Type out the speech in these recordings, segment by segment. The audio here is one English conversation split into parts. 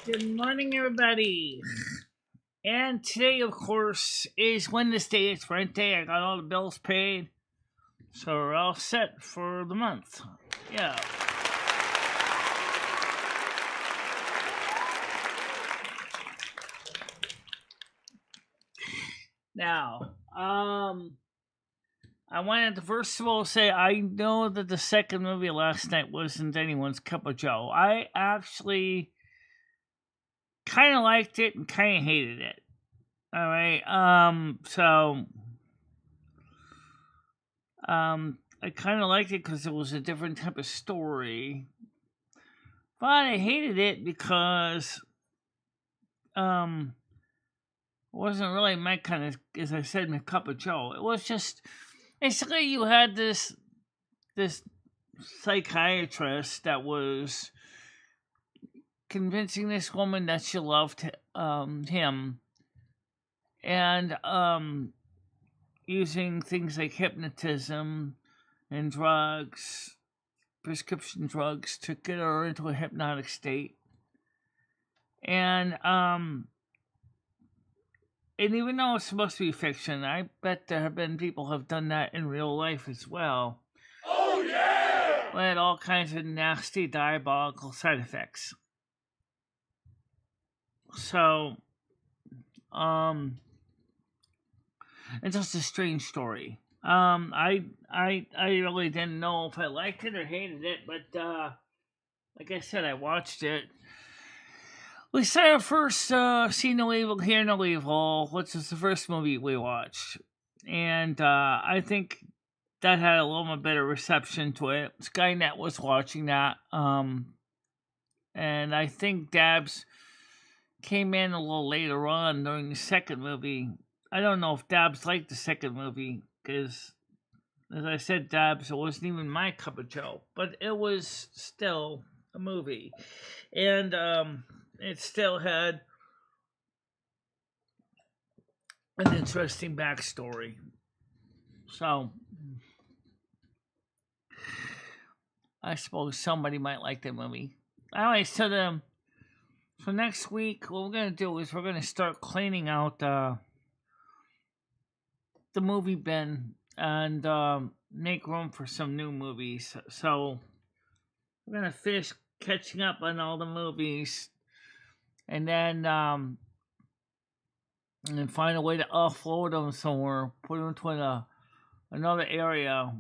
Good morning, everybody. And today, of course, is Wednesday. It's rent day. I got all the bills paid. So we're all set for the month. Yeah. Now, I wanted to first of all say I know that the second movie last night wasn't anyone's cup of joe. I actually kind of liked it and kind of hated it. All right. I kind of liked it because it was a different type of story, but I hated it because it wasn't really my kind of, as I said, my cup of joe. It was just basically you had this psychiatrist that was convincing this woman that she loved him, and using things like hypnotism and drugs, prescription drugs, to get her into a hypnotic state. And even though it's supposed to be fiction, I bet there have been people who have done that in real life as well. Oh yeah! With all kinds of nasty, diabolical side effects. So, it's just a strange story. I really didn't know if I liked it or hated it, but like I said, I watched it. We saw our first See No Evil, Hear No Evil, which is the first movie we watched, and I think that had a little bit of reception to it. Skynet was watching that, and I think Dabs came in a little later on during the second movie. I don't know if Dabs liked the second movie, because, as I said, Dabs, it wasn't even my cup of joe, but it was still a movie. And it still had an interesting backstory. So, I suppose somebody might like the movie. Anyway, so next week, what we're going to do is we're going to start cleaning out the movie bin and make room for some new movies. So we're gonna finish catching up on all the movies, and then find a way to offload them somewhere, put them into another area,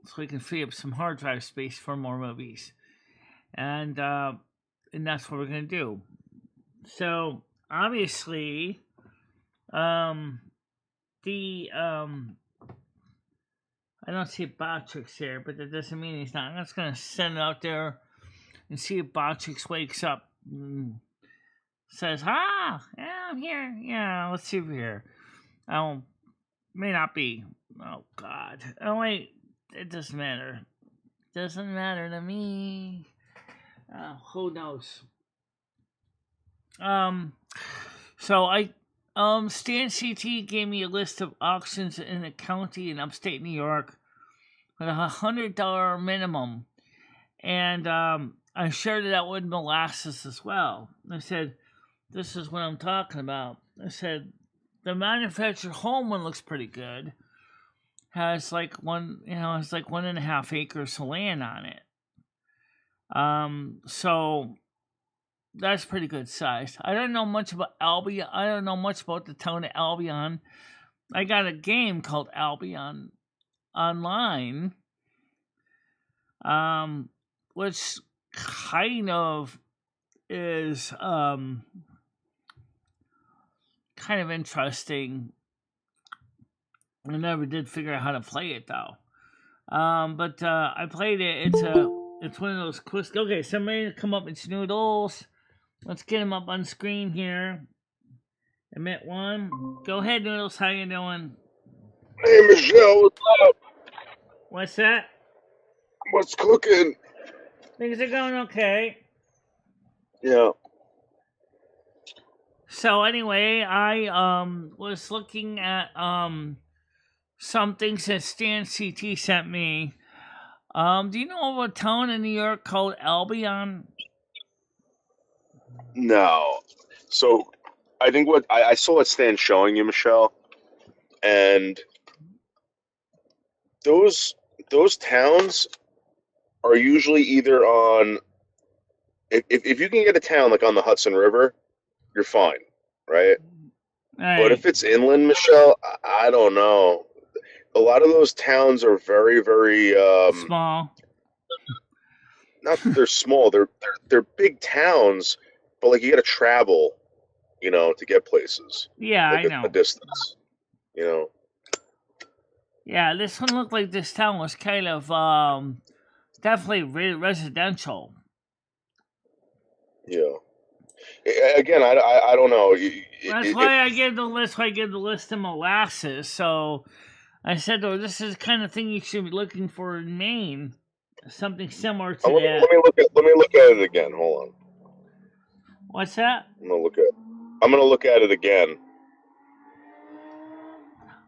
so we can free up some hard drive space for more movies, and that's what we're gonna do. So obviously, the I don't see Botrix here, but that doesn't mean he's not. I'm just gonna send it out there and see if Botrix wakes up and says, "Ah, yeah, I'm here. Yeah, let's see if you're here." Oh, may not be. Oh God. Oh wait, it doesn't matter. Doesn't matter to me. Who knows? So Stan CT gave me a list of auctions in a county in upstate New York with $100 minimum, and I shared it out with Molasses as well. I said, "This is what I'm talking about." I said, "The manufactured home one looks pretty good. Has like one, has like 1.5 acres of land on it. So that's pretty good size. I don't know much about Albion. I don't know much about the town of Albion. I got a game called Albion online, which kind of is kind of interesting. I never did figure out how to play it though. But I played it. It's one of those quick. Okay, somebody come up. It's Noodles. Let's get him up on screen here. Emit one. Go ahead, Noodles. How you doing? Hey, Michelle, what's up? What's that? What's cooking? Things are going okay. Yeah. So anyway, I was looking at some things that Stan CT sent me. Do you know of a town in New York called Albion? No. So, I think what I saw what Stan's showing you, Michelle, and those towns are usually either on if you can get a town like on the Hudson River, you're fine, right? Right. But if it's inland, Michelle, I don't know. A lot of those towns are very, very small. Not that they're small. They're big towns, but like you got to travel, to get places. Yeah, like I know. a distance, Yeah, this one looked like this town was kind of definitely residential. Yeah. Again, I don't know. That's why I gave the list. Why I gave the list to Molasses. So I said, "Oh, this is the kind of thing you should be looking for in Maine. Something similar to that." Let me look at it again. Hold on. What's that? I'm gonna look at it again.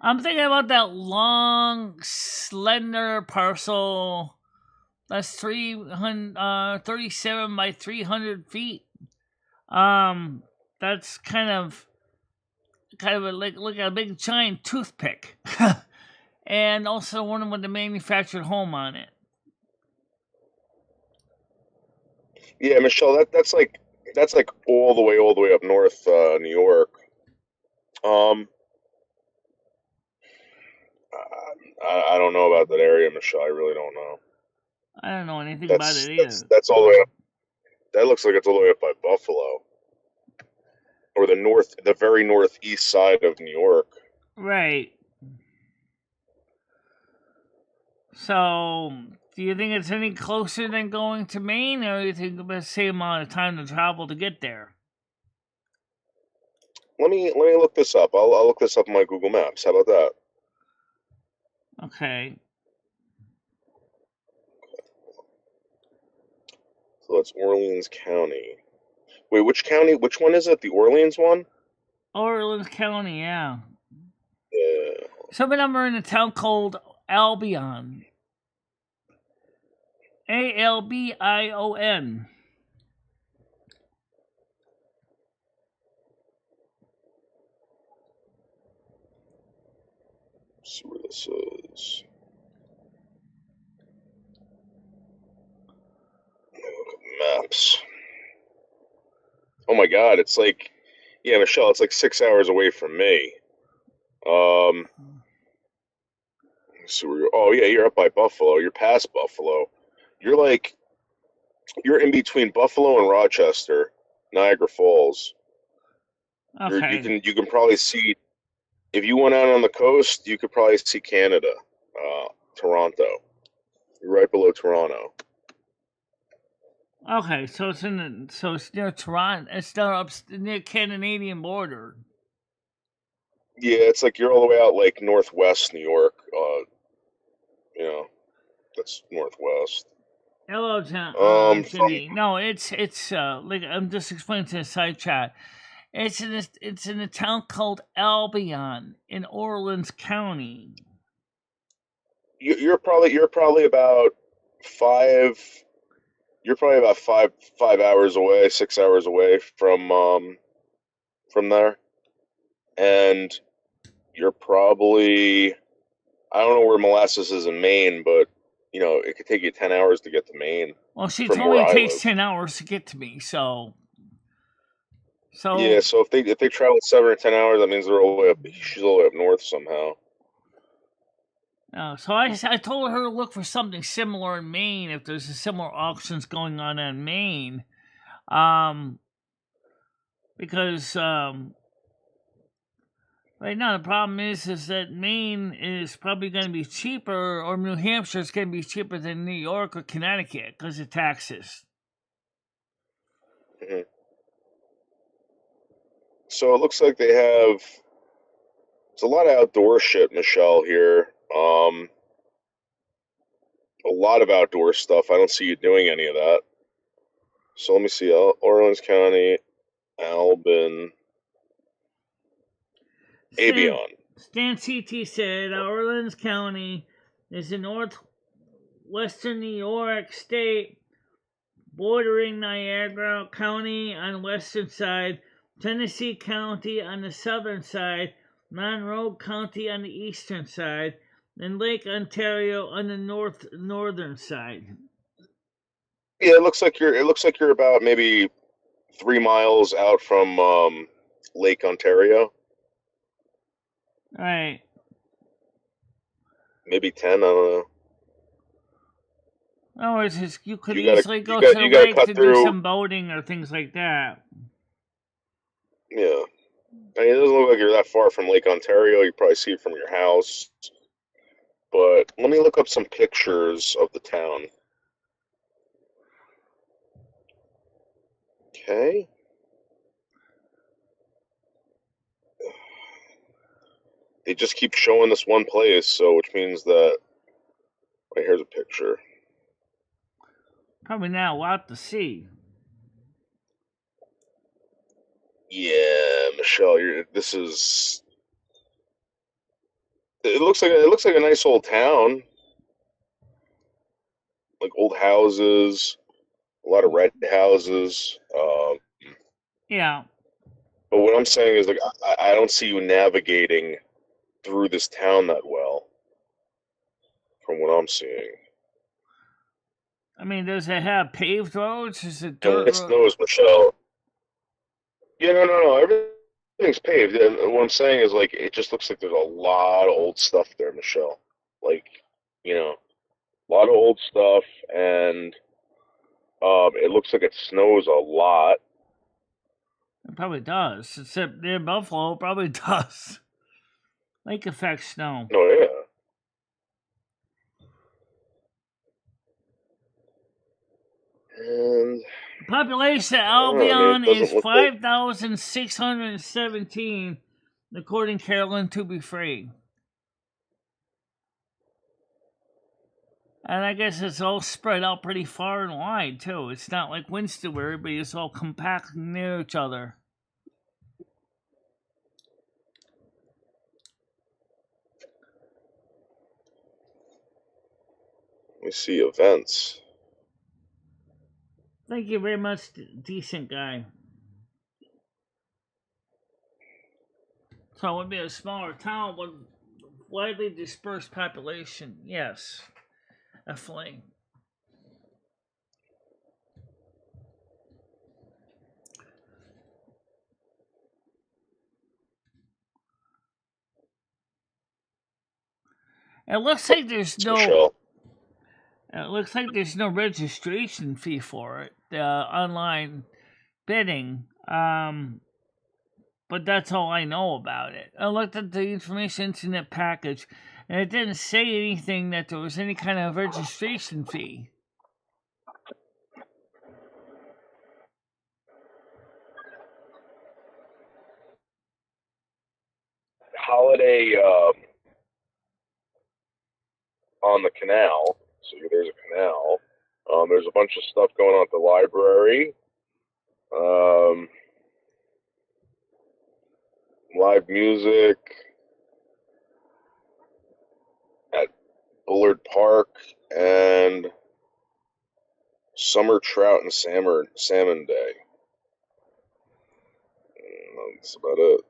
I'm thinking about that long, slender parcel. That's 37 by 300 feet. That's kind of like a big giant toothpick, and also one with the manufactured home on it. Yeah, Michelle, that's like all the way up north, New York. I don't know about that area, Michelle. I really don't know. I don't know anything about it either. That's all the way up. That looks like it's all the way up by Buffalo, or the very northeast side of New York. Right. So, do you think it's any closer than going to Maine, or do you think about the same amount of time to travel to get there? Let me look this up. I'll look this up on my Google Maps. How about that? Okay. So that's Orleans County. Wait, which county? Which one is it? The Orleans one? Orleans County, yeah. Yeah. Some of them are in a town called Albion. Albion. see where this is. Maps. Oh my God, it's like, yeah, Michelle, it's like 6 hours away from me. Let's see where you're. Oh yeah, you're up by Buffalo. You're past Buffalo. You're like, you're in between Buffalo and Rochester, Niagara Falls. Okay. You can probably see, if you went out on the coast, you could probably see Canada, Toronto. You're right below Toronto. Okay, so it's near Toronto. It's near Canadian border. Yeah, it's like you're all the way out like northwest New York. You know, that's northwest. Hello, From Cindy. No, it's like I'm just explaining to the side chat. It's in a town called Albion in Orleans County. you're probably about five. You're probably about 5 hours away, 6 hours away from there, and you're probably, I don't know where Molasses is in Maine, but you know it could take you 10 hours to get to Maine Well, she from told me where it I takes live. 10 hours to get to me. So Yeah, so if they travel 7 or 10 hours, that means they're all the way up. She's all the way up north somehow. so I told her to look for something similar in Maine if there's a similar auctions going on in Maine, because right now the problem is that Maine is probably going to be cheaper, or New Hampshire is going to be cheaper than New York or Connecticut because of taxes. Hmm. So it looks like they have. It's a lot of outdoor shit, Michelle. Here, a lot of outdoor stuff. I don't see you doing any of that. So let me see. Orleans County, Albin, Abion. Stan CT said Orleans County is in northwestern New York State, bordering Niagara County on the western side, Tennessee County on the southern side, Monroe County on the eastern side, and Lake Ontario on the northern side. Yeah, it looks like you're. It looks like you're about maybe 3 miles out from Lake Ontario. Right. Maybe 10. I don't know. In other words, you could You gotta easily go to the you gotta lake cut to do through. some boating or things like that. Yeah, I mean, it doesn't look like you're that far from Lake Ontario. You probably see it from your house. But let me look up some pictures of the town. Okay. They just keep showing this one place, so which means that. Wait, here's a picture. Probably not a lot to see. Yeah, Michelle, this is. It looks like a nice old town, like old houses, a lot of red houses. Yeah. But what I'm saying is, like, I don't see you navigating through this town that well, from what I'm seeing. I mean, does it have paved roads? Is it And dirt it road? snows, Michelle. Yeah, no. Everything's paved. And what I'm saying is, like, it just looks like there's a lot of old stuff there, Michelle. Like, you know, a lot of old stuff, and it looks like it snows a lot. It probably does. Except near Buffalo, it probably does. Lake effect snow. Oh yeah. And The population of I don't know. I mean, it Albion is doesn't look like. 5,617, according to Carolyn to be free. And I guess it's all spread out pretty far and wide, too. It's not like Winston where everybody's all compact near each other. Let me see events. Thank you very much, decent guy. So it would be a smaller town with widely dispersed population. Yes, definitely. It looks like there's It's no. Michelle. It looks like there's no registration fee for it. Online bidding. But that's all I know about it. I looked at the information internet package, and it didn't say anything that there was any kind of registration fee. Holiday on the canal. So there's a canal. There's a bunch of stuff going on at the library. Live music at Bullard Park and summer trout and salmon day. That's about it.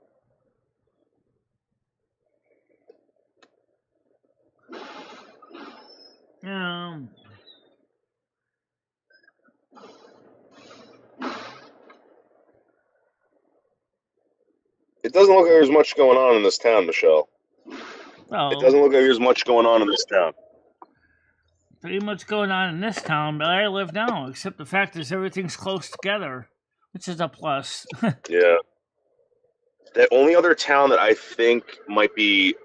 It doesn't look like there's much going on in this town, Michelle. It doesn't look like there's much going on in this town. Pretty much going on in this town, but I live now, except the fact is everything's close together, which is a plus. Yeah. The only other town that I think might be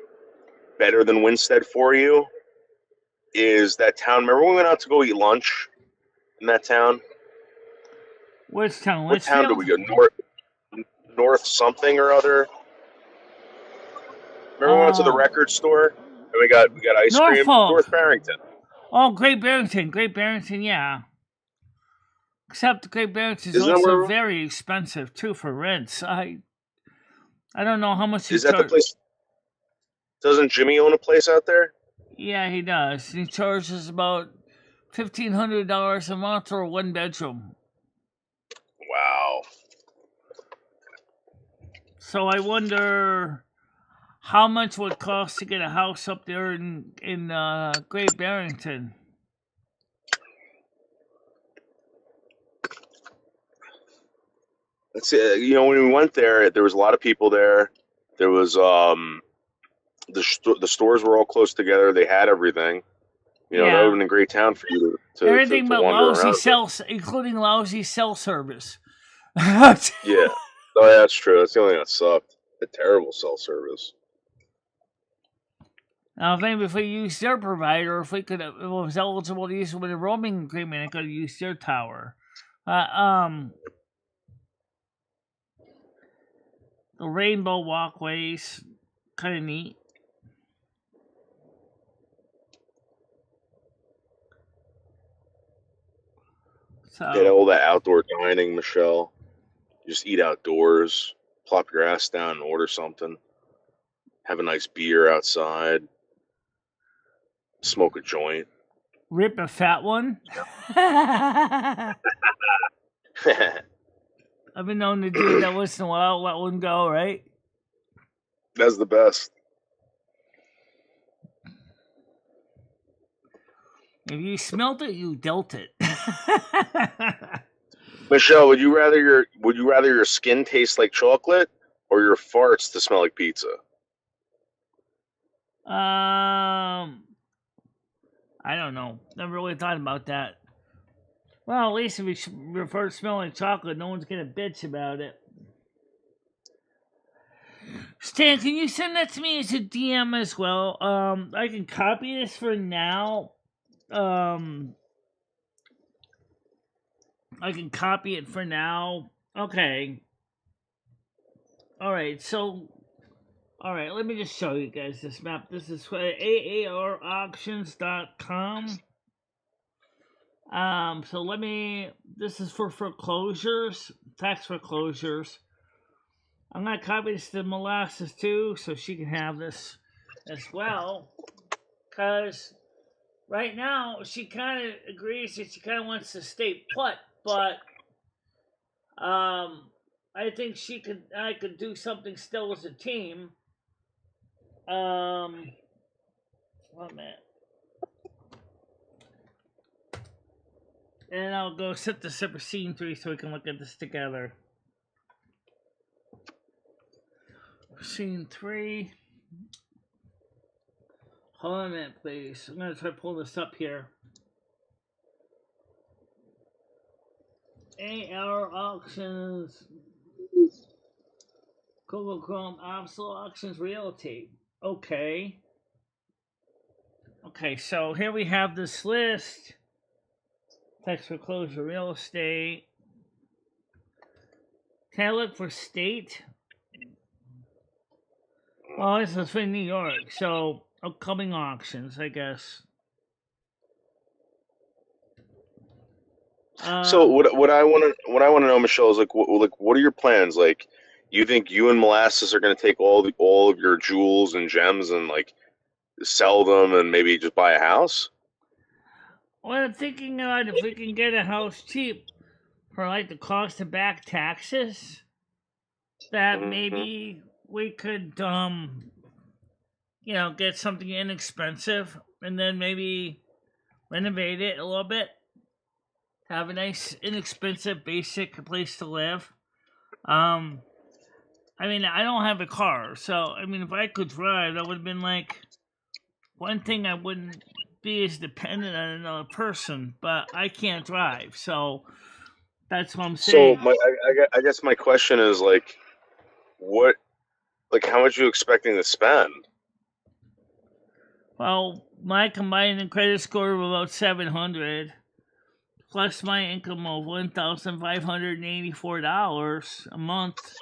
better than Winstead for you is that town. Remember when we went out to go eat lunch in that town? Which town? What town did we go? North something or other. Remember we went to the record store and we got ice cream? North Barrington. Oh, Great Barrington, yeah. Except Great Barrington is also very expensive too for rents. I don't know how much. Is that the place? Doesn't Jimmy own a place out there? Yeah, he does. He charges about $1,500 a month for a 1-bedroom. Wow. So I wonder how much would it cost to get a house up there in Great Barrington. Let's see. When we went there was a lot of people there. There was the stores were all close together. They had everything. That would have been a great town for you to everything to but wander lousy including lousy cell service. Yeah. Oh, yeah, that's true. That's the only thing that sucked. The terrible cell service. Now, maybe if we used their provider, if it was eligible to use it with a roaming agreement, I could have used their tower. The rainbow walkways, kind of neat. So, all that outdoor dining, Michelle. Just eat outdoors, plop your ass down and order something. Have a nice beer outside. Smoke a joint. Rip a fat one. I've been known to do that once in a while. Let one go, right? That's the best. If you smelt it, you dealt it. Michelle, would you rather your skin taste like chocolate or your farts to smell like pizza? I don't know. Never really thought about that. Well, at least if we refer to smelling like chocolate, no one's gonna bitch about it. Stan, can you send that to me as a DM as well? I can copy this for now. I can copy it for now. Okay. Alright, let me just show you guys this map. This is aarauctions.com. This is for foreclosures, tax foreclosures. I'm going to copy this to Molasses too, so she can have this as well. Because right now, she kind of agrees that she kind of wants to stay put, but I think I could do something still as a team. 1 minute. And I'll go set this up for scene 3 so we can look at this together. Scene 3. Hold on a minute, please. I'm going to try to pull this up here. AR Auctions. Google Chrome, Absolute Auctions, Realty. Okay. Okay, so here we have this list. Text foreclosure, real estate. Can I look for state? Well, this is for New York, so upcoming auctions, I guess. So what I want to know, Michelle, is like what are your plans? Like, you think you and Molasses are going to take all of your jewels and gems and like sell them and maybe just buy a house? Well, I'm thinking if we can get a house cheap for like the cost of back taxes, that maybe we could get something inexpensive and then maybe renovate it a little bit. Have a nice, inexpensive, basic place to live. I mean, I don't have a car, so I mean, if I could drive, that would have been like one thing. I wouldn't be as dependent on another person, but I can't drive, so that's what I'm saying. So I guess my question is like, how much are you expecting to spend? Well, my combined credit score of about 700, plus my income of $1,584 a month.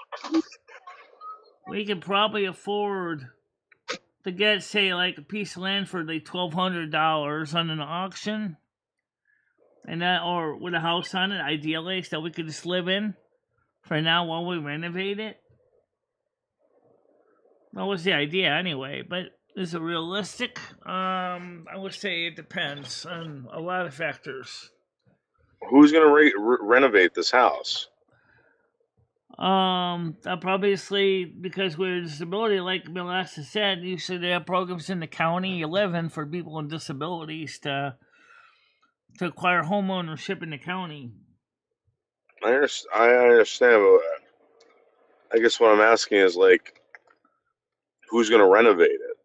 We could probably afford to get, say, like a piece of land for like $1,200 on an auction, and that, or with a house on it, ideally, so we could just live in for now while we renovate it. That was the idea, anyway. But is it realistic? I would say it depends on a lot of factors. Who's going to renovate this house? Obviously, because with disability, like Melissa said, usually they have programs in the county you live in for people with disabilities to acquire home ownership in the county. I understand, but I guess what I'm asking is like, who's going to renovate it?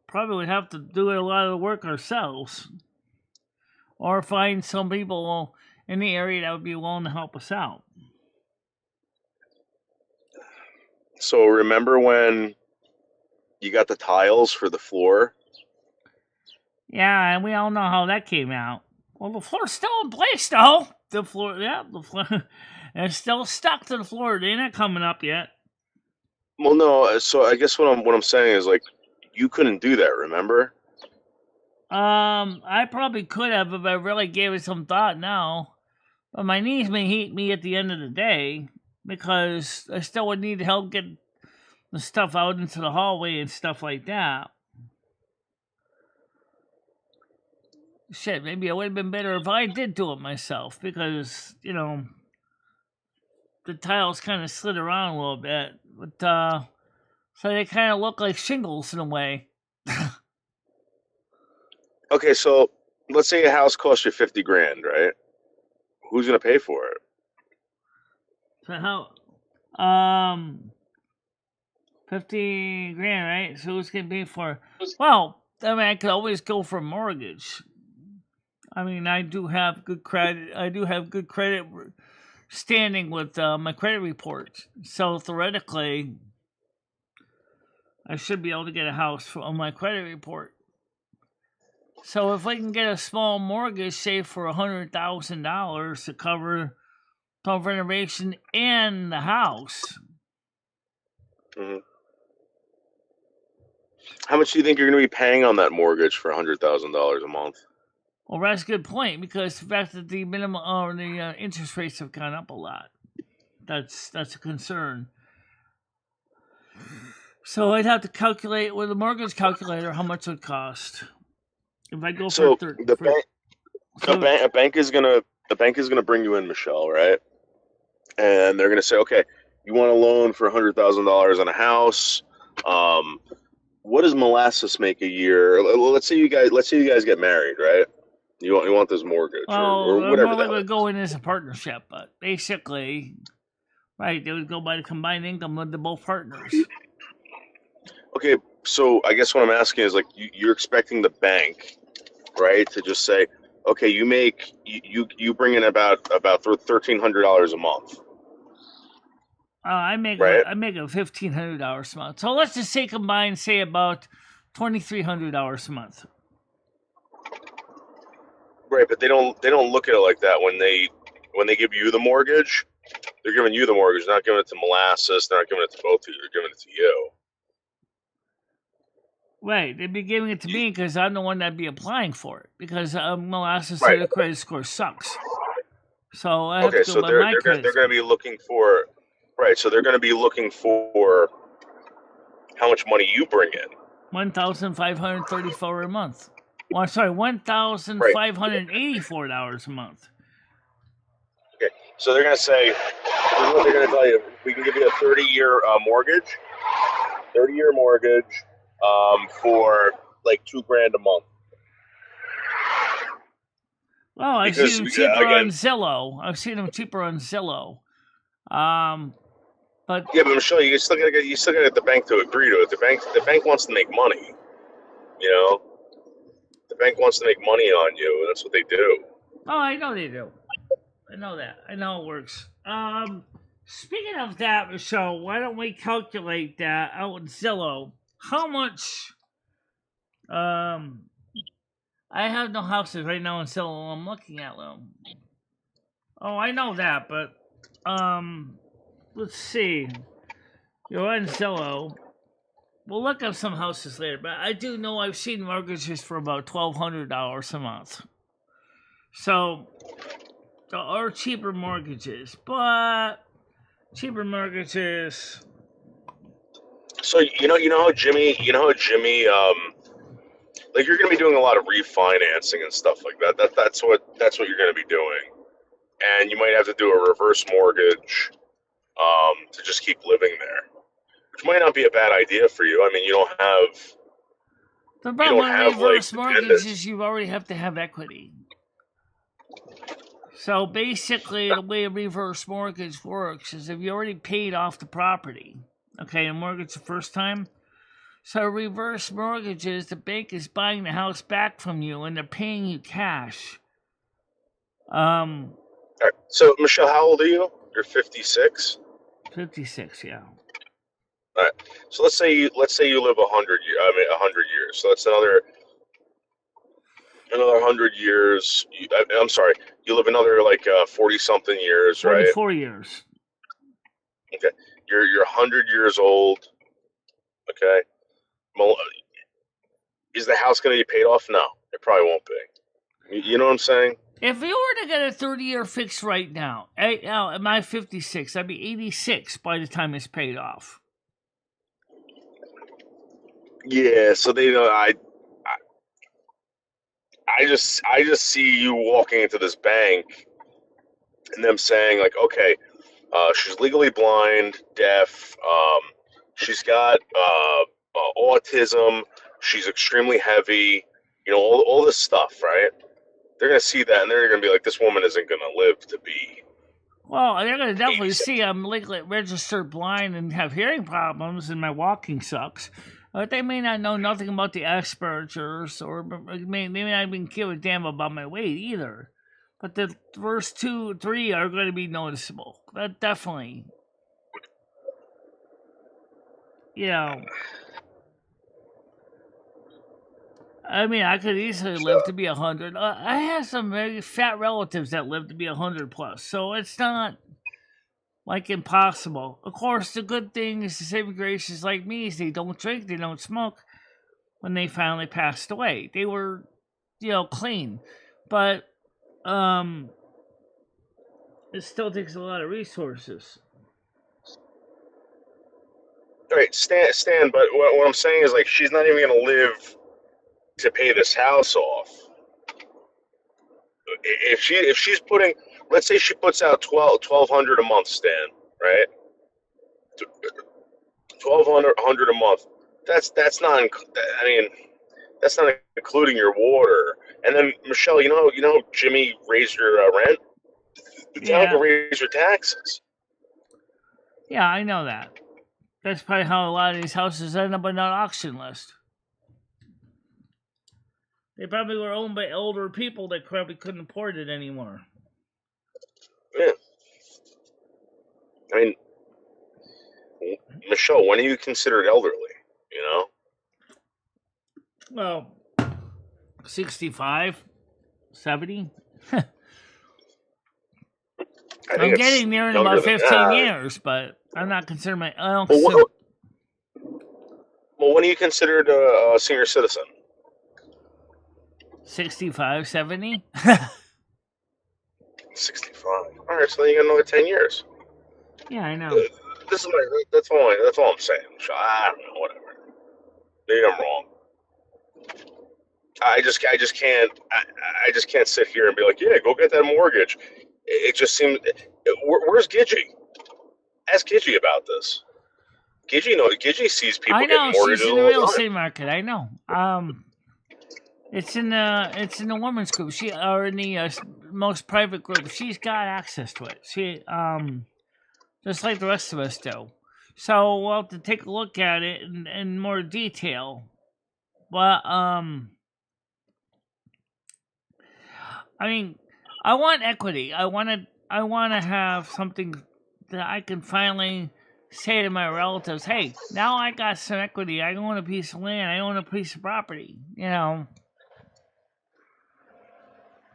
Probably would have to do a lot of the work ourselves, or find some people in the area that would be willing to help us out. So remember when you got the tiles for the floor? Yeah, and we all know how that came out. Well, the floor's still in place, though. The floor, it's still stuck to the floor. They're not coming up yet. Well, no. So I guess what I'm saying is like, you couldn't do that. Remember? I probably could have if I really gave it some thought now, but my knees may hate me at the end of the day because I still would need help get the stuff out into the hallway and stuff like that. Shit, maybe it would have been better if I did do it myself because, the tiles kind of slid around a little bit. But, so they kind of look like shingles in a way. Okay, so let's say a house costs you $50,000, right? Who's gonna pay for it? So how, 50 grand, right? So who's gonna pay for? Well, I mean, I could always go for a mortgage. I mean, I do have good credit. I do have good credit standing with my credit report. So theoretically, I should be able to get a house on my credit report. So if I can get a small mortgage, say for $100,000 to cover the renovation and the house. Mm-hmm. How much do you think you're going to be paying on that mortgage for $100,000 a month? Well, that's a good point because the fact that the minimum or the interest rates have gone up a lot, that's a concern. So I'd have to calculate with a mortgage calculator how much it would cost if I go for a bank is gonna bring you in, Michelle, right? And they're gonna say, okay, you want a loan for $100,000 on a house. what does molasses make a year? Let's say you guys get married, right? You want this mortgage or Well, whatever normally that would is. go in as a partnership, but basically, right, they would go by the combined income of the both partners. Okay, so I guess what I'm asking is like you're expecting the bank, right, to just say, okay, you bring in about $1,300 a month, I make right? $1,500 a month. So let's just say combined, say about $2,300 a month. Right, but they don't look at it like that when they give you the mortgage. They're giving you the mortgage, not giving it to molasses. They're not giving it to both of you. They're giving it to you. Right, they'd be giving it to me because I'm the one that'd be applying for it because molasses Right. said the credit score sucks. So I have to Okay, go so by my they're credit going to score. be looking for, right. So they're going to be looking for how much money you bring in. $1,534 a month. Well, sorry, Right. $1,584 a month. Okay. So they're going to say, this is what they're going to tell you. We can give you a 30-year mortgage, 30-year mortgage, for like $2,000 a month. Well, I've Because seen them cheaper on again, Zillow. But yeah, but Michelle, you still got to get the bank to agree to it. The bank wants to make money. You know, the bank wants to make money on you, and that's what they do. oh, I know they do. I know that. I know it works. Speaking of that, Michelle, why don't we calculate that out in Zillow? How much? I have no houses right now in Zillow. I'm looking at them. Oh, I know that, but let's see. You're in Zillow. We'll look up some houses later, but I do know I've seen mortgages for about $1,200 a month. So there are cheaper mortgages, but cheaper mortgages. So you know how Jimmy, like you're going to be doing a lot of refinancing and stuff like that. That's what you're going to be doing, and you might have to do a reverse mortgage, to just keep living there, which might not be a bad idea for you. I mean, The you problem don't with have like reverse mortgage dependents. is you already have to have equity. So basically, the way a reverse mortgage works is if you already paid off the property, okay, a mortgage the first time. So reverse mortgages, the bank is buying the house back from you and they're paying you cash. All right. So Michelle, how old are you? You're 56. 56, yeah. All right. So let's say you live 100 years. I mean, 100 years. So that's another 100 years. I'm sorry. You live another like 40 something years, right? 44 years. Okay. You're 100 years old. Okay. Is the house going to be paid off? No, it probably won't be. You know what I'm saying? If you were to get a 30-year fix right now, am I 56? I'd be 86 by the time it's paid off. Yeah. So they know I just see you walking into this bank and them saying like, okay, she's legally blind, deaf. She's got autism. She's extremely heavy. You know, all this stuff, right? They're gonna see that and they're gonna be like, this woman isn't gonna live to be Well, they're going to definitely 86. see I'm legally registered blind and have hearing problems and my walking sucks. But they may not know nothing about the Asperger's or they may not even give a damn about my weight either. But the first 2, 3 are going to be noticeable. That definitely. You know, I mean, I could easily live to be 100. I have some very fat relatives that live to be 100 plus, so it's not like impossible. Of course, the good thing is the saving grace is like me is they don't drink, they don't smoke. When they finally passed away, they were, clean, but it still takes a lot of resources. Right, Stan. But what I'm saying is like, she's not even gonna live to pay this house off. If she's putting, let's say she puts out 1,200 a month, Stan, right? 1,200 a month. That's not. I mean, that's not including your water. And then Michelle, you know, Jimmy raised your rent. The town can Yeah. raise your taxes. Yeah, I know that. That's probably how a lot of these houses end up on that auction list. They probably were owned by older people that probably couldn't afford it anymore. Yeah. I mean, Michelle, when are you considered elderly? You know. Well, 65, 70. I I'm think it's getting there in younger about than 15 that. years, but I'm not considering my. I don't Well, consider, well, when are you considered a senior citizen? 65, 70. 65. All right, so then you got another 10 years. Yeah, I know. This is my. That's all I'm saying. So I don't know. Whatever. Maybe I'm wrong. I just can't. I just can't sit here and be like, yeah, go get that mortgage. It just seems. Where's Gidgey? Ask Gidgey about this. Gidgey sees people I getting know mortgages she's in the all real the time. estate market. I know. It's in the women's group. She or in the most private group. She's got access to it. She just like the rest of us do. So we'll have to take a look at it in more detail. But I mean, I want equity. I want to have something that I can finally say to my relatives, "Hey, now I got some equity. I own a piece of land. I own a piece of property." You know.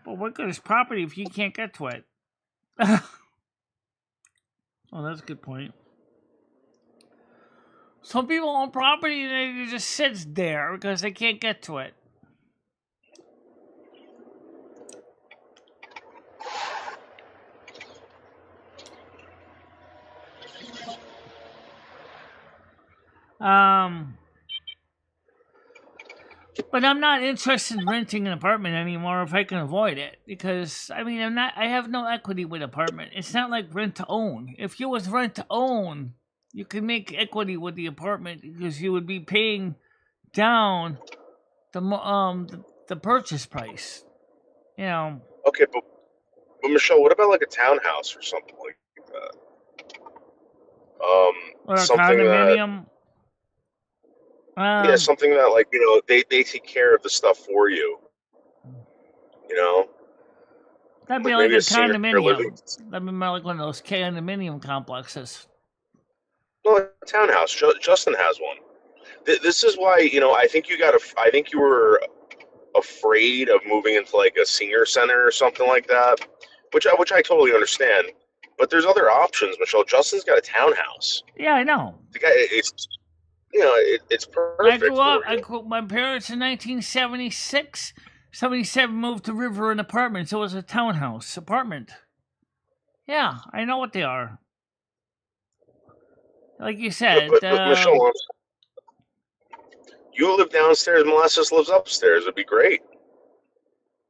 But what good is property if you can't get to it? Oh, that's a good point. Some people own property and it just sits there because they can't get to it. But I'm not interested in renting an apartment anymore if I can avoid it because I mean I have no equity with apartment. It's not like rent to own. If you was rent to own, you could make equity with the apartment because you would be paying down the purchase price. You know. Okay, but Michelle, what about like a townhouse or something like that? Or a Something that condominium. yeah, something that like they take care of the stuff for you. You know, That'd be like like maybe a a senior living. condominium. That'd be more like one of those condominium complexes. No, a townhouse. Justin has one. This is why I think I think you were afraid of moving into like a senior center or something like that, which I totally understand. But there's other options, Michelle. Justin's got a townhouse. Yeah, I know. The guy, it's perfect for I you. grew up. My parents in 1976, 77 moved to River in apartments. It was a townhouse apartment. Yeah, I know what they are. Like you said, But Michelle, you live downstairs, Molasses lives upstairs. It'd be great.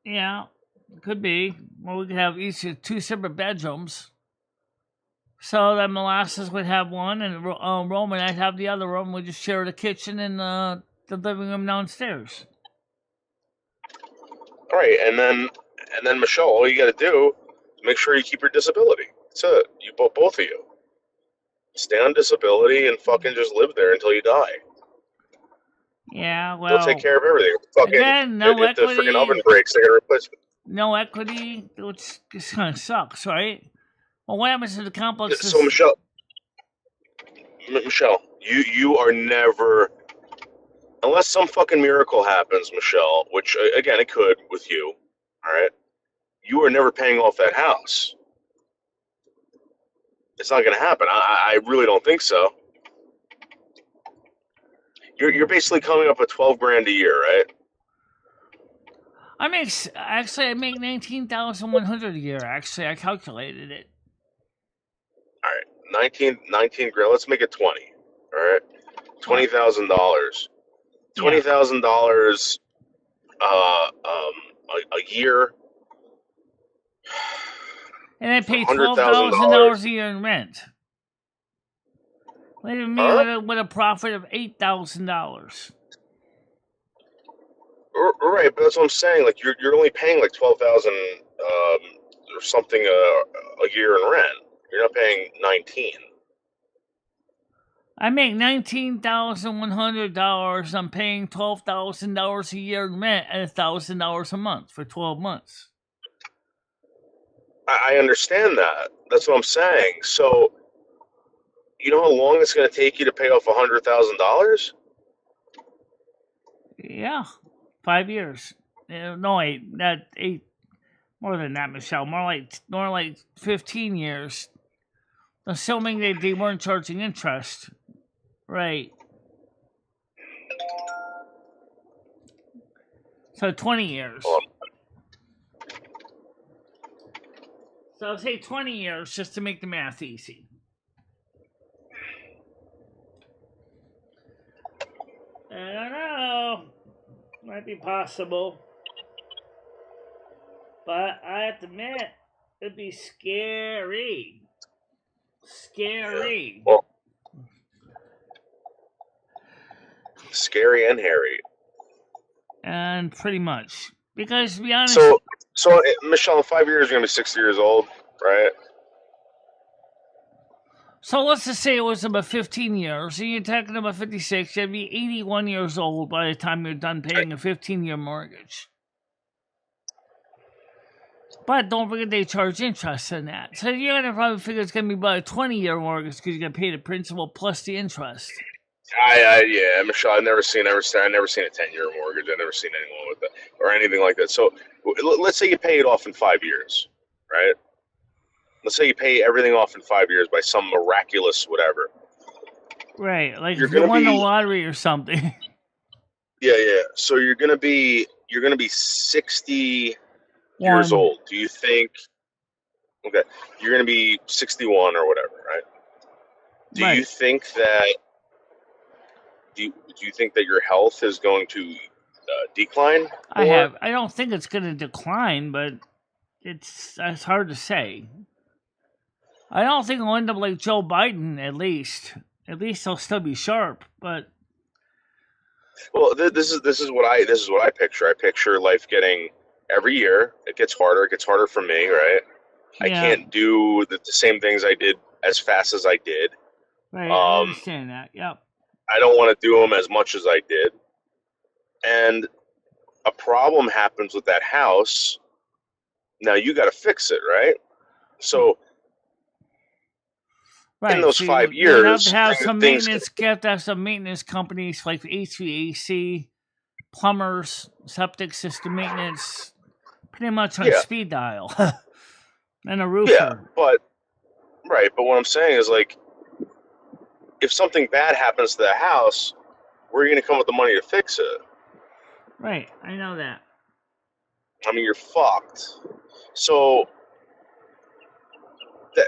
yeah, could be. Well, we could have each two separate bedrooms. So that Molasses would have one, and Roman I'd have the other room. We just share the kitchen and the living room downstairs. All right, and then Michelle, all you got to do is make sure you keep your disability. That's it. You both of you stay on disability and fucking just live there until you die. Yeah, They'll take well, care of everything. Fucking again, no if the freaking equity. oven breaks, they gotta replace it. No equity, which just kind of sucks, right? Well, what happens to the complex? So Michelle, you are never, unless some fucking miracle happens, Michelle. Which again, it could with you. All right, you are never paying off that house. It's not going to happen. I really don't think so. You're basically coming up with 12 grand a year, right? I make 19,100 a year. Actually, I calculated it. All right, 19 grand. Let's make it 20. All right, $20,000. $20,000 a year. And I pay $100,000 $12,000 a year in rent. Leaving me Huh? with a profit of $8,000. Right, but that's what I'm saying. Like you're only paying like 12,000 or something a year in rent. You're not paying 19. I make $19,100. I'm paying $12,000 a year in rent and $1,000 a month for 12 months. I understand that. That's what I'm saying. So you know how long it's going to take you to pay off $100,000? Yeah, 5 years. No, eight. More than that, Michelle. More like 15 years. Assuming they weren't charging interest, right? So 20 years. Oh, So I'll say 20 years just to make the math easy. I don't know. Might be possible. But I have to admit, it'd be scary. Scary. well, scary and hairy. And pretty much. Because to be honest. So Michelle, in 5 years, you're going to be 60 years old, right? So let's just say it was about 15 years. And you're talking about 56. You'd be 81 years old by the time you're done paying a 15-year mortgage. But don't forget they charge interest on that. So you're going to probably figure it's going to be about a 20-year mortgage because you're going to pay the principal plus the interest. Yeah, Michelle, I've never seen a 10-year mortgage. I've never seen anyone with that or anything like that. So let's say you pay it off in 5 years, right? Let's say you pay everything off in 5 years by some miraculous whatever. Right, like if you won the lottery or something. Yeah. So you're gonna be 60 years old. Do you think? Okay, you're gonna be 61 or whatever, right? Do you think that? Do you think that your health is going to decline? I don't think it's going to decline, but it's hard to say. I don't think I'll end up like Joe Biden. At least he'll still be sharp. But well, this is what I picture. I picture life getting every year. It gets harder. It gets harder for me, right? Yeah. I can't do the same things I did as fast as I did. Right, I understand that. Yep. I don't want to do them as much as I did. And a problem happens with that house. Now you got to fix it, right? So in those 5 years, you have to have some maintenance. You have to have some maintenance companies like HVAC, plumbers, septic system maintenance, pretty much on speed dial, and a roofer. Yeah, but what I'm saying is like, if something bad happens to the house, where are you going to come with the money to fix it? Right, I know that. I mean, you're fucked. So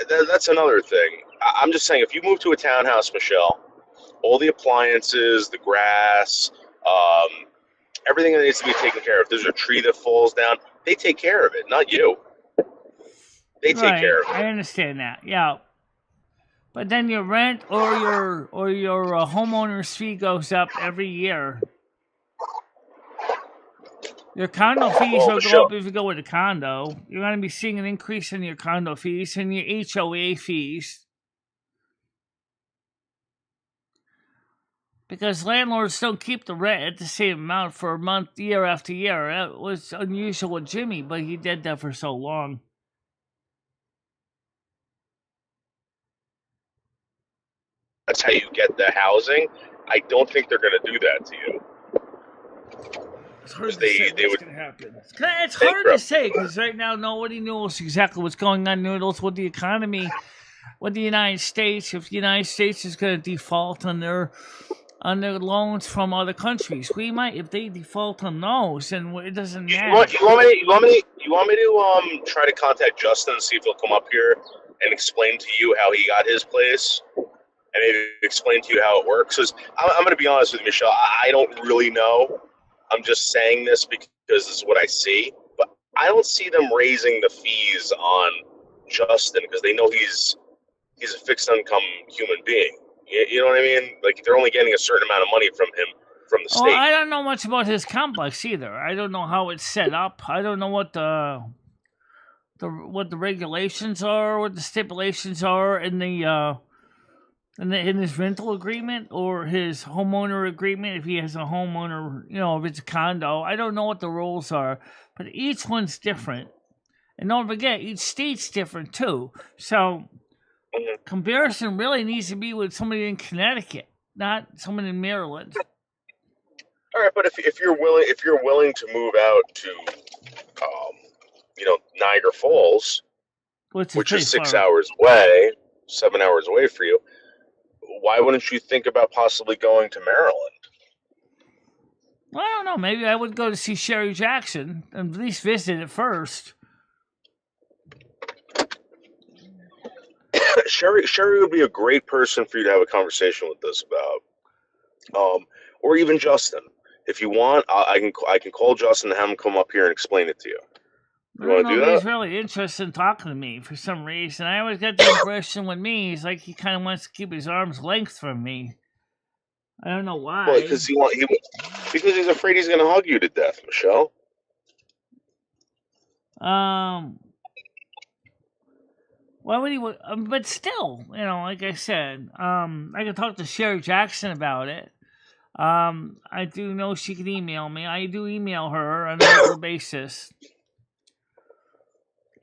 that's another thing. I'm just saying, if you move to a townhouse, Michelle, all the appliances, the grass, everything that needs to be taken care of. If there's a tree that falls down, they take care of it, not you. They take care of it. I understand that, yeah. But then your rent or your homeowner's fee goes up every year. Your condo fees will go up if you go with a condo. You're going to be seeing an increase in your condo fees and your HOA fees. Because landlords don't keep the rent at the same amount for a month, year after year. That was unusual with Jimmy, but he did that for so long. That's how you get the housing. I don't think they're going to do that to you. It's hard to say what's going to happen. It's hard to say because right now nobody knows exactly what's going on with the economy, with the United States. If the United States is going to default on their loans from other countries, we might. If they default on those, then it doesn't matter. You want me to try to contact Justin and see if he'll come up here and explain to you how he got his place? And maybe explain to you how it works. Because I'm going to be honest with you, Michelle. I don't really know. I'm just saying this because this is what I see. But I don't see them raising the fees on Justin because they know he's a fixed income human being. You know what I mean? Like they're only getting a certain amount of money from him from the Oh, state. I don't know much about his complex either. I don't know how it's set up. I don't know what the regulations are, what the stipulations are in his rental agreement or his homeowner agreement. If he has a homeowner, if it's a condo, I don't know what the rules are, but each one's different. And don't forget, each state's different too. So comparison really needs to be with somebody in Connecticut, not someone in Maryland. All right, but if you're willing to move out to, Niagara Falls, which is 6 hours away, 7 hours away for you, why wouldn't you think about possibly going to Maryland? Well, I don't know. Maybe I would go to see Sherry Jackson and at least visit it first. Sherry would be a great person for you to have a conversation with this about, or even Justin. If you want, I can call Justin and have him come up here and explain it to you. You want to do that? He's really interested in talking to me for some reason. I always get the impression with me, he's like he kind of wants to keep his arm's length from me. I don't know why. Well, because he's afraid he's going to hug you to death, Michelle. Why would he? But still, like I said, I could talk to Sherry Jackson about it. I do know she can email me. I do email her on a regular basis.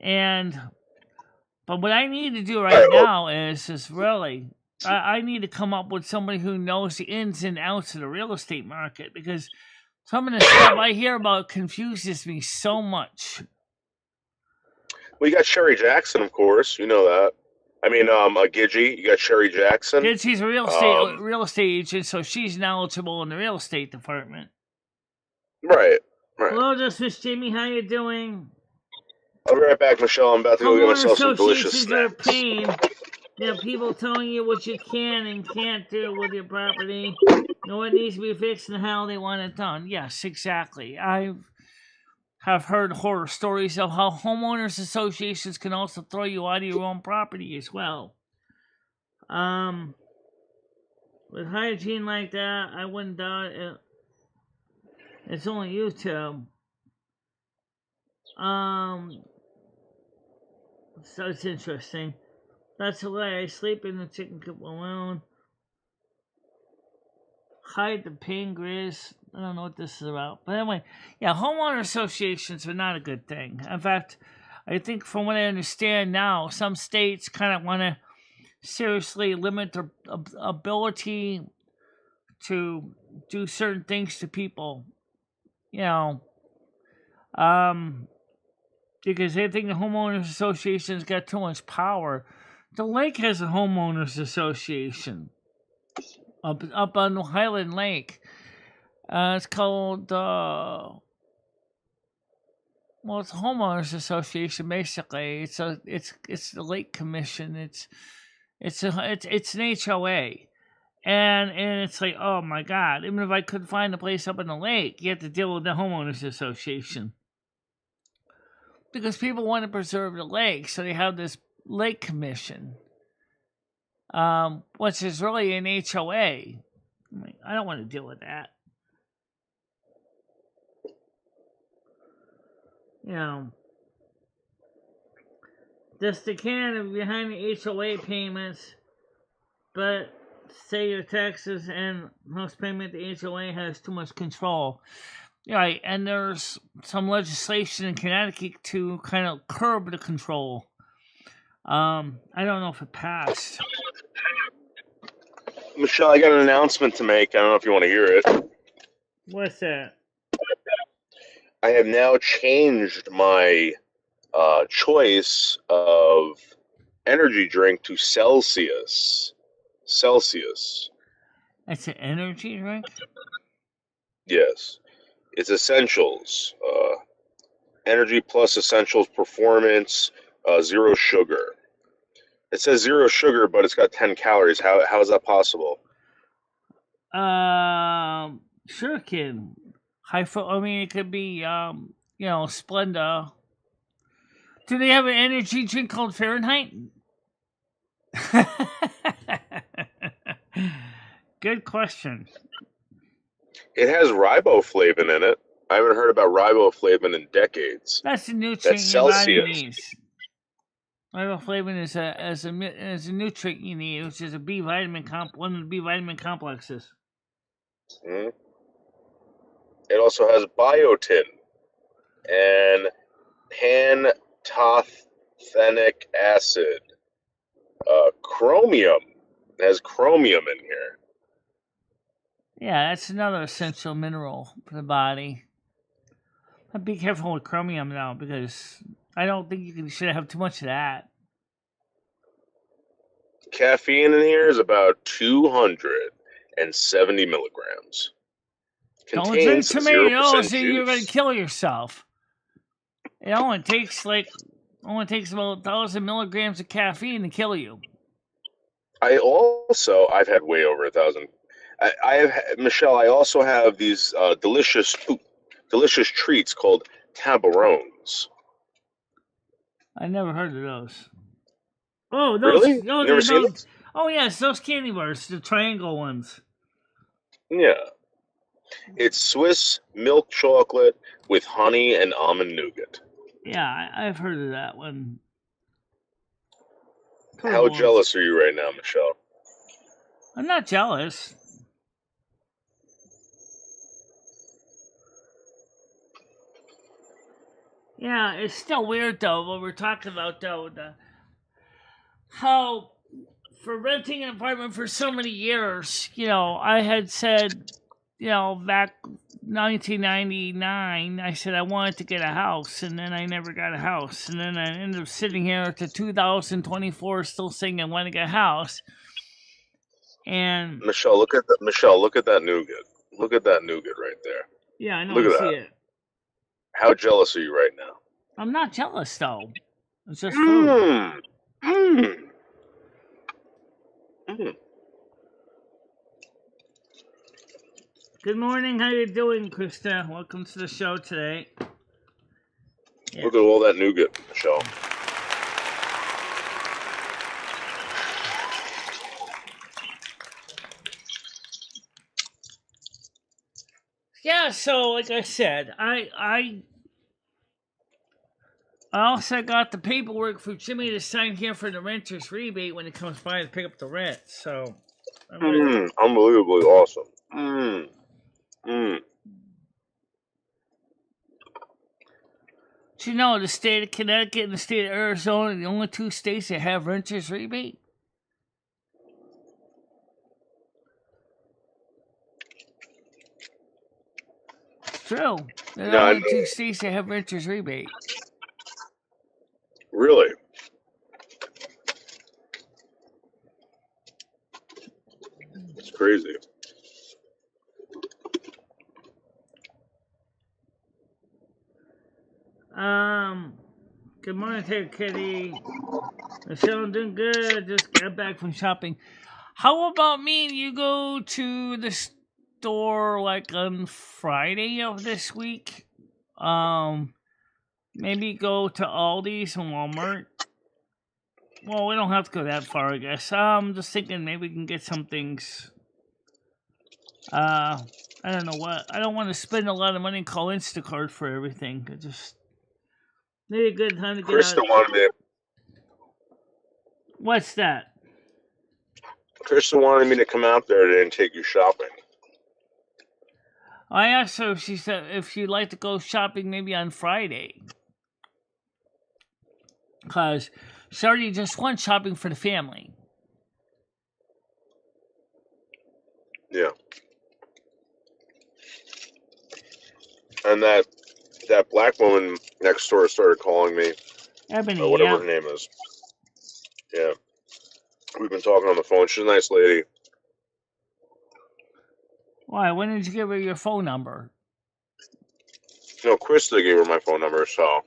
But what I need to do right now is really, I need to come up with somebody who knows the ins and outs of the real estate market, because some of the stuff I hear about confuses me so much. Well, you got Sherry Jackson, of course. You know that. I mean, Gidgey. You got Sherry Jackson. She's a real estate agent, so she's knowledgeable in the real estate department. Right. Hello, Miss Jamie. How you doing? I'll be right back, Michelle. I'm about to go get myself some delicious snacks. Are a pain. People telling you what you can and can't do with your property, and what needs to be fixed and how they want it done. Yes, exactly. I have heard horror stories of how homeowners associations can also throw you out of your own property as well. With hygiene like that, I wouldn't doubt it. It's only YouTube. So it's interesting. That's the way I sleep in the chicken coop alone. Hide the pingris. I don't know what this is about. But anyway, yeah, homeowner associations are not a good thing. In fact, I think from what I understand now, some states kind of want to seriously limit their ability to do certain things to people. Because they think the homeowners association's got too much power. The lake has a homeowners association up on Highland Lake. It's called it's a homeowners association basically. It's the Lake Commission. It's an HOA, and it's like, oh my God! Even if I could find a place up in the lake, you have to deal with the homeowners association. Because people want to preserve the lake, so they have this lake commission, which is really an HOA. I don't want to deal with that. Just the can behind the HOA payments, but say your taxes and house payment, the HOA has too much control. Right, and there's some legislation in Connecticut to kind of curb the control. I don't know if it passed. Michelle, I got an announcement to make. I don't know if you want to hear it. What's that? I have now changed my choice of energy drink to Celsius. It's an energy drink? Yes. It's Essentials. Energy Plus Essentials Performance, 0 sugar. It says 0 sugar, but it's got 10 calories. How is that possible? Sure can. It could be, Splenda. Do they have an energy drink called Fahrenheit? Good question. It has riboflavin in it. I haven't heard about riboflavin in decades. That's a That's nutrient your body Celsius. needs. Riboflavin is a nutrient you need, which is a B vitamin one of the B vitamin complexes. Mm. It also has biotin and pantothenic acid. Chromium. It has chromium in here. Yeah, that's another essential mineral for the body. But be careful with chromium now, because I don't think you should have too much of that. Caffeine in here is about 270 milligrams. Don't drink Contains tomatoes 0% or you're going to juice. kill yourself. It only takes about 1,000 milligrams of caffeine to kill you. I've had way over 1,000. Michelle, I also have these delicious treats called tabarones. I never heard of those. Oh, those. Really? Oh, You never seen them? Oh, yes, those candy bars, the triangle ones. Yeah. It's Swiss milk chocolate with honey and almond nougat. Yeah, I've heard of that one. How jealous are you right now, Michelle? I'm not jealous. Yeah, it's still weird though what we're talking about though. How for renting an apartment for so many years, I had said, back 1999, I said I wanted to get a house, and then I never got a house, and then I ended up sitting here at the 2024 still saying I want to get a house. And Michelle, look at that nougat. Look at that nougat right there. Yeah, I know. Look at that. It. How jealous are you right now? I'm not jealous though. It's just food. Good morning. How you doing, Krista? Welcome to the show today. Yeah. Look at all that nougat, Michelle. Yeah, so like I said, I also got the paperwork for Jimmy to sign here for the renter's rebate when he comes by to pick up the rent. So, unbelievably awesome. Do you know the state of Connecticut and the state of Arizona are the only two states that have renter's rebate? It's true. They're the only two states that have renter's rebate. Really? It's crazy. Good morning, Ted Kitty. Michelle, I'm doing good. Just got back from shopping. How about me and you go to the store like on Friday of this week? Maybe go to Aldi's and Walmart. Well, we don't have to go that far, I guess. I'm just thinking maybe we can get some things. I don't know what. I don't want to spend a lot of money and call Instacart for everything. I just maybe a good time to get Krista out. wanted me. What's that? Krista wanted me to come out there today and take you shopping. I asked her if she'd like to go shopping maybe on Friday. Because she already just went shopping for the family. Yeah. And that black woman next door started calling me. Ebony, or whatever her name is. Yeah. We've been talking on the phone. She's a nice lady. Why? When did you give her your phone number? No, Krista gave her my phone number, so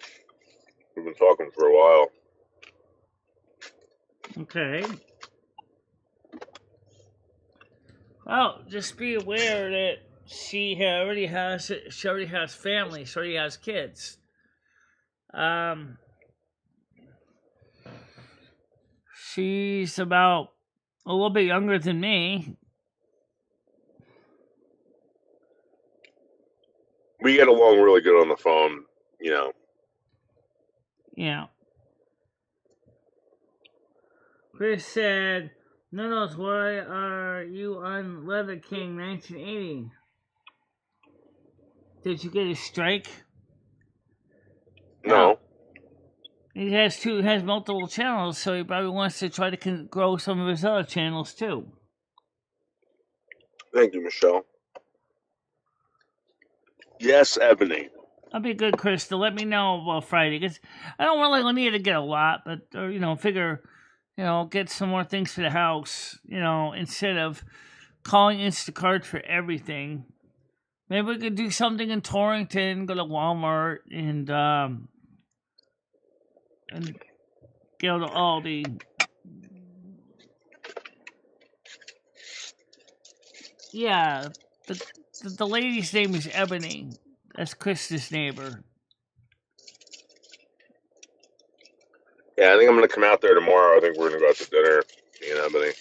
we've been talking for a while. Okay. Well, just be aware that she already has family. She already has kids. She's about a little bit younger than me. We get along really good on the phone, you know. Yeah. Chris said, Noodles, why are you on Leather King 1980? Did you get a strike? No. He has multiple channels, so he probably wants to try to grow some of his other channels too. Thank you, Michelle. Yes, Ebony. That'd be good, Chris, to let me know about Friday, because I don't really need to get a lot, but, figure, get some more things for the house, instead of calling Instacart for everything. Maybe we could do something in Torrington, go to Walmart, and go to Aldi. Yeah, the lady's name is Ebony. That's Krista's neighbor. Yeah, I think I'm going to come out there tomorrow. I think we're going to go out to dinner, me and Ebony.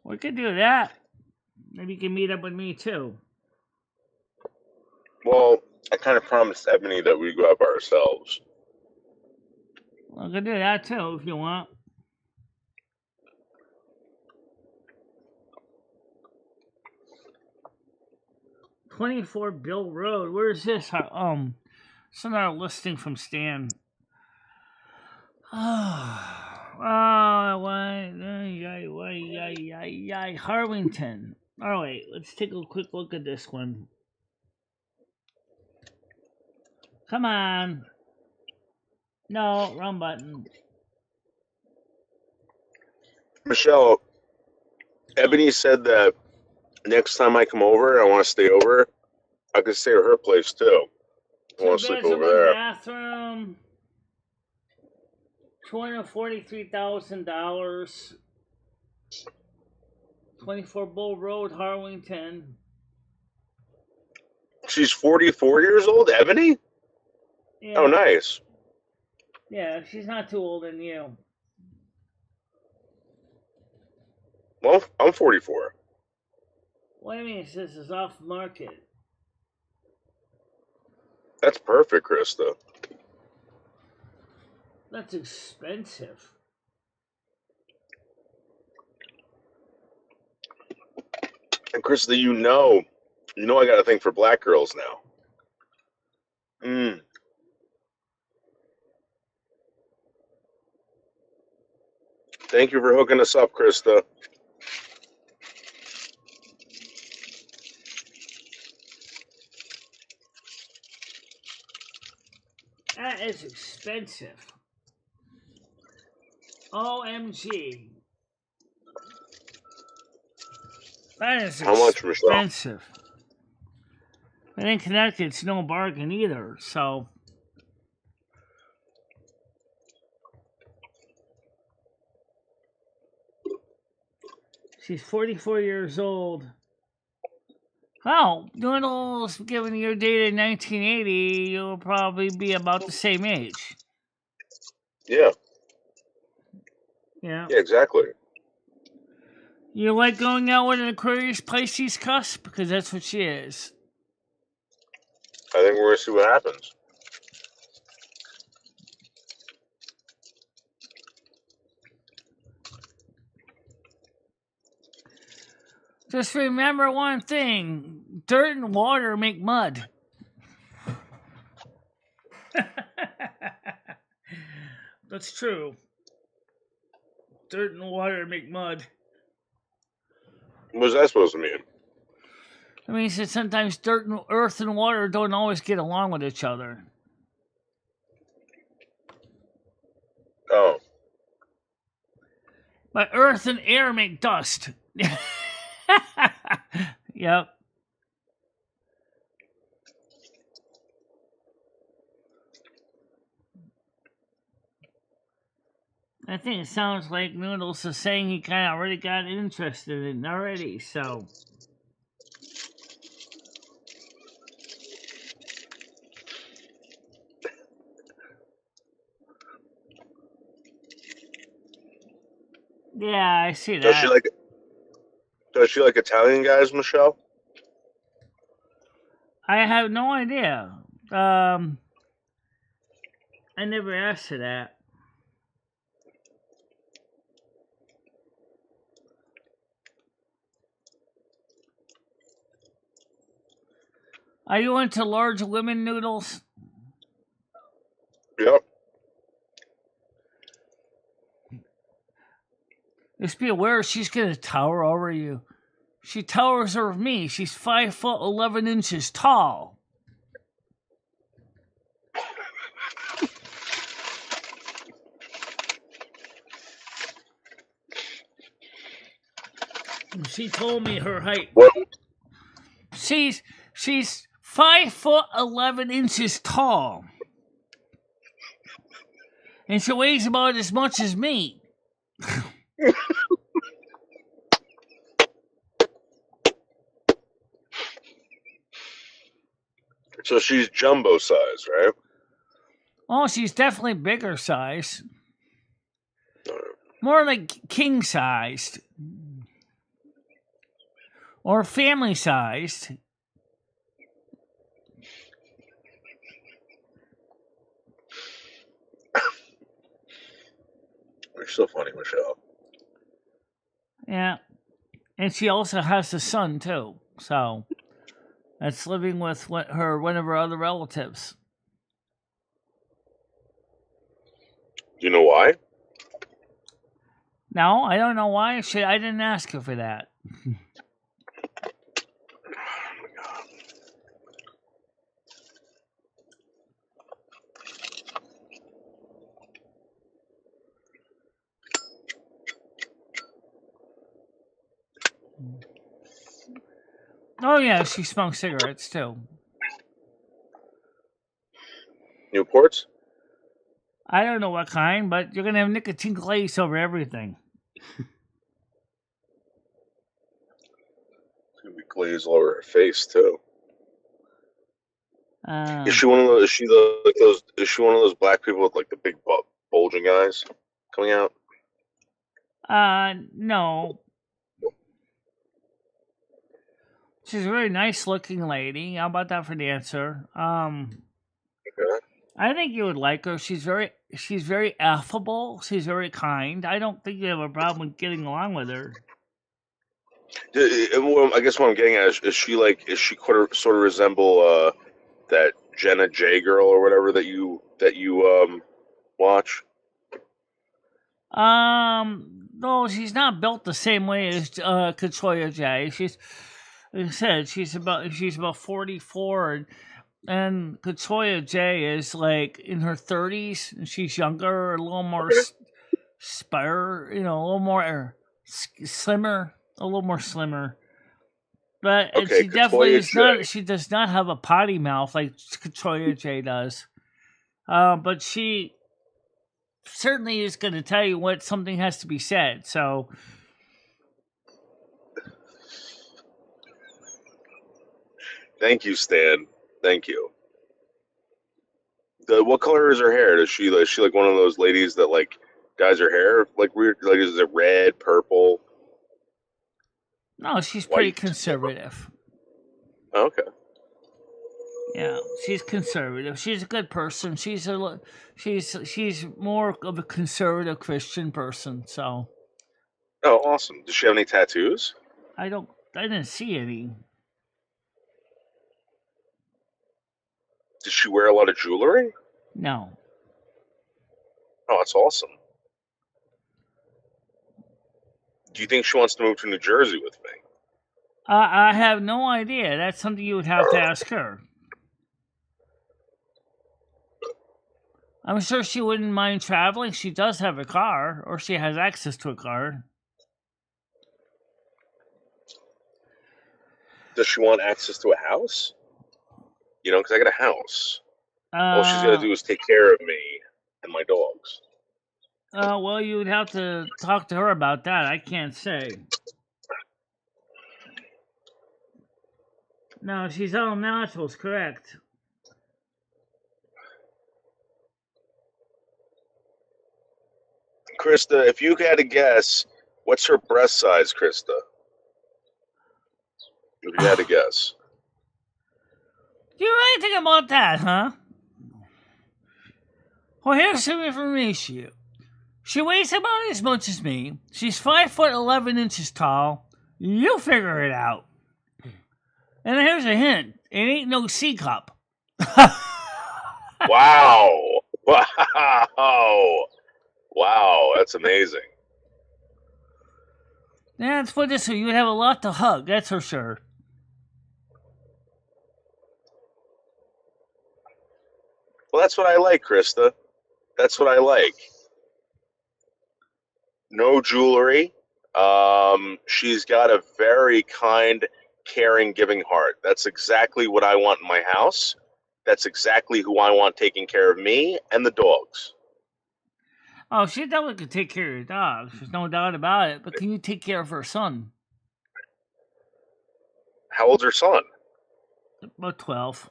We could do that. Maybe you can meet up with me too. Well, I kind of promised Ebony that we'd go out by ourselves. We could do that too if you want. "24 Bill Road." Where is this? It's on our listing from Stan. Harwington. All right, let's take a quick look at this one. Come on. No, wrong button. Michelle, Ebony said that next time I come over, I want to stay over. I could stay at her place too. I want to sleep over there. Bathroom. $243,000. 24 Bull Road, Harwington. She's 44 years old, Ebony? Yeah. Oh, nice. Yeah, she's not too old than you. Well, I'm 44. What do you mean this is off market? That's perfect, Krista. That's expensive. And Krista, you know I got a thing for black girls now. Thank you for hooking us up, Krista. That is expensive. OMG. That is How much, Michelle? expensive. And in Connecticut, it's no bargain either, so. She's 44 years old. Well, Noodles, given your date in 1980, you'll probably be about the same age. Yeah. Yeah. Yeah, exactly. You like going out with an Aquarius Pisces cusp? Because that's what she is. I think we're going to see what happens. Just remember one thing. Dirt and water make mud. That's true. Dirt and water make mud. What's that supposed to mean? It means that sometimes earth and water don't always get along with each other. Oh. But earth and air make dust. Yep. I think it sounds like Noodles is saying he kind of already got interested in it already, so. Yeah, I see that. Does she like Italian guys, Michelle? I have no idea. I never asked her that. Are you into large women noodles? Yep. Just be aware she's gonna tower over you. She towers over me. She's 5'11" tall. She told me her height. What? She's 5'11" tall, and she weighs about as much as me. So she's jumbo size, right? Oh, she's definitely bigger size. More like king sized. Or family sized. You're so funny, Michelle. Yeah. And she also has a son, too. So, that's living with one of her other relatives. Do you know why? No, I don't know why. I didn't ask her for that. Oh, yeah, she smokes cigarettes, too. Newports? I don't know what kind, but you're going to have nicotine glaze over everything. It's gonna be glazed all over her face too. Uh, Is she one of those? Is she like those? Is she one of those black people with like the big bulging eyes coming out? no. She's a very nice looking lady. How about that for the answer? Okay. I think you would like her. She's very affable. She's very kind. I don't think you have a problem with getting along with her. I guess what I'm getting at is she sort of resemble that Jenna J girl or whatever that you watch? No, she's not built the same way as Katroya J. She's, like I said, she's about 44, and Katroya J is like in her 30s, and she's younger, a little more spare, a little more slimmer, a little more slimmer. But and Okay, she definitely is J. not. She does not have a potty mouth like Katroya J does. But she certainly is going to tell you what something has to be said. So, Thank you, Stan. Thank you. What color is her hair? Is she like one of those ladies that like dyes her hair like weird? Like is it red, purple? no, she's pretty White. conservative. Okay. Yeah, she's conservative. She's a good person. She's more of a conservative Christian person. So Oh, awesome. Does she have any tattoos? I didn't see any. Does she wear a lot of jewelry? No. Oh, that's awesome. Do you think she wants to move to New Jersey with me? I have no idea. That's something you would have to ask her. I'm sure she wouldn't mind traveling. She does have a car, or she has access to a car. Does she want access to a house? Because I got a house. All she's got to do is take care of me and my dogs. Well, you would have to talk to her about that. I can't say. No, she's all naturals, correct. Krista, if you had to guess, what's her breast size, Krista? If you had to guess. Do you really think about that, huh? Well, here's some information. She weighs about as much as me. She's 5'11" tall. You figure it out. And here's a hint. It ain't no C cup. Wow. Wow. Wow. That's amazing. Yeah, let's put it this way. You would have a lot to hug, that's for sure. Well, that's what I like, Krista. That's what I like. No jewelry. She's got a very kind, caring, giving heart. That's exactly what I want in my house. That's exactly who I want taking care of me and the dogs. Oh, she definitely could take care of your dogs. There's no doubt about it. But can you take care of her son? How old's her son? About 12.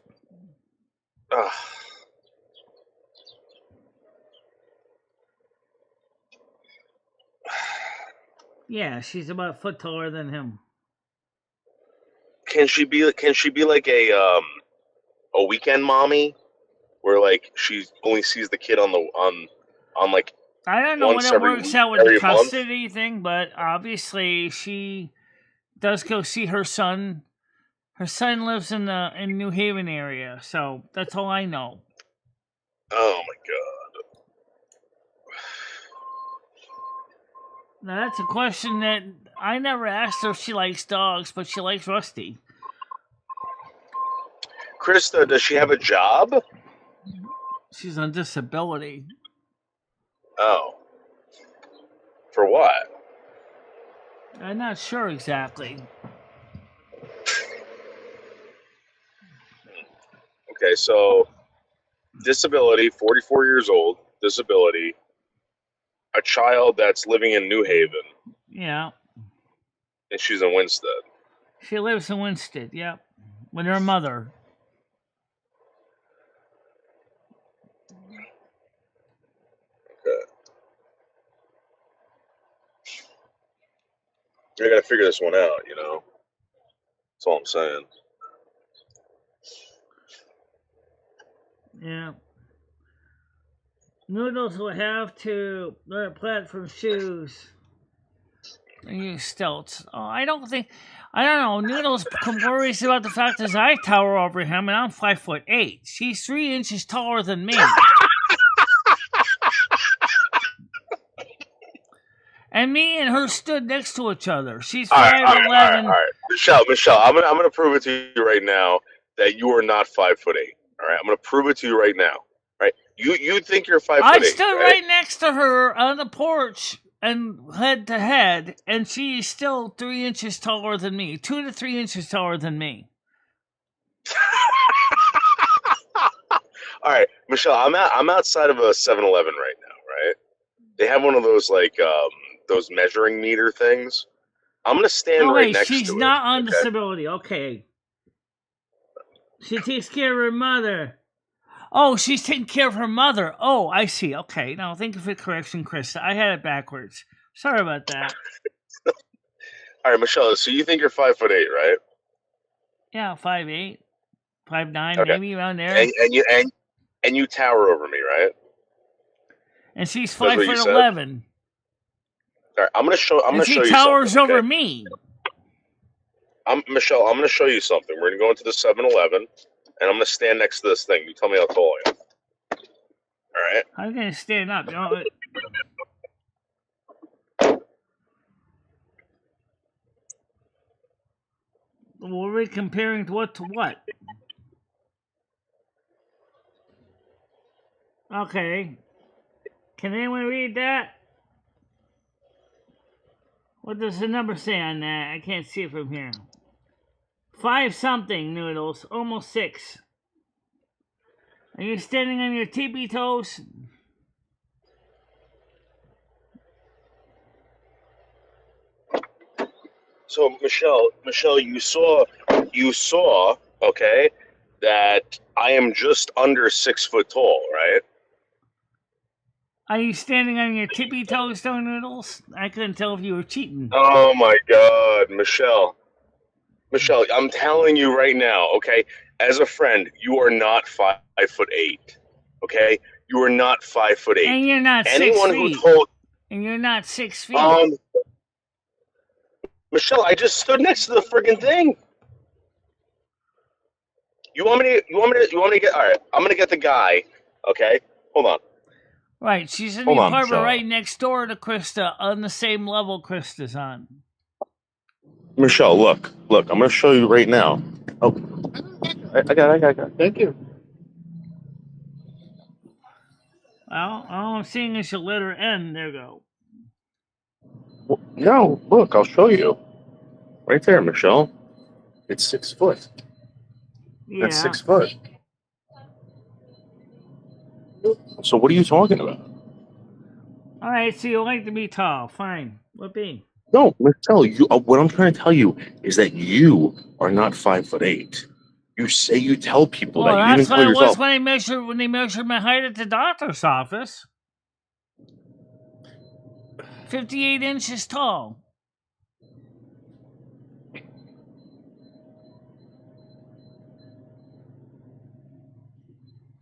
Ugh. Yeah, she's about a foot taller than him. Can she be like a weekend mommy, where like she only sees the kid on like I don't know when it works out with the custody thing, but obviously she does go see her son. Her son lives in New Haven area, so that's all I know. Oh my god. Now that's a question that I never asked her if she likes dogs, but she likes Rusty. Krista, does she have a job? She's on disability. Oh. For what? I'm not sure exactly. Okay, so disability, 44 years old, disability, a child that's living in New Haven. Yeah. And she's in Winstead. She lives in Winstead, yep. With her mother. Okay. I gotta figure this one out, you know? That's all I'm saying. Yeah. Noodles will have to learn platform shoes and use stilts. Oh, I don't know. Noodles worries about the fact that I tower over him and I'm 5'8". She's 3 inches taller than me. And me and her stood next to each other. She's 5'11". All right. Michelle, I'm gonna prove it to you right now that you are not 5'8". All right, I'm gonna prove it to you right now. All right, you think you're 5'8". I stood right next to her on the porch and head to head, and she's still 3 inches taller than me. 2 to 3 inches taller than me. All right, Michelle, I'm outside of a 7-Eleven right now. Right, they have one of those like those measuring meter things. I'm gonna stand right next to it. She's not on disability. Okay. She takes care of her mother. Oh, she's taking care of her mother. Oh, I see. Okay. Now, thank you for the correction, Krista. I had it backwards. Sorry about that. All right, Michelle. So you think you're 5'8", right? Yeah, 5'8", 5'9", maybe around there. And you tower over me, right? And she's 5'11". All right, I'm gonna show you. She towers over me. Michelle, I'm gonna show you something. We're gonna go into the 7-Eleven, and I'm gonna stand next to this thing. You tell me how tall I am. All right. I'm gonna stand up. You know, were we comparing what to what? Okay. Can anyone read that? What does the number say on that? I can't see it from here. 5 something, Noodles. Almost 6. Are you standing on your tippy toes? So Michelle, you saw, okay, that I am just under 6 foot tall, right? Are you standing on your tippy toes, though, Noodles? I couldn't tell if you were cheating. Oh my God, Michelle, Michelle, I'm telling you right now, okay? As a friend, you are not 5'8". Okay, you are not 5'8". And you're not 6 Anyone who feet. told And you're not 6 feet. Michelle, I just stood next to the friggin' thing. You want me to get? All right, I'm gonna get the guy. Okay, hold on. Right, she's in the Hold on, apartment Michelle. right next door to Krista, on the same level Krista's on. Michelle, look. I'm gonna show you right now. Oh, I got it. Thank you. Well, all I'm seeing is your letter N. There you go. Well, no, look, I'll show you. Right there, Michelle. It's 6 foot. Yeah. That's 6 foot. So what are you talking about? All right, so you like to be tall. Fine. What be? No, Michelle, what I'm trying to tell you is that you are not 5'8". You tell people Well, that. You even that's tell what it was yourself. when they measured my height at the doctor's office. 58 inches tall.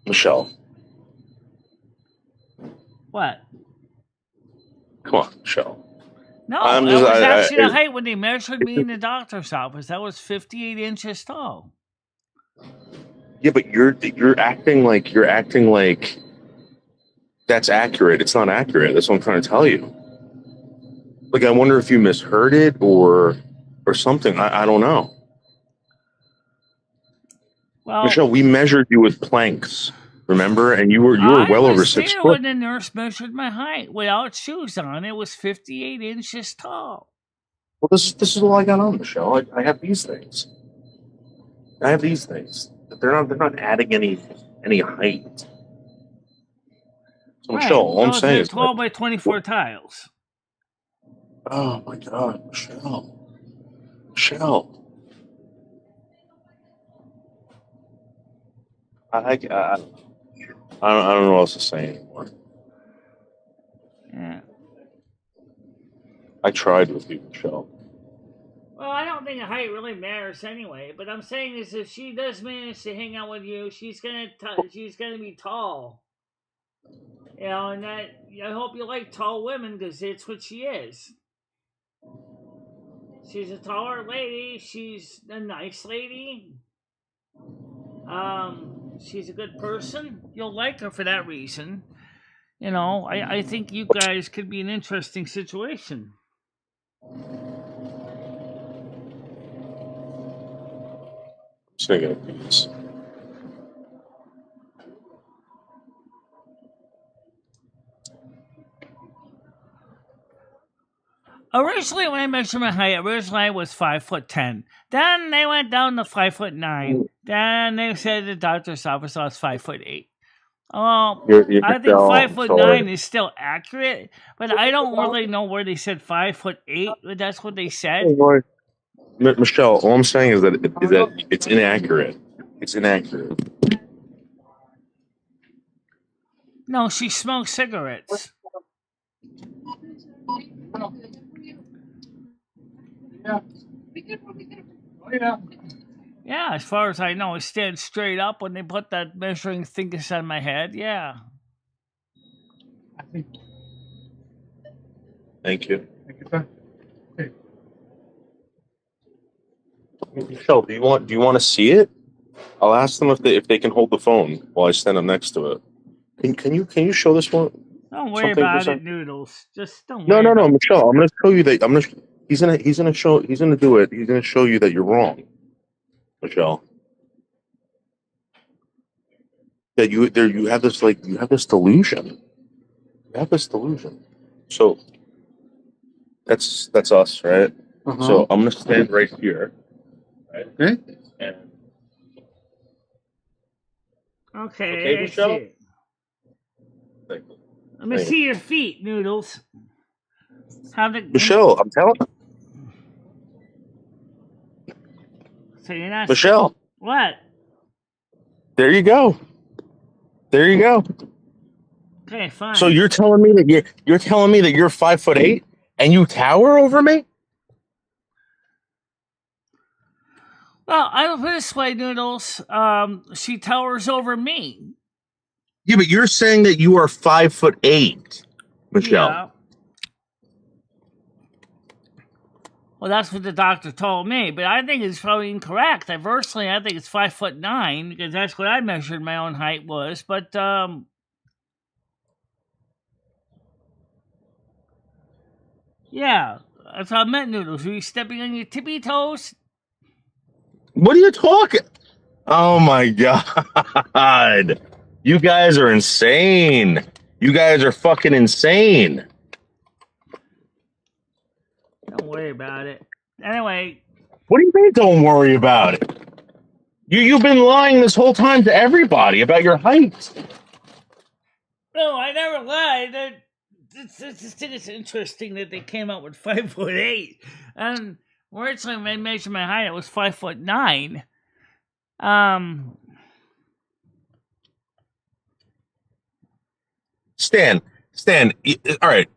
Michelle. What? Come on, Michelle. No, that was actually the height when they measured me in the doctor's office. That was 58 inches tall. Yeah, but you're acting like that's accurate. It's not accurate. That's what I'm trying to tell you. Like, I wonder if you misheard it or something. I don't know. Well, Michelle, we measured you with planks, remember? And you were well over 6 foot. When the nurse measured my height without shoes on. It was 58 inches tall. Well, this is all I got on, Michelle. I have these things. They're not adding any height. So, Right. Michelle, all I'm saying is 12 by 24 tiles. Oh my God, Michelle. I don't know what else to say anymore. Yeah. I tried with you, Michelle. Well, I don't think height really matters anyway. But I'm saying is, if she does manage to hang out with you, she's gonna be tall. You know, and that I hope you like tall women because it's what she is. She's a taller lady. She's a nice lady. She's a good person. You'll like her for that reason. You know, I think you guys could be an interesting situation. Singing a piece. Originally, when I measured my height, I was 5'10". Then they went down to 5'9". Then they said at the doctor's office I was 5'8". I think 5'9" is still accurate, but I don't really know where they said 5'8". But that's what they said. Michelle, all I'm saying is that it's inaccurate. It's inaccurate. No, she smokes cigarettes. Yeah. Oh, yeah. Yeah, as far as I know, I stand straight up when they put that measuring thingus on my head. Yeah. Thank you. Okay. Michelle, do you want to see it? I'll ask them if they can hold the phone while I stand up next to it. Can you show this one? Don't worry about it, Noodles. Just don't worry. No, Michelle. I'm gonna show you that. He's gonna do it. He's gonna show you that you're wrong, Michelle. That you have this delusion. You have this delusion. So that's us, right? Uh-huh. So I'm gonna stand right here. Right? Okay. Okay, Michelle? Let me see your feet, Noodles. Michelle, I'm telling you. So you're not Michelle. What? There you go. Okay, fine. So you're telling me that you're 5'8" and you tower over me? Well, I don't put it this way, Noodles. She towers over me. Yeah, but you're saying that you are 5'8", Michelle. Yeah. Well, that's what the doctor told me, but I think it's probably incorrect. Personally, I think it's 5'9", because that's what I measured my own height was. But yeah, that's how I meant, Noodles. Were you stepping on your tippy toes? What are you talking? Oh my God! You guys are insane. You guys are fucking insane. Don't worry about it. Anyway. What do you mean, don't worry about it? You've been lying this whole time to everybody about your height. No, I never lied. I just think it's interesting that they came out with 5'8", and originally when I measured my height, it was 5'9". Stan, all right.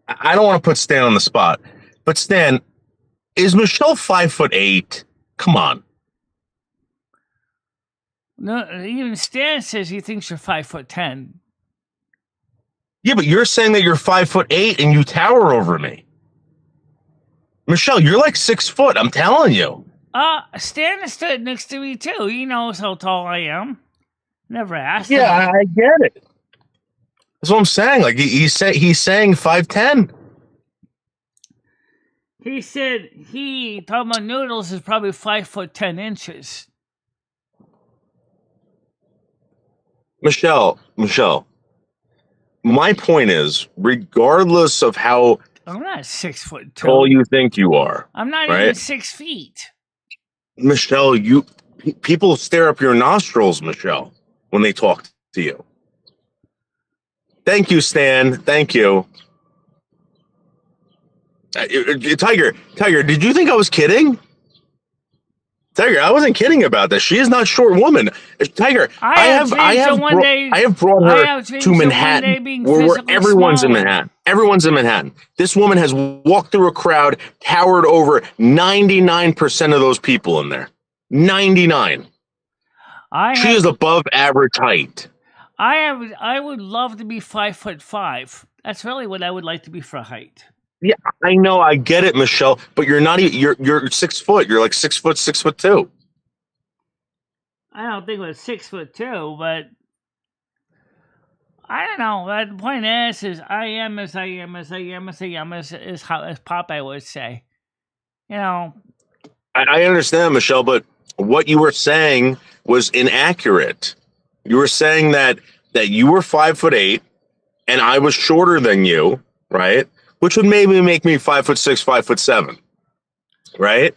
I don't want to put Stan on the spot, but Stan, is Michelle 5'8"? Come on. No, even Stan says he thinks you're 5'10". Yeah, but you're saying that you're 5'8" and you tower over me. Michelle, you're like 6 foot. I'm telling you. Stan has stood next to me too. He knows how tall I am. Never asked him. Yeah, I get it. That's what I'm saying. Like he's saying 5'10". He said talking about Noodles, is probably 5'10". Michelle, my point is, regardless of how I'm not 6'2" tall you think you are, I'm not right? even 6 feet. Michelle, people stare up your nostrils, Michelle, when they talk to you. Thank you, Stan. Thank you. Tiger, did you think I was kidding? Tiger, I wasn't kidding about this. She is not a short woman. Tiger, I have brought her to Manhattan, where everyone's in Manhattan. Everyone's in Manhattan. This woman has walked through a crowd, towered over 99% of those people in there. 99. She is above average height. I would love to be 5'5". That's really what I would like to be for height. Yeah, I know, I get it, Michelle, but you're not. You're 6 foot. You're like 6 foot, 6'2". I don't think it was 6'2", but I don't know. The point is I am as I am as Popeye would say. You know. I understand, Michelle, but what you were saying was inaccurate. You were saying that you were 5'8" and I was shorter than you, right? Which would maybe make me 5'6", 5'7", right?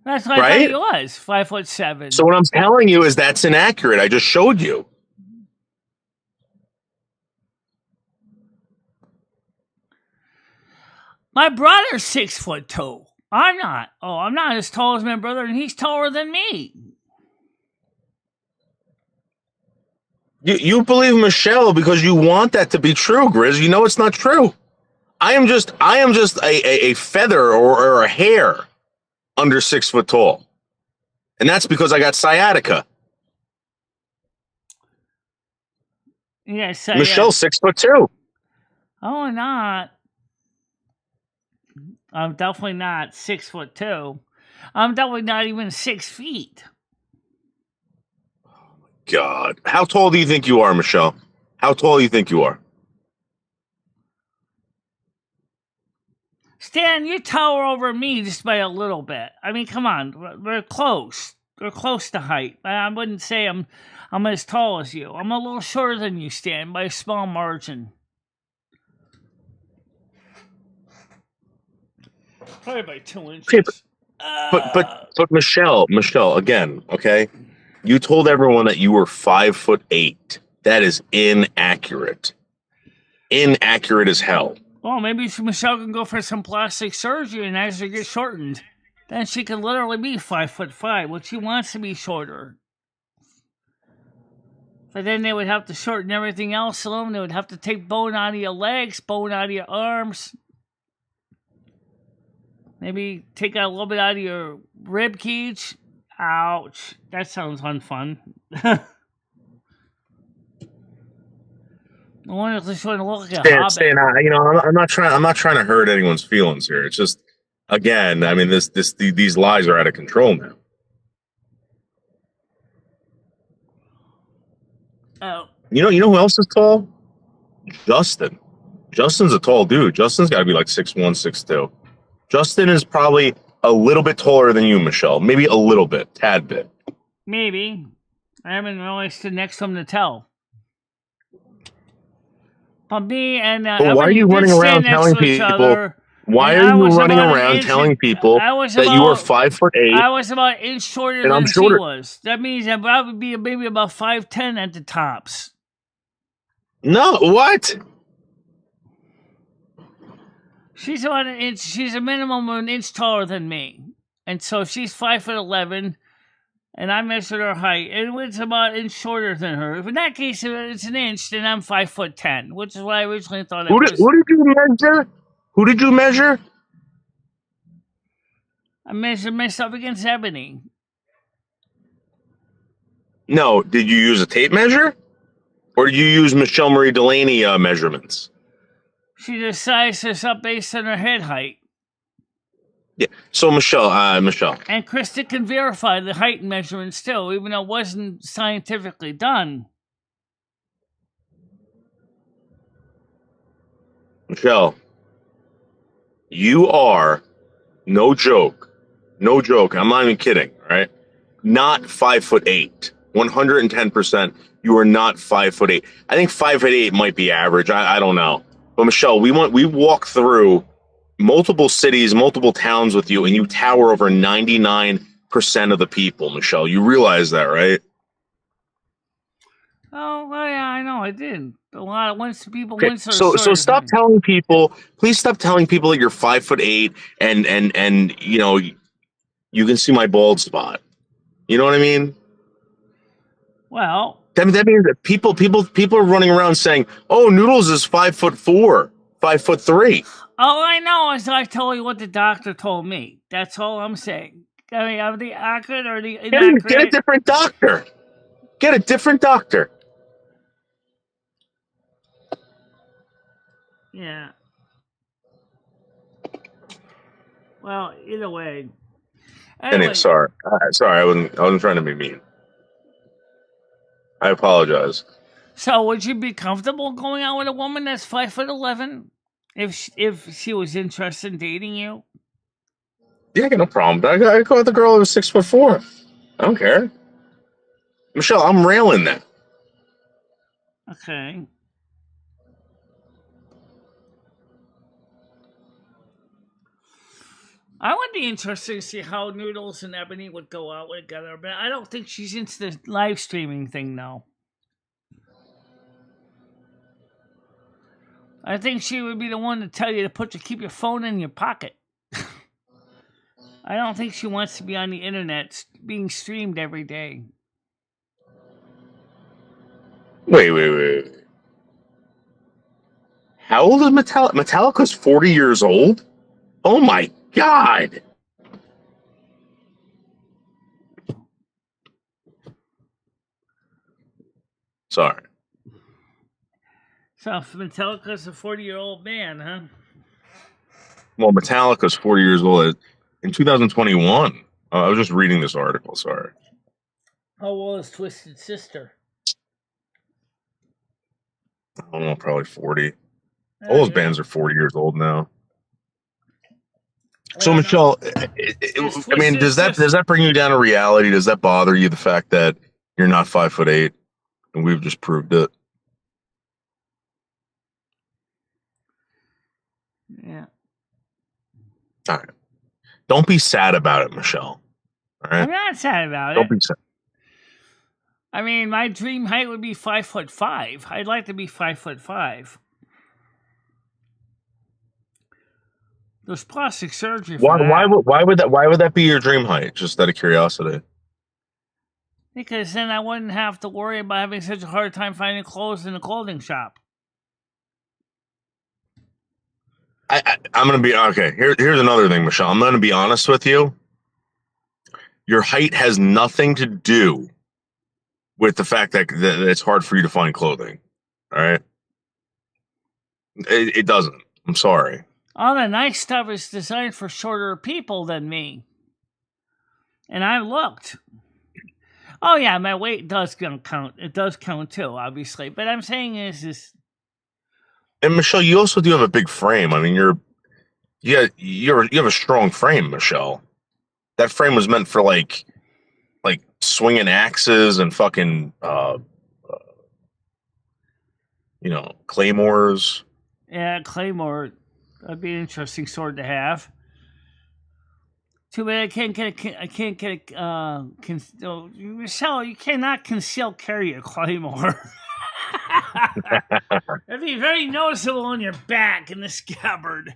That's what I thought he was, 5'7". So what I'm telling you is that's inaccurate. I just showed you. My brother's 6'2". I'm not. Oh, I'm not as tall as my brother, and he's taller than me. You believe Michelle because you want that to be true, Grizz. You know it's not true. I am just a feather or a hair under 6 foot tall. And that's because I got sciatica. Yeah, Michelle's 6'2". Oh, not. I'm definitely not 6'2". I'm definitely not even 6 feet. God. How tall do you think you are, Michelle? How tall do you think you are? Stan, you tower over me just by a little bit. I mean, come on. We're close. We're close to height. I wouldn't say I'm as tall as you. I'm a little shorter than you, Stan, by a small margin. Probably by 2 inches. Okay, but Michelle, again, okay? You told everyone that you were 5'8". That is inaccurate. Inaccurate as hell. Well, maybe Michelle can go for some plastic surgery and actually get shortened. Then she can literally be 5'5", but she wants to be shorter. But then they would have to shorten everything else alone. They would have to take bone out of your legs, bone out of your arms. Maybe take out a little bit out of your rib cage. Ouch. That sounds unfun. I wonder if this one to look like a hobbit. Stan, I'm not trying to hurt anyone's feelings here. It's just, again, I mean, these lies are out of control now. Oh. You know who else is tall? Justin. Justin's a tall dude. Justin's got to be like 6'1", 6'2". Justin is probably a little bit taller than you, Michelle. Maybe a little bit, tad bit. Maybe. I haven't really stood next to him to tell. But me and but why are you running around telling people? Why are you running around telling people that you are 5'8"? I was about an inch shorter than she was. That means I would be maybe about 5'10" at the tops. No, what? She's about an inch. She's a minimum of an inch taller than me, and so if she's 5'11", and I measured her height, and it's about an inch shorter than her. If in that case, if it's an inch, then I'm 5'10", which is what I originally thought. Who did you measure? Who did you measure? I measured myself against Ebony. No, did you use a tape measure, or did you use MicheleMarieDalene measurements? She just sized us up based on her head height. Yeah. So Michelle. And Krista can verify the height measurement still, even though it wasn't scientifically done. Michelle, you are, no joke, I'm not even kidding, right? Not 5'8". 110%. You are not 5'8". I think 5'8" might be average. I don't know. But Michelle, we walk through multiple cities, multiple towns with you, and you tower over 99% of the people, Michelle. You realize that, right? Oh, well, yeah, I know. I did. A lot of people. Okay. So stop telling people. Please stop telling people that you're 5'8" and you can see my bald spot. You know what I mean? Well, that means that people are running around saying, "Oh, Noodles is 5'4", 5'3". All I know is I told you what the doctor told me. That's all I'm saying. I mean, are the accurate or the inaccurate? Get a different doctor. Get a different doctor. Yeah. Well, either way. Anyway, sorry, I wasn't trying to be mean. I apologize. So, would you be comfortable going out with a woman that's 5'11" if she was interested in dating you? Yeah, I got no problem. I go with the girl who was 6'4". I don't care. Michelle, I'm railing that. Okay. I would be interested to see how Noodles and Ebony would go out together, but I don't think she's into the live streaming thing now. I think she would be the one to tell you to keep your phone in your pocket. I don't think she wants to be on the internet being streamed every day. Wait. How old is Metallica? Metallica's 40 years old? Oh my God. Sorry. So Metallica's a 40-year-old man, huh? Well, Metallica's 40 years old in 2021. I was just reading this article. Sorry. How old is Twisted Sister? I don't know, probably 40. All those bands are 40 years old now. So, Michelle, I mean, does that bring you down to reality? Does that bother you, the fact that you're not 5'8", and we've just proved it? Yeah. All right. Don't be sad about it, Michelle. All right? I'm not sad about it. Don't be sad. I mean, my dream height would be 5'5". I'd like to be 5'5". There's plastic surgery for that. Why would that be your dream height? Just out of curiosity. Because then I wouldn't have to worry about having such a hard time finding clothes in a clothing shop. I'm gonna be okay. Here's another thing, Michelle. I'm gonna be honest with you. Your height has nothing to do with the fact that it's hard for you to find clothing. All right, it doesn't. I'm sorry. All the nice stuff is designed for shorter people than me. And I looked. Oh yeah, my weight does count. It does count too, obviously. But I'm saying is And Michelle, you also do have a big frame. I mean, you have a strong frame, Michelle. That frame was meant for like swinging axes and fucking claymores. yeah, Claymore. That'd be an interesting sword to have. Too bad I can't get Michelle, you cannot conceal carry a claymore. It'd be very noticeable on your back in the scabbard.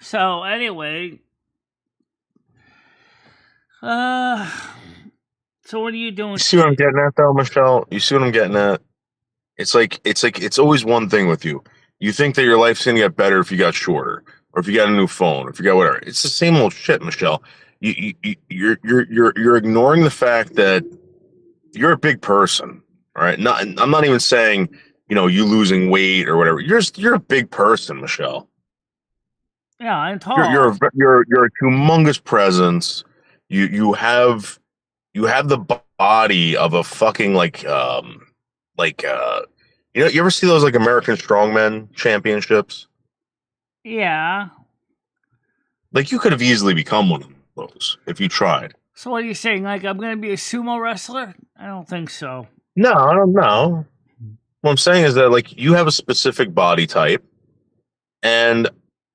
So anyway, so what are you doing? You see what I'm getting at, though, Michelle? You see what I'm getting at? It's always one thing with you. You think that your life's gonna get better if you got shorter, or if you got a new phone, or if you got whatever. It's the same old shit, Michelle. You're ignoring the fact that you're a big person. All right. I'm not even saying you losing weight or whatever. You're a big person, Michelle. Yeah, I'm tall. You're a humongous presence. You have the body of a fucking you ever see those like American Strongman championships? Yeah. Like you could have easily become one of those if you tried. So what are you saying? Like I'm going to be a sumo wrestler? I don't think so. No, I don't know. What I'm saying is that like you have a specific body type, and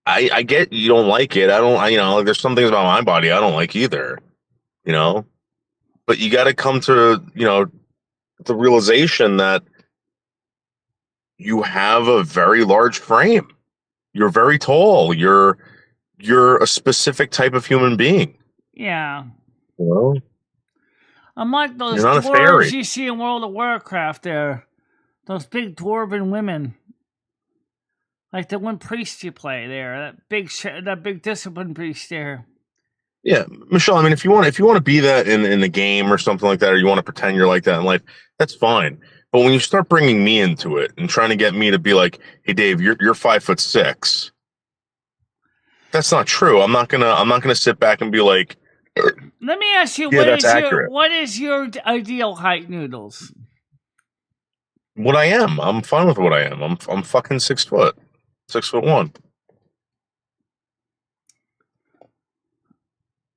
I get you don't like it. Like there's some things about my body I don't like either. But you got to come to the realization that you have a very large frame. You're very tall. You're a specific type of human being. Yeah. Well, I'm like those you're not a fairy. dwarves you see in World of Warcraft there. Those big dwarven women. Like the one priest you play there. That big discipline priest there. Yeah, Michelle, I mean if you want to be that in the game or something like that, or you want to pretend you're like that in life, that's fine. But when you start bringing me into it and trying to get me to be like, "Hey, Dave, you're 5'6", that's not true. I'm not gonna sit back and be like. Let me ask you, what is your ideal height, Noodles? What I am, I'm fine with what I am. I'm fucking 6 foot, 6'1".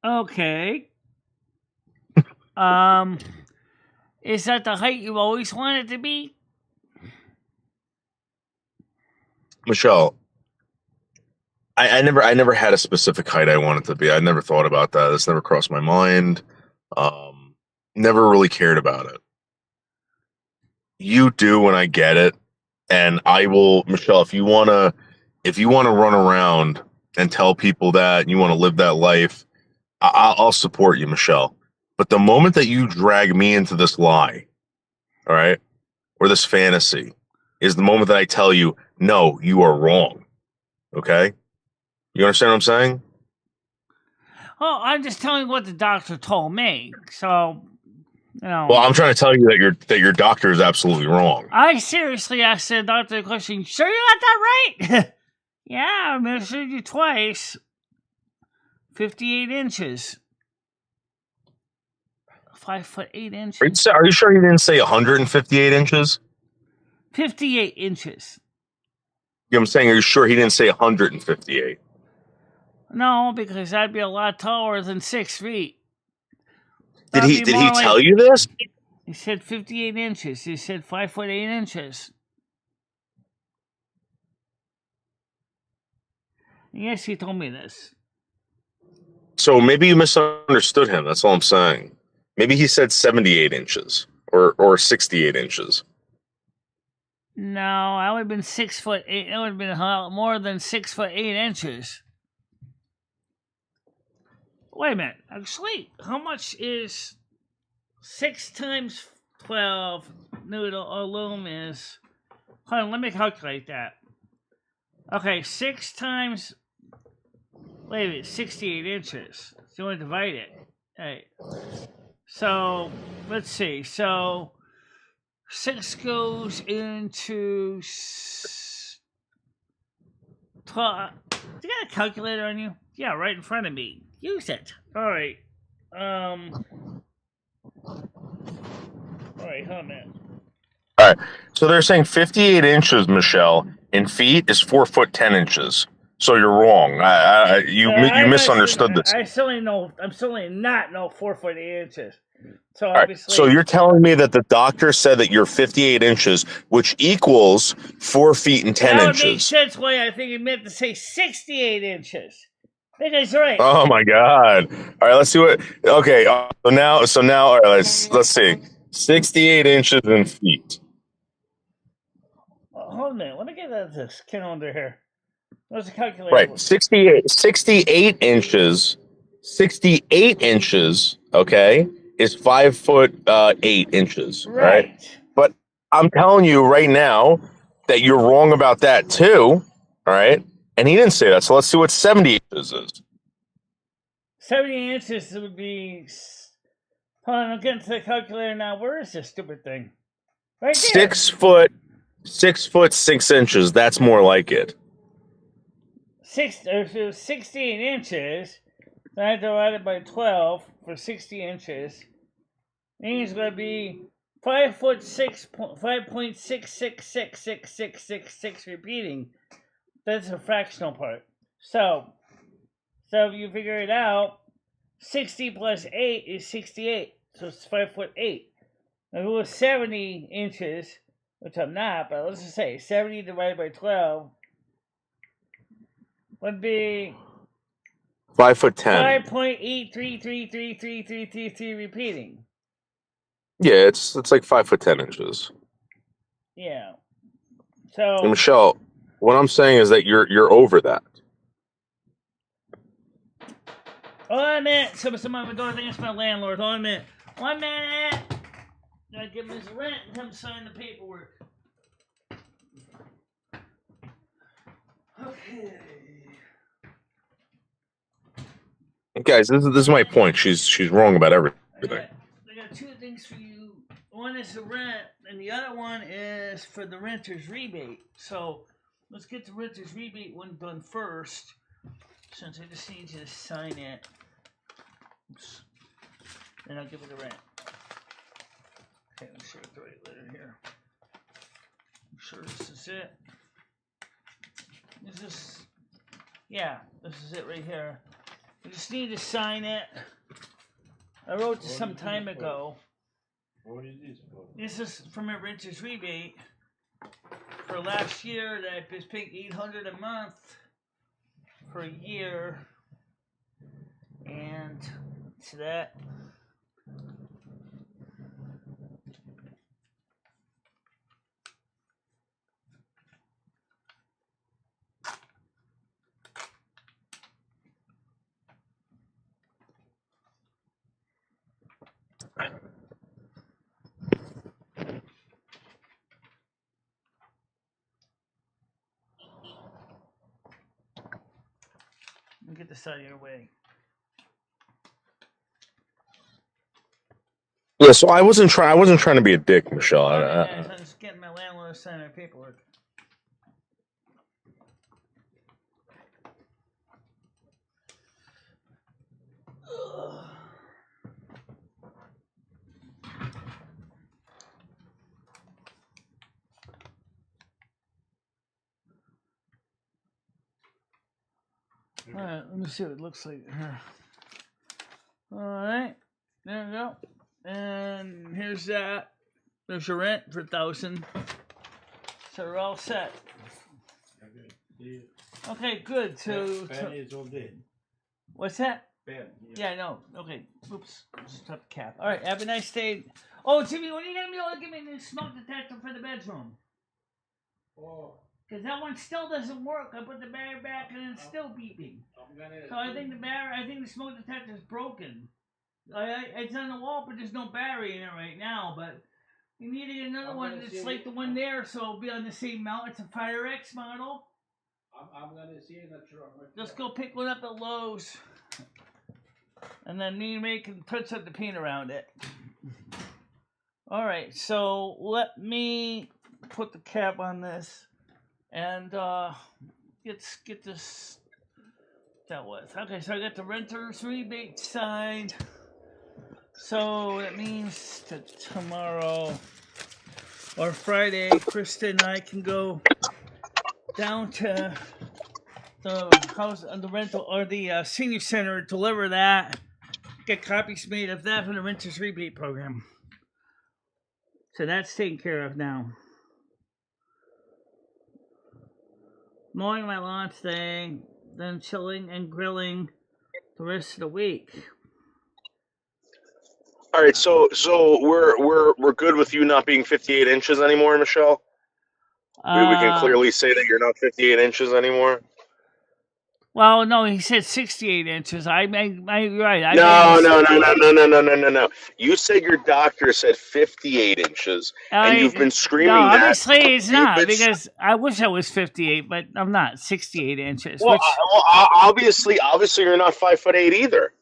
Okay. Is that the height you always wanted to be? Michelle, I never had a specific height I wanted to be. I never thought about that. It's never crossed my mind. Never really cared about it. You do when I get it, and I will, Michelle. If you wanna run around and tell people that you want to live that life, I'll support you, Michelle. But the moment that you drag me into this lie, all right, or this fantasy, is the moment that I tell you, no, you are wrong. Okay? You understand what I'm saying? Oh, I'm just telling you what the doctor told me. So, Well, I'm trying to tell you that your doctor is absolutely wrong. I seriously asked the doctor the question, sure you got that right? Yeah, I measured you twice. 58 inches. 5'8" inches. Are you sure he didn't say 158 inches? 58 inches. I'm saying, are you sure he didn't say 158? No, because I'd be a lot taller than 6 feet. Did he tell you this? He said 58 inches. He said 5'8" inches. Yes, he told me this. So maybe you misunderstood him. That's all I'm saying. Maybe he said 78 inches or 68 inches. No, I would have been 6'8". It would have been more than 6'8" inches. Wait a minute. Actually, how much is 6 times 12 noodle loom is. Hold on, let me calculate that. Okay, 6 times. Wait a minute, 68 inches. So you want to divide it. Hey. So, let's see. So, 6 goes into 12. You got a calculator on you? Yeah, right in front of me. Use it. All right. All right, hold on a minute. All right. So they're saying 58 inches, Michelle, in feet is 4 foot 10 inches. So you're wrong. You misunderstood this. I'm certainly not 4 foot 8 inches. So All right. obviously. So you're telling me that the doctor said that you're 58 inches, which equals 4 feet and 10 that inches. That would make sense why I think he meant to say 68 inches. That guy's right. Oh my God! All right, let's see what. Okay, so now, all right, let's see. 68 inches in feet. Hold a minute. Let me get out of this calendar here. What's the calculator? Right, 68 inches. 68 inches. Okay, is 5 foot 8 inches. Right. But I'm telling you right now that you're wrong about that too. All right, and he didn't say that. So let's see what 70 inches is. 70 inches would be. Hold on, I'm getting to the calculator now. Where is this stupid thing? Right there. 6 foot 6 inches. That's more like it. 16 inches. Then I divided by 12 for 60 inches. Means it's going to be 5 foot 6, 5.66666666 repeating. That's the fractional part. So if you figure it out, 60 plus 8 is 68. So it's 5 foot 8. If it was 70 inches, which I'm not, but let's just say 70 divided by 12 would be 5 foot 10. 5.83333333 repeating. Yeah, it's like 5 foot 10 inches. Yeah. So and Michelle, what I'm saying is that you're over that. Hold on a minute. Someone going against my landlord. Hold on a minute. 1 minute. Gotta give him his rent and come sign the paperwork. Okay. Guys, this is my point. She's wrong about everything. I got 2 things for you. One is the rent, and the other one is for the renter's rebate. So let's get the renter's rebate one done first, since I just need you to sign it. Oops. Then I'll give it the rent. Okay, make sure it's the right letter here. I'm sure this is it. This is it right here. I just need to sign it. I wrote this some time ago. What is this for? This is from a renter's rebate for last year that I was paying $800 a month for a year, and to that. Get this out of your way. Yeah, so I wasn't trying to be a dick, Michelle. I'm just getting my landlord to sign our paperwork. Alright, let me see what it looks like here. Alright, there we go. And here's that. There's your rent for $1,000. So we're all set. Okay, good. So Pen is all dead. what's that? Pen. Yeah, I know. Okay. Oops. Just top the cap. Alright, have a nice day. Oh, Jimmy, when are you gonna be able to give me the smoke detector for the bedroom? Oh. Because that one still doesn't work. I put the battery back and it's still beeping. So I think the smoke detector is broken. It's on the wall, but there's no battery in it right now. But you need to get another one that's like the one there, so it'll be on the same mount. It's a Fire X model. I'm gonna see in the truck. Let's go pick one up at Lowe's. And then me and Ray can put some the paint around it. Alright, so let me put the cap on this and get this dealt with. Okay, so I got the renter's rebate signed. So that means that tomorrow or Friday, Krista and I can go down to the house, the rental or the senior center, deliver that, get copies made of that for the renter's rebate program. So that's taken care of now. Mowing my lawn today, then chilling and grilling the rest of the week. All right, so we're good with you not being 58 inches anymore, Michelle. We can clearly say that you're not 58 inches anymore. Well, no, he said 68 inches. You're right. No. You said your doctor said 58 inches, and you've been screaming that. No, obviously it's not, because I wish I was 58, but I'm not. 68 inches. Well, obviously you're not 5'8" either,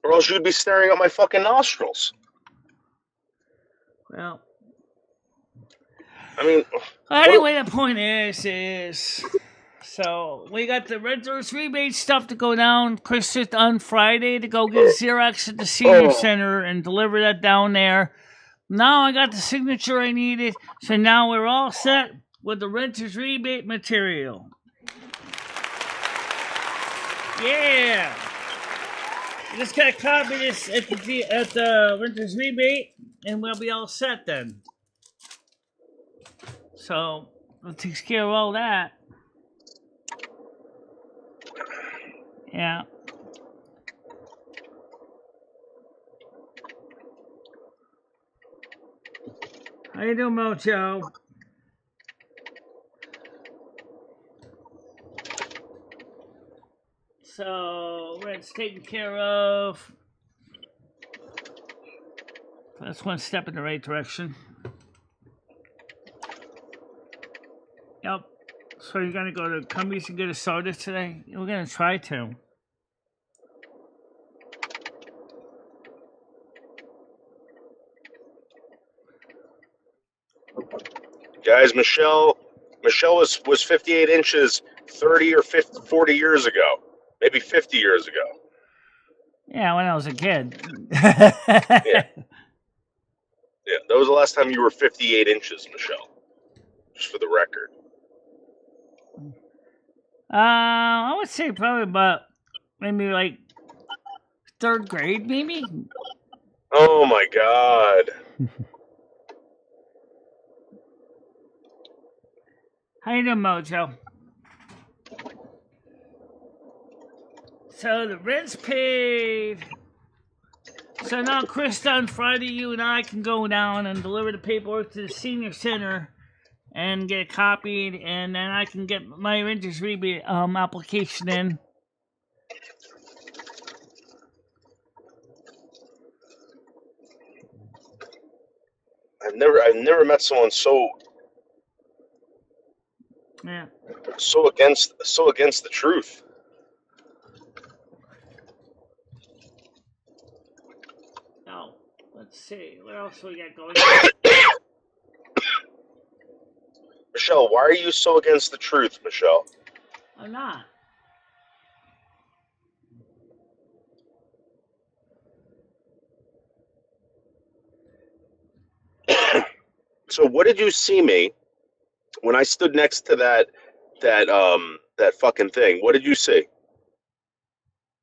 or else you'd be staring at my fucking nostrils. Well, I mean, anyway, the point is. So, we got the renter's rebate stuff to go down, Chris, on Friday to go get Xerox at the senior center and deliver that down there. Now I got the signature I needed, so now we're all set with the renter's rebate material. Yeah! Just gotta copy this at the renter's rebate, and we'll be all set then. So, that takes care of all that. Yeah. How you doing, Mojo? So, rent's taken care of. That's one step in the right direction. Yep. So you're gonna go to Cumberland and get a soda today? We're gonna try to. guys, Michelle was 58 inches 30 or 50, 40 years ago, maybe 50 years ago. Yeah, when I was a kid. Yeah, that was the last time you were 58 inches, Michelle. Just for the record. I would say probably about maybe like third grade, maybe. Oh my God. How you doing, Mojo? So the rent's paid. So now, Chris, on Friday, you and I can go down and deliver the paperwork to the senior center and get it copied, and then I can get my renter's rebate application in. I've never met someone so against the truth. Now, let's see. What else we got going? Michelle, why are you so against the truth, Michelle? I'm not. So what did you see me when I stood next to that fucking thing? What did you see?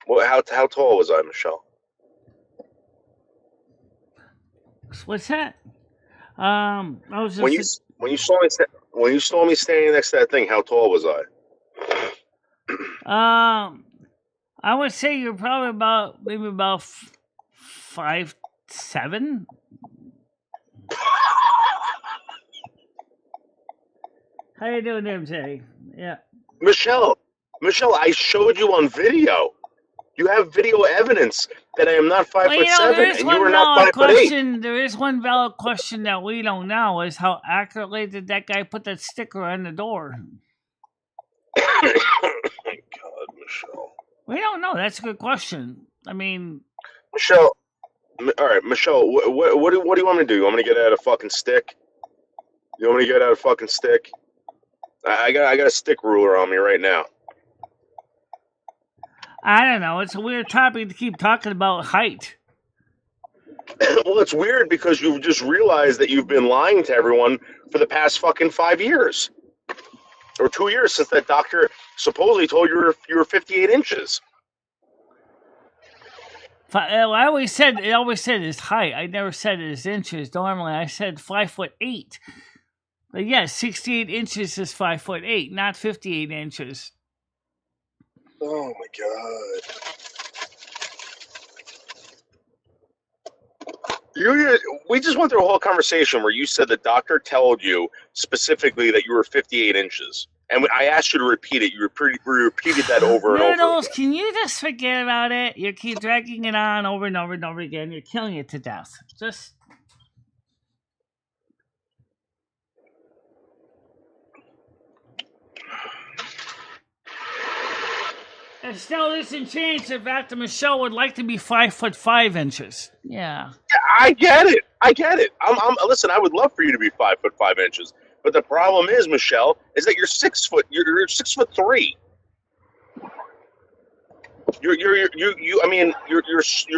How tall was I, Michelle? What's that? I was just when you saw me standing next to that thing, how tall was I? I would say you're probably about 5'7". How you doing, MJ? Yeah. Michelle, I showed you on video. You have video evidence that I am not 5'7", there is and one you are not valid 5'8". question. There is one valid question that we don't know: is how accurately did that guy put that sticker on the door? Oh my God, Michelle. We don't know. That's a good question. I mean, Michelle. All right, Michelle. What do you want me to do? You want me to get out a fucking stick? You want me to get out a fucking stick? I got a stick ruler on me right now. I don't know. It's a weird topic to keep talking about height. Well, it's weird because you've just realized that you've been lying to everyone for the past fucking 5 years. Or 2 years since that doctor supposedly told you were 58 inches. I always said his height. I never said his inches. Normally, I said 5'8". But yes, 68 inches is 5'8", not 58 inches. Oh my God! We just went through a whole conversation where you said the doctor told you specifically that you were 58 inches. And I asked you to repeat it. You repeated that over and over Noodles, again. can you just forget about it? You keep dragging it on over and over and over again. You're killing it to death. Just... It still isn't changed the fact that Michelle would like to be 5'5" inches. Yeah. I get it. Listen, I would love for you to be 5'5" inches. But the problem is, Michelle, is that you're 6 foot. You're 6'3". You're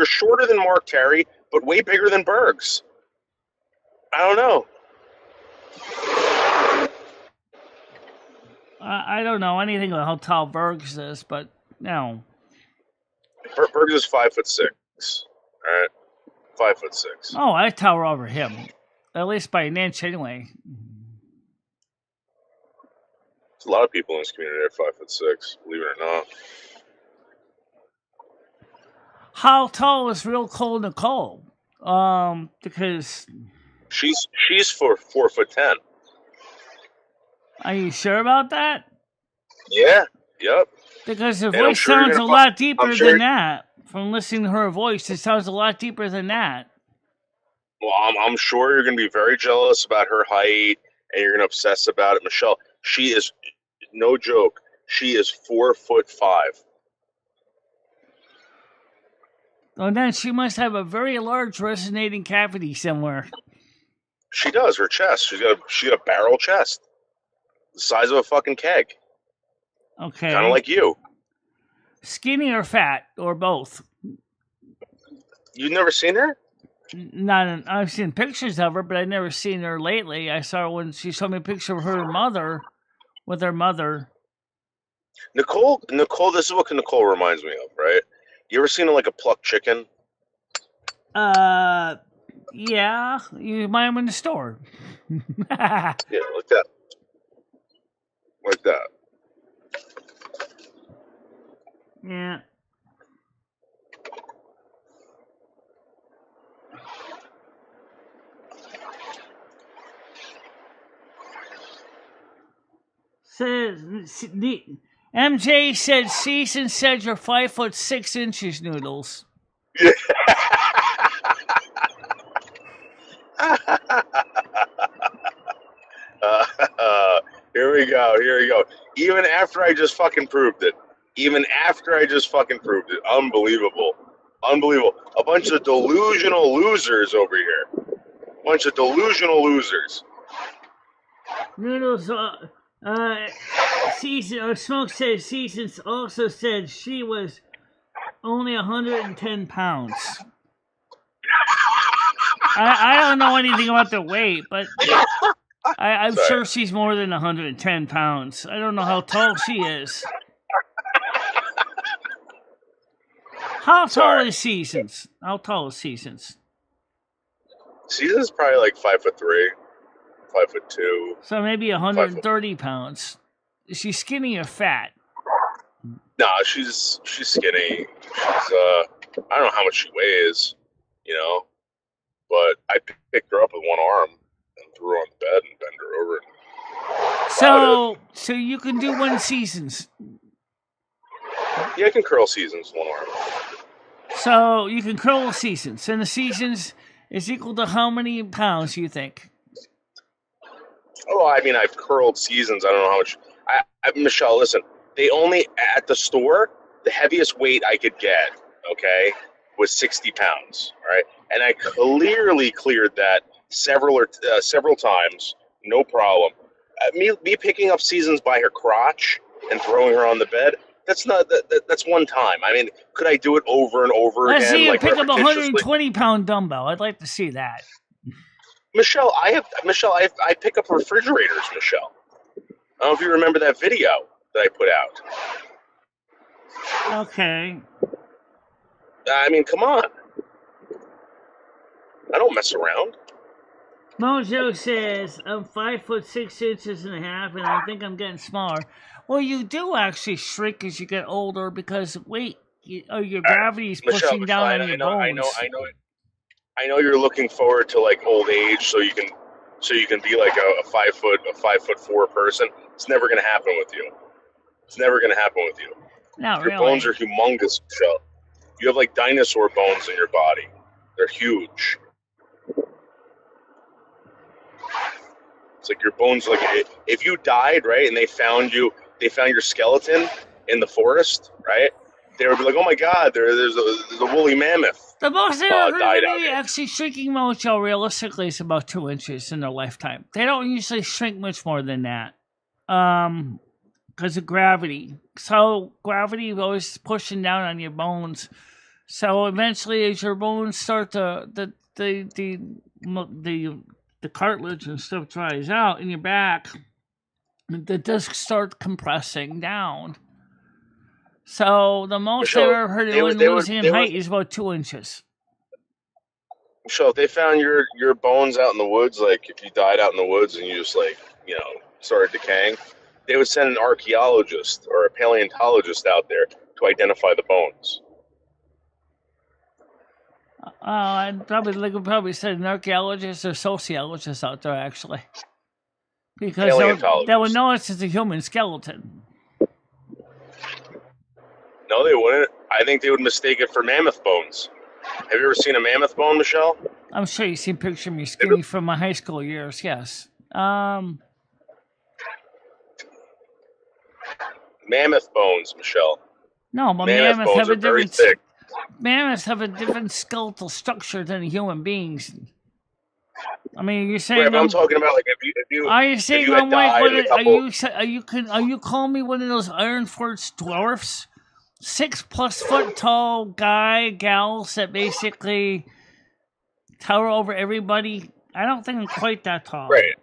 shorter than Mark Terry, but way bigger than Bergs. I don't know. I don't know anything about how tall Bergs is, but no. Bergs is 5'6". All right, 5'6". Oh, I tower over him, at least by an inch anyway. There's a lot of people in this community that are 5'6", believe it or not. How tall is Real Cold Nicole? Because she's for 4'10". Are you sure about that? Yeah. Yep. Because her voice sounds a lot deeper than that. From listening to her voice, it sounds a lot deeper than that. Well, I'm sure you're going to be very jealous about her height, and you're going to obsess about it. Michelle, she is, no joke, she is 4'5". Well, then she must have a very large resonating cavity somewhere. She does. Her chest. She got a barrel chest, the size of a fucking keg. Okay. Kind of like you. Skinny or fat, or both? You've never seen her? I've seen pictures of her, but I've never seen her lately. I saw her when she showed me a picture of her mother, with her mother. Nicole, this is what Nicole reminds me of, right? You ever seen like a plucked chicken? Yeah. You buy them in the store. Yeah, like that. Like that. Yeah. MJ said, Season said you're 5'6" Noodles. Yeah. Here we go. Even after I just fucking proved it. Unbelievable. A bunch of delusional losers over here. Noodles, Smoke said Seasons also said she was only 110 pounds. I don't know anything about the weight, but I'm sure she's more than 110 pounds. I don't know how tall she is. How tall is Seasons? Seasons probably like 5'3", 5'2". So maybe 130 pounds. Is she skinny or fat? Nah, she's skinny. I don't know how much she weighs, but I picked her up with one arm and threw her on the bed and bent her over. So you can do one Seasons. Yeah, I can curl seasons one arm. So you can curl seasons, and the seasons is equal to how many pounds you think? Oh, I mean, I've curled seasons. I don't know how much. Michelle, listen. They only at the store, the heaviest weight I could get, okay, was 60 pounds. Right, and I clearly cleared that several times, no problem. Me picking up seasons by her crotch and throwing her on the bed. That's not that's one time. I mean, could I do it over and over Let's again? see you Like pick up a repetitiously? 120-pound dumbbell. I'd like to see that. Michelle, I pick up refrigerators, Michelle. I don't know if you remember that video that I put out. Okay. I mean, come on. I don't mess around. Mojo says, I'm 5'6.5" and I think I'm getting smaller. Well, you do actually shrink as you get older because your gravity is pushing down on your bones. I know you're looking forward to like old age, so you can be like a 5'4" person. It's never gonna happen with you. It's never gonna happen with you. Not Your really. bones are humongous, Michelle. You have like dinosaur bones in your body. They're huge. It's like your bones, like if you died, right, and they found your skeleton in the forest, right? They would be like, "Oh my God, there's a woolly mammoth." The most they ever died heard of out any here. actually shrinking mojo realistically is about 2 inches in their lifetime. They don't usually shrink much more than that. Because of gravity. So gravity is always pushing down on your bones. So eventually, as your bones start to the cartilage and stuff dries out in your back, the discs start compressing down. So the most I've ever heard of losing in height is about 2 inches. So if they found your bones out in the woods, like if you died out in the woods and you just like, started decaying, they would send an archaeologist or a paleontologist out there to identify the bones. I'd probably send an archaeologist or sociologist out there actually, because they would notice it's a human skeleton. No, they wouldn't. I think they would mistake it for mammoth bones. Have you ever seen a mammoth bone, Michelle? I'm sure you've seen pictures of me skinny from my high school years. Yes. Mammoth bones, Michelle. No, but mammoths have a different. Mammoths have a different skeletal structure than human beings. I mean, you're saying. Right, I'm talking about like if you. Are you saying I'm like one? Are you calling me one of those Ironforge dwarfs? 6+ foot tall gals that basically tower over everybody. I don't think I'm quite that tall. Right.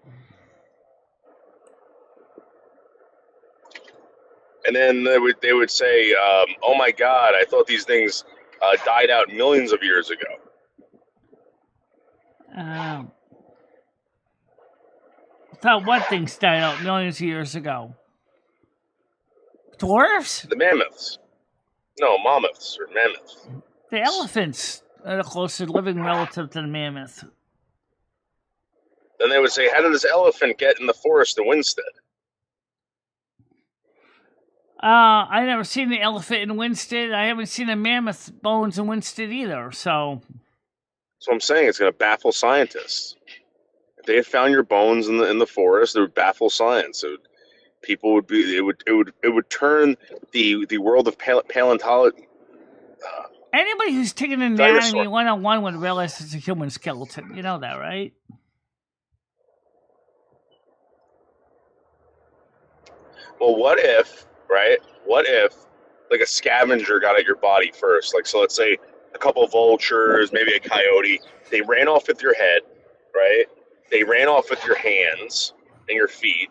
And then they would say, "Oh my God, I thought these things died out millions of years ago." I thought what things died out millions of years ago? Dwarfs? The mammoths. No, mammoths or mammoths. The elephants are the closest living relative to the mammoth. Then they would say, "How did this elephant get in the forest in Winstead?" I never seen the elephant in Winstead. I haven't seen the mammoth bones in Winstead either. So I'm saying it's going to baffle scientists. If they had found your bones in the forest, it would baffle science. It would turn the world of paleontology. Anybody who's taken anatomy 101 would realize it's a human skeleton. You know that, right? Well, what if, right? What if, like, a scavenger got at your body first? Like, so let's say a couple of vultures, maybe a coyote. They ran off with your head, right? They ran off with your hands and your feet,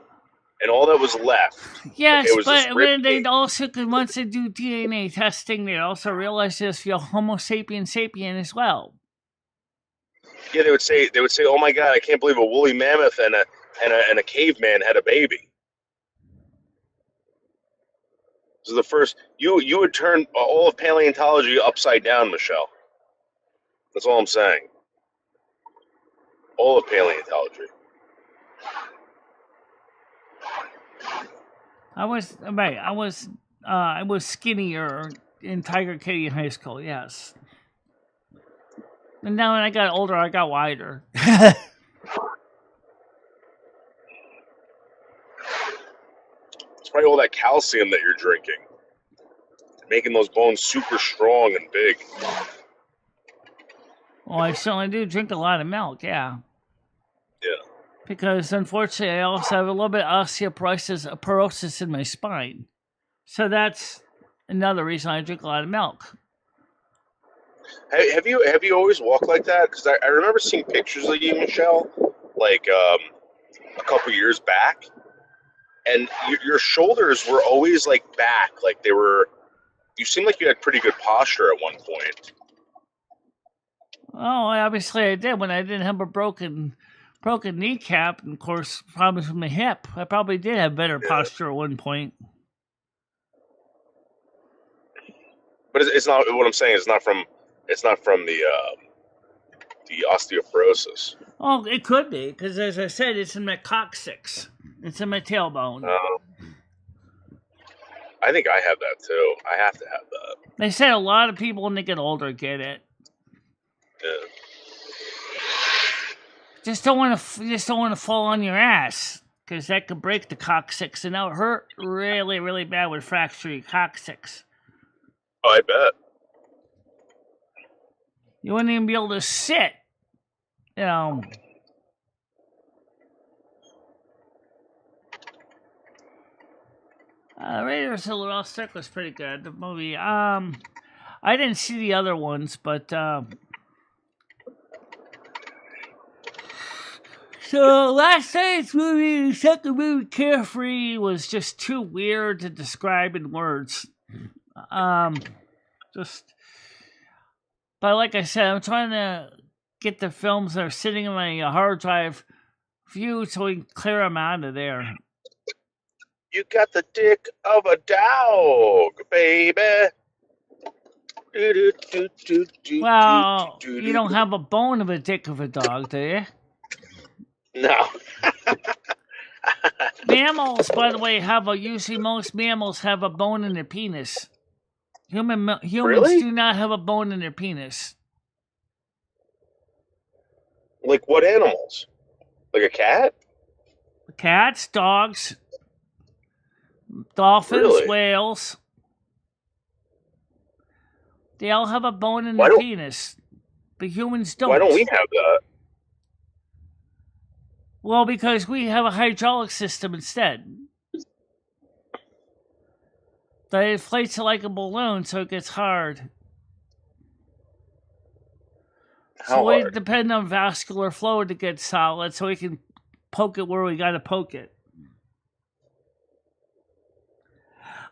and all that was left. Yes, but when they also could, once they do DNA testing, they also realize there's Homo sapiens sapien as well. Yeah, they would say, "Oh my God, I can't believe a woolly mammoth and a caveman had a baby." This is the first. You would turn all of paleontology upside down, Michelle. That's all I'm saying. All of paleontology. I was I was skinnier in Tiger Kitty in high school. Yes. And now when I got older, I got wider. It's probably all that calcium that you're drinking, making those bones super strong and big. Well, I certainly do drink a lot of milk. Yeah. Yeah. Because unfortunately, I also have a little bit of osteoporosis in my spine. So that's another reason I drink a lot of milk. Have you always walked like that? Because I remember seeing pictures of you, Michelle, like a couple years back, and your shoulders were always like back, like they were. You seemed like you had pretty good posture at one point. Oh, obviously I did when I didn't have a broken kneecap, and of course problems with my hip. I probably did have better posture at one point. But it's not what I'm saying. It's not from the osteoporosis. Oh, it could be because, as I said, it's in my coccyx. It's in my tailbone. I think I have that too. I have to have that. They said a lot of people when they get older get it. Yeah. Just don't want to fall on your ass because that could break the coccyx, and that would hurt really, really bad with fracture your coccyx. Oh, I bet. You wouldn't even be able to sit. You know. Raiders of the Lost Ark was pretty good. The movie. I didn't see the other ones, but so last night's movie, the second movie, Carefree, was just too weird to describe in words. But like I said, I'm trying to get the films that are sitting in my hard drive viewed so we can clear them out of there. You got the dick of a dog, baby. Well, you don't have a bone of a dick of a dog, do you? No. Mammals, by the way, usually most mammals have a bone in their penis. Humans Really? do not have a bone in their penis. Like what animals? Like a cat? Cats, dogs, dolphins, Really? whales. They all have a bone in their penis. But humans don't. Why don't we have that? Well, because we have a hydraulic system instead. That inflates it like a balloon so it gets hard. How we hard? depend on vascular flow to get solid so we can poke it where we got to poke it.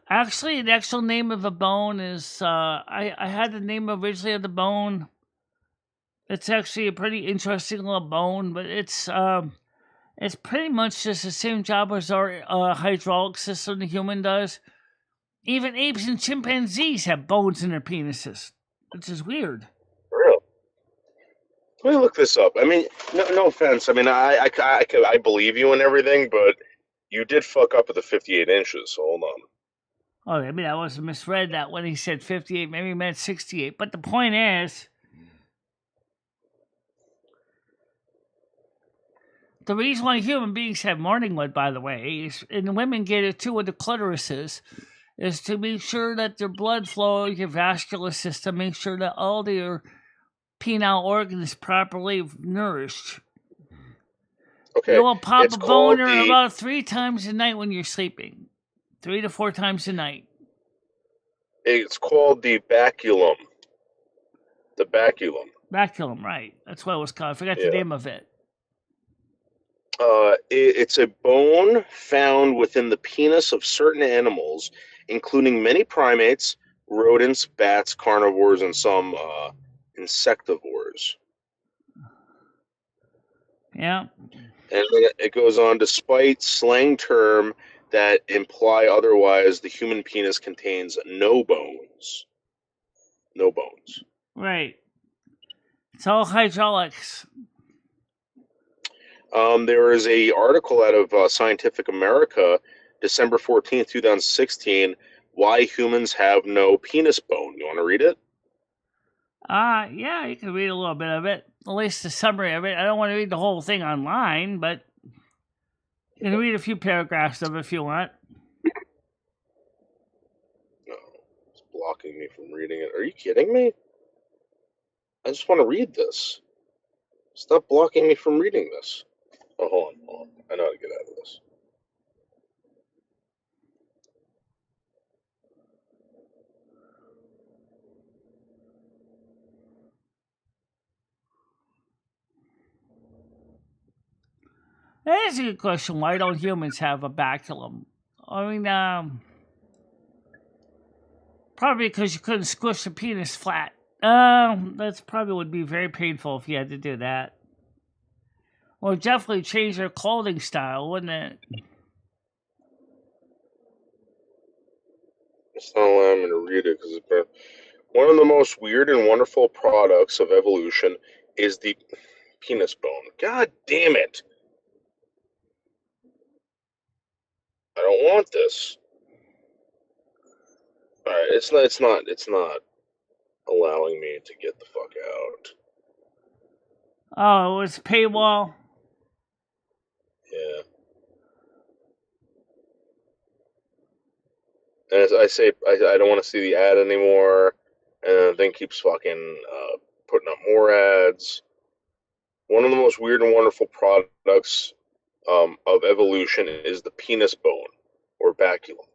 Actually, the actual name of the bone is, I had the name originally of the bone. It's actually a pretty interesting little bone, but it's pretty much just the same job as our hydraulic system the human does. Even apes and chimpanzees have bones in their penises, which is weird. Really? Let me look this up. I mean, no offense. I mean, I believe you and everything, but you did fuck up with the 58 inches, so hold on. Oh, I mean, I was misread that when he said 58. Maybe he meant 68. But the point is, the reason why human beings have morning wood, by the way, is, and women get it too with the clitorises, is to make sure that their blood flow, your vascular system, make sure that all their penile organ is properly nourished. Okay. You will pop a boner about 3 times a night when you're sleeping. 3 to 4 times a night. It's called the baculum. The baculum. Baculum, right. That's what it was called. I forgot the name of it. It's a bone found within the penis of certain animals, including many primates, rodents, bats, carnivores, and some insectivores. Yeah. And it goes on, despite slang term that imply otherwise, the human penis contains no bones. No bones. Right. It's all hydraulics. There is an article out of Scientific America, December 14th, 2016, Why Humans Have No Penis Bone. You want to read it? Yeah, you can read a little bit of it. At least the summary of it. I don't want to read the whole thing online, but you can read a few paragraphs of it if you want. No, it's blocking me from reading it. Are you kidding me? I just want to read this. Stop blocking me from reading this. Oh, hold on. I know how to get out of this. That is a good question. Why don't humans have a baculum? I mean, probably because you couldn't squish the penis flat. That's probably would be very painful if you had to do that. Or definitely change your clothing style, wouldn't it? It's not allowing me to read it because it's been... One of the most weird and wonderful products of evolution is the penis bone. God damn it! I don't want this. All right, it's not allowing me to get the fuck out. Oh, it was paywall. Yeah. And as I say, I don't want to see the ad anymore, and the thing keeps fucking putting up more ads. One of the most weird and wonderful products of evolution is the penis bone, or baculum.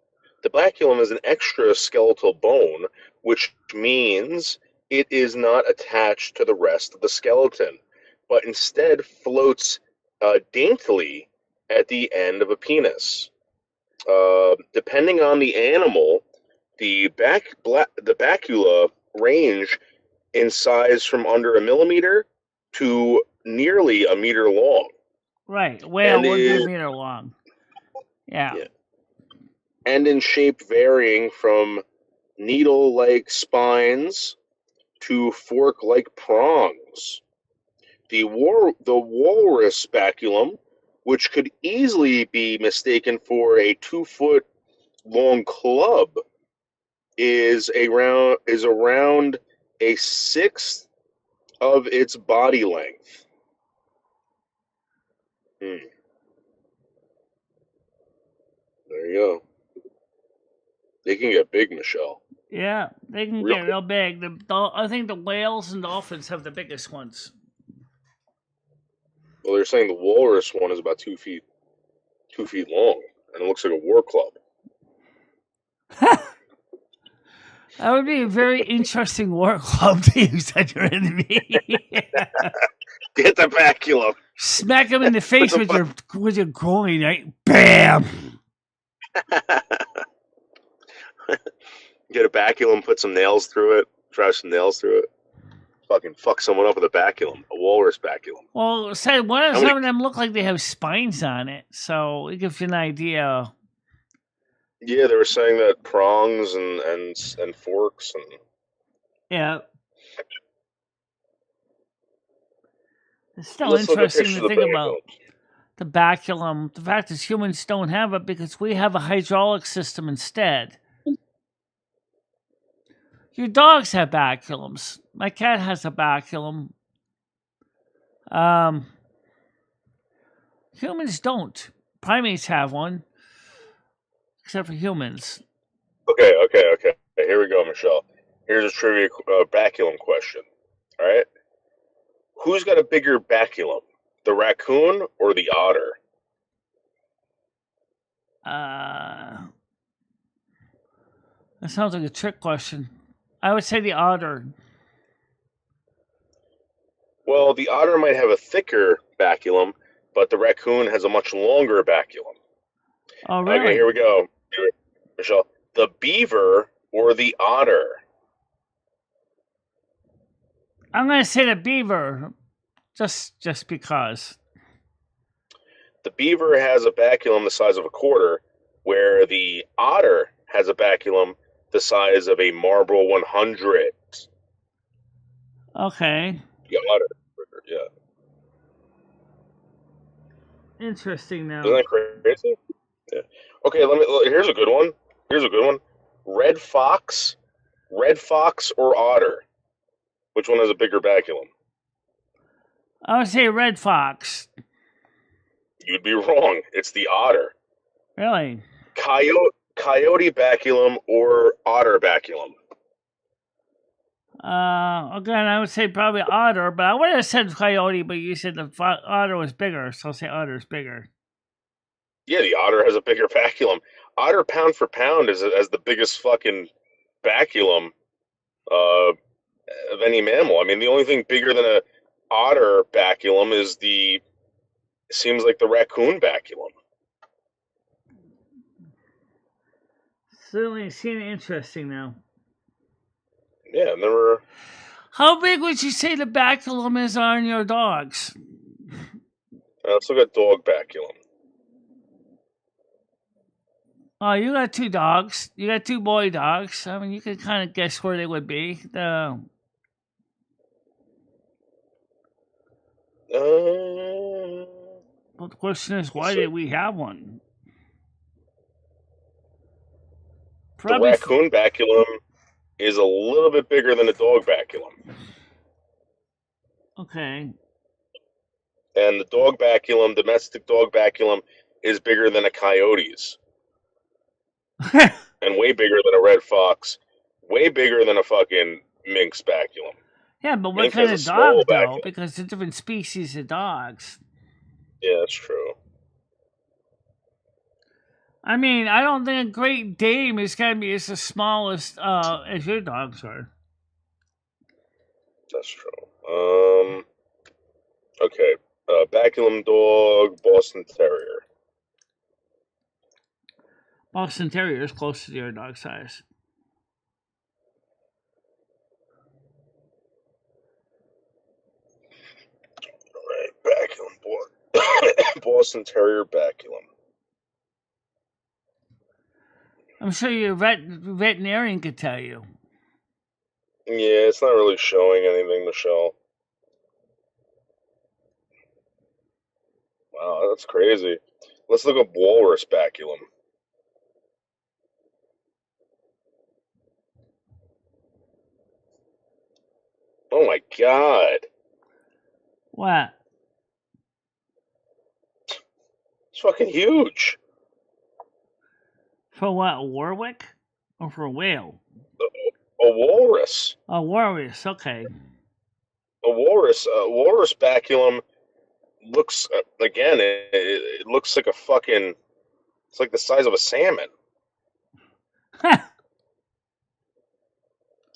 The baculum is an extra skeletal bone, which means it is not attached to the rest of the skeleton, but instead floats daintily at the end of a penis. Depending on the animal, the bacula range in size from under a millimeter to nearly a meter long. Right, whale would be a meter long. Yeah. And in shape varying from needle-like spines to fork-like prongs. The walrus baculum, which could easily be mistaken for a 2-foot long club, is around a sixth of its body length. There you go. They can get big, Michelle. Yeah, they can get real big. I think the whales and dolphins have the biggest ones. Well, they're saying the walrus one is about 2 feet long, and it looks like a war club. That would be a very interesting war club to use on your enemy. Get the baculum. Smack him in the face with your groin, right? Bam! Get a baculum, put some nails through it, drive some nails through it. Fucking fuck someone up with a baculum, a walrus baculum. Well, some of them look like they have spines on it, so it gives you an idea. Yeah, they were saying that prongs and forks and... Yeah. It's still interesting to think about the baculum. The fact is humans don't have it because we have a hydraulic system instead. Your dogs have baculums. My cat has a baculum. Humans don't. Primates have one. Except for humans. Okay. Here we go, Michelle. Here's a trivia baculum question. All right? Who's got a bigger baculum, the raccoon or the otter? That sounds like a trick question. I would say the otter. Well, the otter might have a thicker baculum, but the raccoon has a much longer baculum. Oh, really? Okay, here we go. Michelle, the beaver or the otter? I'm going to say the beaver, just because. The beaver has a baculum the size of a quarter, where the otter has a baculum the size of a marble 100. Okay. The otter, yeah. Interesting now. Isn't that crazy? Yeah. Okay, here's a good one. red fox, or otter. Which one has a bigger baculum? I would say red fox. You'd be wrong. It's the otter. Really? Coyote baculum or otter baculum? Again, I would say probably otter, but I would have said coyote, but you said the otter was bigger, so I'll say otter's bigger. Yeah, the otter has a bigger baculum. Otter, pound for pound, has the biggest fucking baculum of any mammal. I mean, the only thing bigger than a otter baculum seems like the raccoon baculum. Certainly seems interesting now. Yeah, never. How big would you say the baculum is on your dogs? Let's look at dog baculum. Oh, you got 2 dogs. You got 2 boy dogs. I mean, you can kind of guess where they would be. The But the question is, why did we have one? Probably raccoon baculum is a little bit bigger than a dog baculum. Okay. And the dog baculum, domestic dog baculum, is bigger than a coyote's. And way bigger than a red fox. Way bigger than a fucking minx baculum. Yeah, but what Mink kind has of a small dog, though? baculum. Because they're different species of dogs. Yeah, that's true. I mean, I don't think a Great Dane is going to be as small as your dogs are. That's true. Okay. Baculum dog, Boston Terrier. Boston Terrier is close to your dog size. Alright, baculum. Boston Terrier baculum. I'm sure your veterinarian could tell you. Yeah, it's not really showing anything, Michelle. Wow, that's crazy. Let's look up walrus baculum. Oh my god. What? It's fucking huge. For what, Warwick? Or for a whale? A walrus. A walrus, okay. A walrus baculum looks, again, it looks like a fucking, it's like the size of a salmon.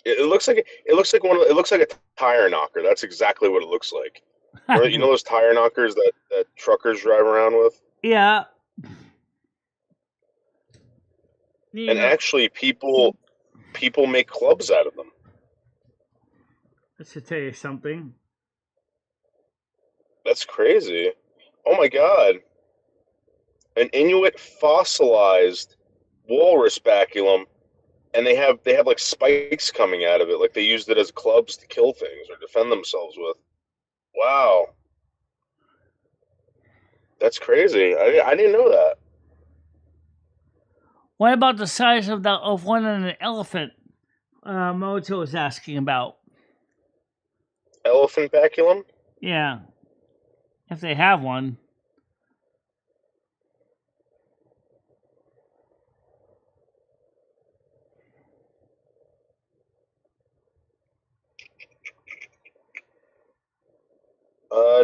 It looks like a tire knocker. That's exactly what it looks like. You know those tire knockers that truckers drive around with? Yeah. And actually, people make clubs out of them. Let's tell you something. That's crazy. Oh my god. An Inuit fossilized walrus baculum, and they have like spikes coming out of it, like they used it as clubs to kill things or defend themselves with. Wow. That's crazy. I didn't know that. What about the size of one in an elephant? Moto was asking about. Elephant baculum? Yeah. If they have one.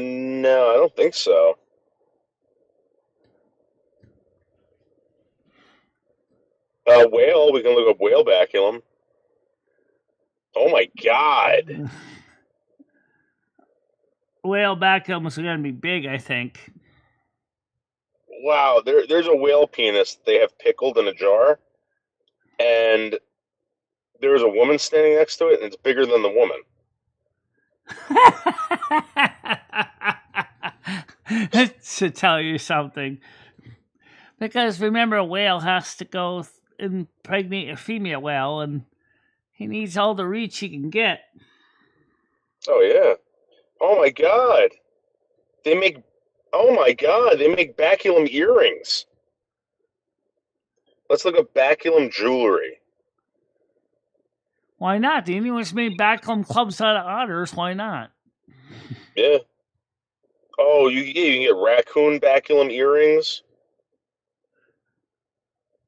No, I don't think so. Whale, we can look up whale baculum. Oh my god. Whale baculum is going to be big, I think. Wow, there's a whale penis they have pickled in a jar, and there's a woman standing next to it, and it's bigger than the woman. To tell you something. Because remember, a whale has to go impregnate a female whale, and he needs all the reach he can get. Oh, yeah. Oh, my God. They make baculum earrings. Let's look at baculum jewelry. Why not? The Inuits made backcomb clubs out of otters. Why not? Yeah. Oh, you can get raccoon baculum earrings.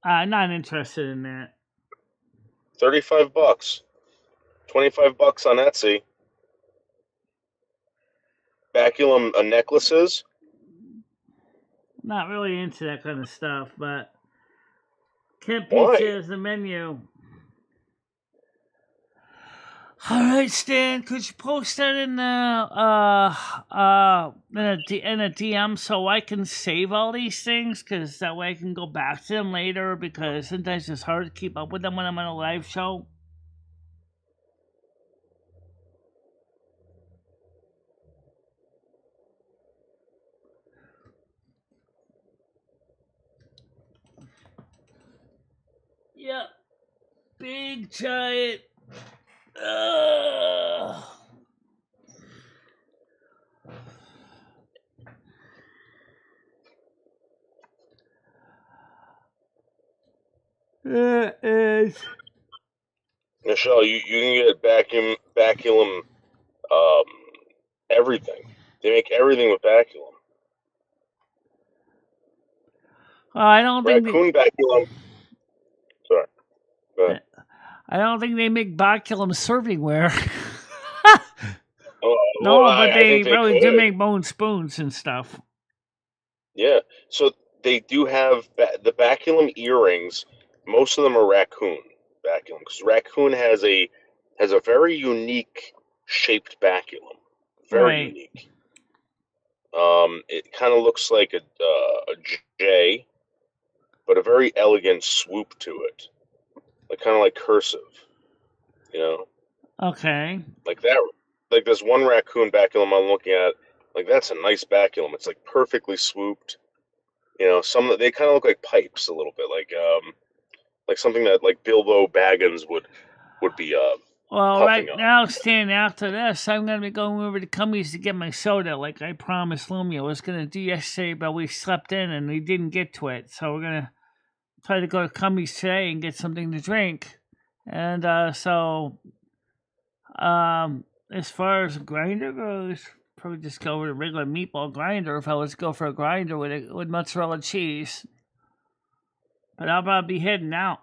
Not interested in that. $35. $25 on Etsy. Baculum necklaces. Not really into that kind of stuff, but Kent Why? Pizza is the menu. All right, Stan, could you post that in a DM so I can save all these things? Because that way I can go back to them later. Because sometimes it's hard to keep up with them when I'm on a live show. Yep, big giant. It is. Michelle, you can get baculum everything. They make everything with baculum. I don't think Raccoon baculum. Sorry. Go ahead. I don't think they make baculum servingware. Oh, No, well, but I they think they probably do could. make bone spoons and stuff. Yeah. So they do have the baculum earrings. Most of them are raccoon baculum because raccoon has a very unique shaped baculum. Very Right. unique. It kind of looks like a J, but a very elegant swoop to it, like kind of like cursive, you know, Okay. like that. Like this one raccoon baculum I'm looking at, like that's a nice baculum. It's like perfectly swooped. You know, some they kind of look like pipes a little bit, like something that like Bilbo Baggins would be Well, puffing right on. now, Stan, after this, I'm going to be going over to Cummings to get my soda, like I promised Lumia I was going to do yesterday, but we slept in and we didn't get to it. So we're going to try to go to Cummings today and get something to drink. And as far as a grinder goes, probably just go with a regular meatball grinder if I was to go for a grinder with mozzarella cheese. But I'll probably be heading out.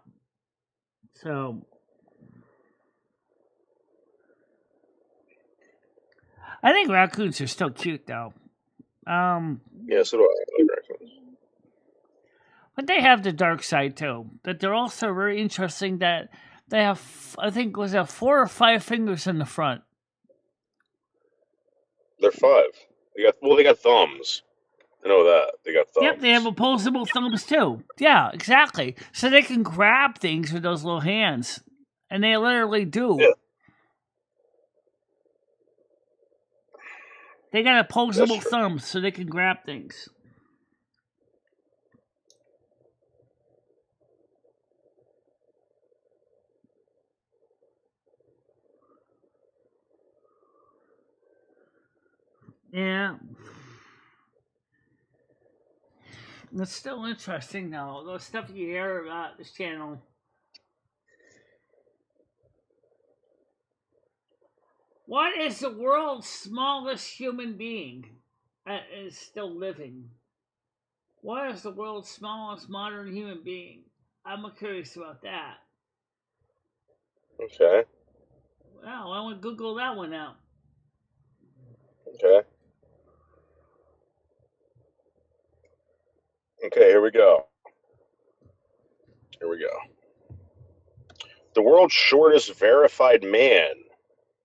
So I think raccoons are still cute, though. Yeah, so do I. I like raccoons. But they have the dark side too. That they're also very interesting. That they have, I think, was that 4 or 5 fingers in the front. They're 5. They got thumbs. I know that they got thumbs. Yep, they have opposable thumbs too. Yeah, exactly. So they can grab things with those little hands, and they literally do. Yeah. They got opposable thumbs, so they can grab things. Yeah. It's still interesting, though. The stuff you hear about this channel. What is the world's smallest human being that is still living? What is the world's smallest modern human being? I'm curious about that. Okay. Well, I want to Google that one out. Okay. Okay, here we go. The world's shortest verified man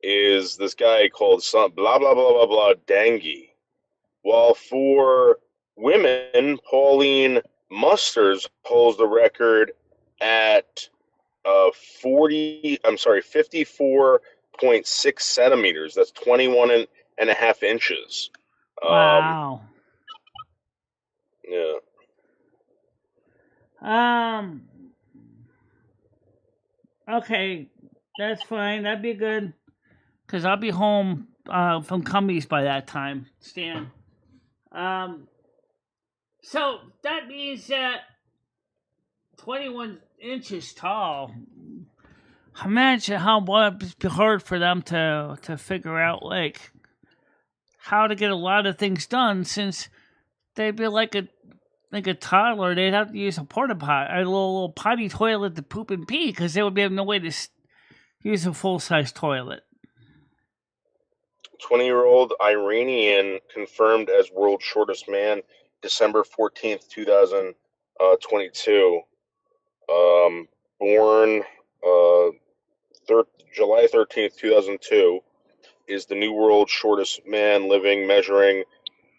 is this guy called blah blah blah blah blah Dangy. While for women, Pauline Musters holds the record at 54.6 centimeters. That's 21 and a half inches. Wow. Yeah. Okay, that's fine. That'd be good. Because I'll be home from Cummings by that time, Stan. So that means that 21 inches tall. Imagine how would be hard for them to figure out like how to get a lot of things done since they'd be like a toddler. They'd have to use a porta potty, a little potty toilet to poop and pee because they would have no way to use a full size toilet. 20-year-old Iranian confirmed as world's shortest man, December 14th, 2022. Born July 13th, 2002, is the new world's shortest man living, measuring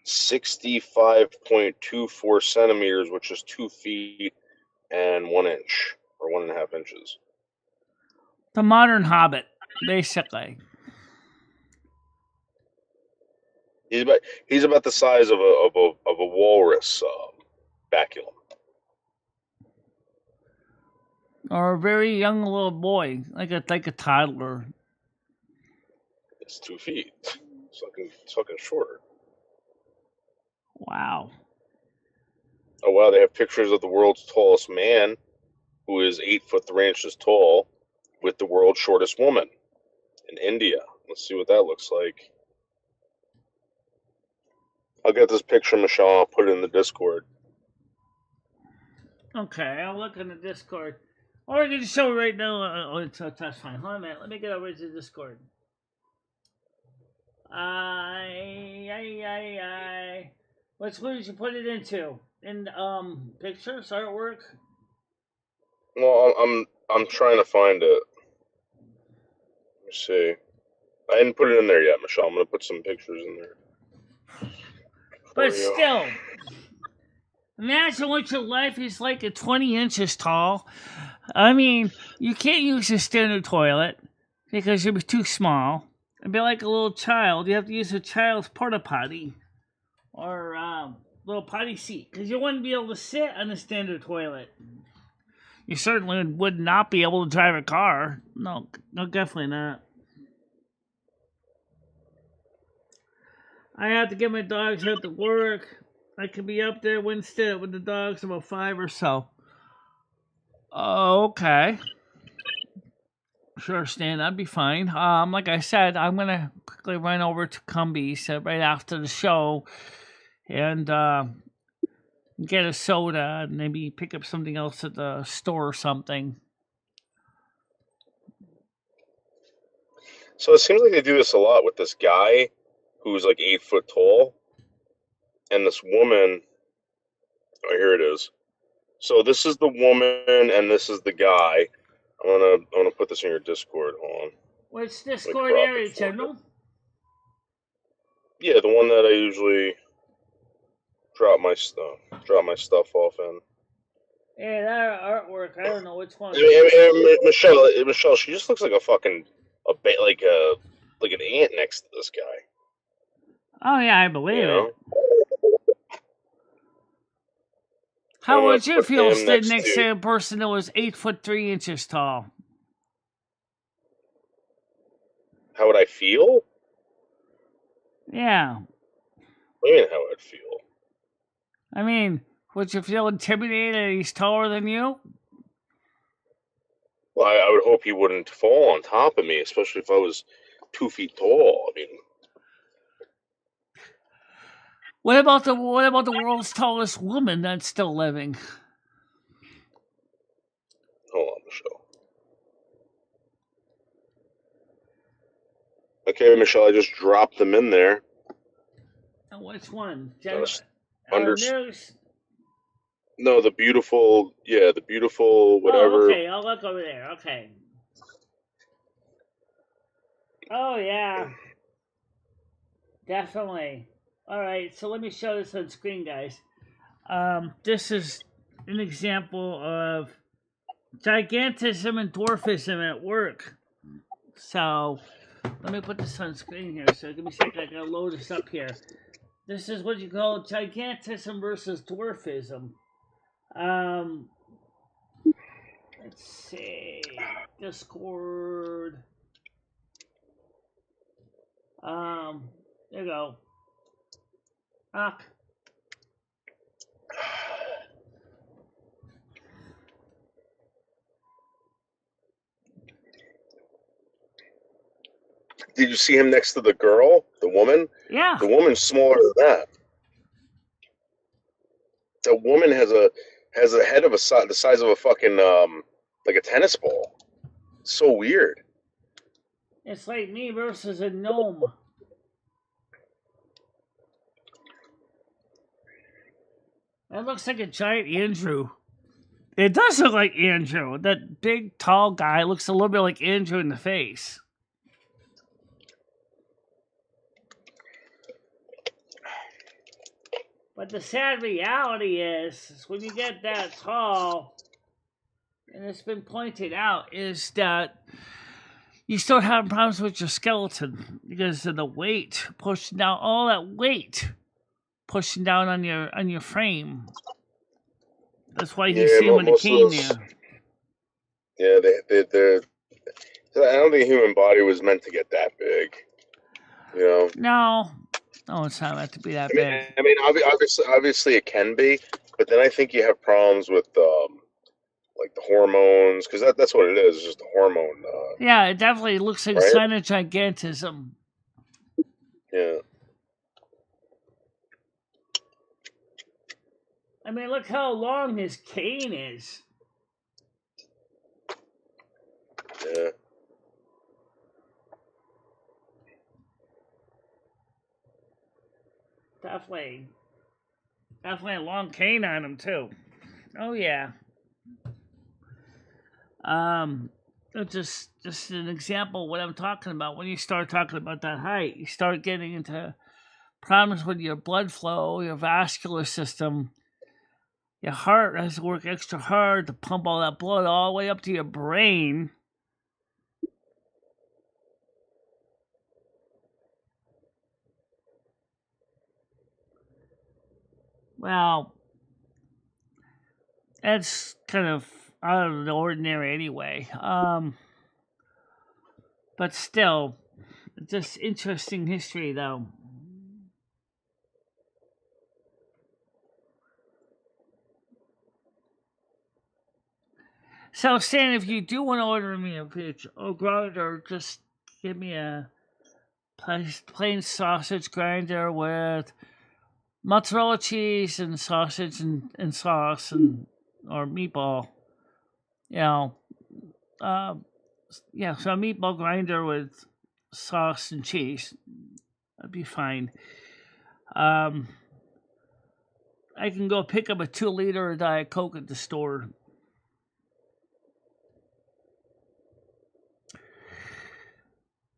65.24 centimeters, which is 2 feet and 1 inch, or 1.5 inches. The modern hobbit, basically. He's about the size of a walrus baculum. Or a very young little boy, like a toddler. It's 2 feet. It's fucking shorter. Wow. Oh wow, they have pictures of the world's tallest man, who is 8 foot 3 inches tall, with the world's shortest woman in India. Let's see what that looks like. I'll get this picture, Michelle. I'll put it in the Discord. Okay, I'll look in the Discord. Or I can just show it right now. That's fine. Hold on a minute. Let me get over to the Discord. What did you put it into? In pictures, artwork? Well, I'm trying to find it. Let me see. I didn't put it in there yet, Michelle. I'm gonna put some pictures in there. But still, imagine what your life is like at 20 inches tall. I mean, you can't use a standard toilet because it was too small. It'd be like a little child. You have to use a child's porta potty or little potty seat because you wouldn't be able to sit on a standard toilet. You certainly would not be able to drive a car. No, definitely not. I have to get my dogs out to work. I could be up there Wednesday with the dogs about 5 or so. Oh, okay. Sure, Stan, that'd be fine. Like I said, I'm gonna quickly run over to Cumbies right after the show and get a soda and maybe pick up something else at the store or something. So it seems like they do this a lot with this guy who's like 8 foot tall, and this woman. Oh, here it is. So this is the woman, and this is the guy. I'm gonna put this in your Discord. Hold on. Which Discord area, General? Yeah, the one that I usually drop my stuff off in. Yeah, that artwork. I don't know which one. Michelle, she just looks like a fucking like an ant next to this guy. Oh yeah, I believe it. How would you feel sitting next to a person that was 8 foot 3 inches tall? How would I feel? Yeah. What do you mean how I'd feel? I mean, would you feel intimidated that he's taller than you? Well, I would hope he wouldn't fall on top of me, especially if I was 2 feet tall. I mean, what about the world's tallest woman that's still living? hold on, Michelle. Okay, Michelle, I just dropped them in there. Oh, which one? No, the beautiful whatever. Oh, okay, I'll look over there. Okay. Oh yeah, definitely. All right, so let me show this on screen, guys. This is an example of gigantism and dwarfism at work. So let me put this on screen here. So give me a second. I gotta load this up here. This is what you call gigantism versus dwarfism. Let's see. Discord. There you go. did you see him next to the girl, the woman? Yeah. The woman's smaller than that. The woman has a head of the size of a fucking like a tennis ball. So weird. It's like me versus a gnome. That looks like a giant Andrew. It does look like Andrew. That big, tall guy looks a little bit like Andrew in the face. But the sad reality is when you get that tall, and it's been pointed out, is that you start having problems with your skeleton because of the weight pushing down, all that weight pushing down on your frame. That's why you see him with the cane there. Yeah, they're. I don't think a human body was meant to get that big. You know. No, it's not meant to be that big. I mean, obviously it can be, but then I think you have problems with like the hormones, because that's what it is. It's just a hormone. Yeah, it definitely looks like a sign of gigantism. Yeah. I mean, look how long his cane is. Yeah. Definitely a long cane on him too. Oh yeah. Just an example of what I'm talking about. When you start talking about that height, you start getting into problems with your blood flow, your vascular system. Your heart has to work extra hard to pump all that blood all the way up to your brain. Well, that's kind of out of the ordinary anyway. But still, just interesting history though. So, Stan, if you do want to order me a pizza or grinder, just give me a plain sausage grinder with mozzarella cheese and sausage and sauce or meatball. So a meatball grinder with sauce and cheese. That'd be fine. I can go pick up a 2-liter of Diet Coke at the store.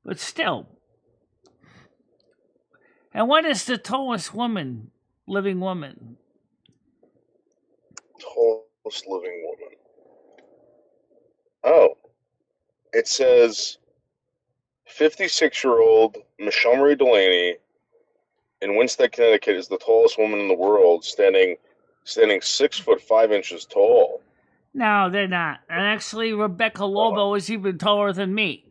But still. And what is the tallest living woman? Tallest living woman. Oh. It says 56-year-old MicheleMarieDalene in Winsted, Connecticut is the tallest woman in the world, standing 6'5" tall. No, they're not. And actually, Rebecca Lobo is even taller than me.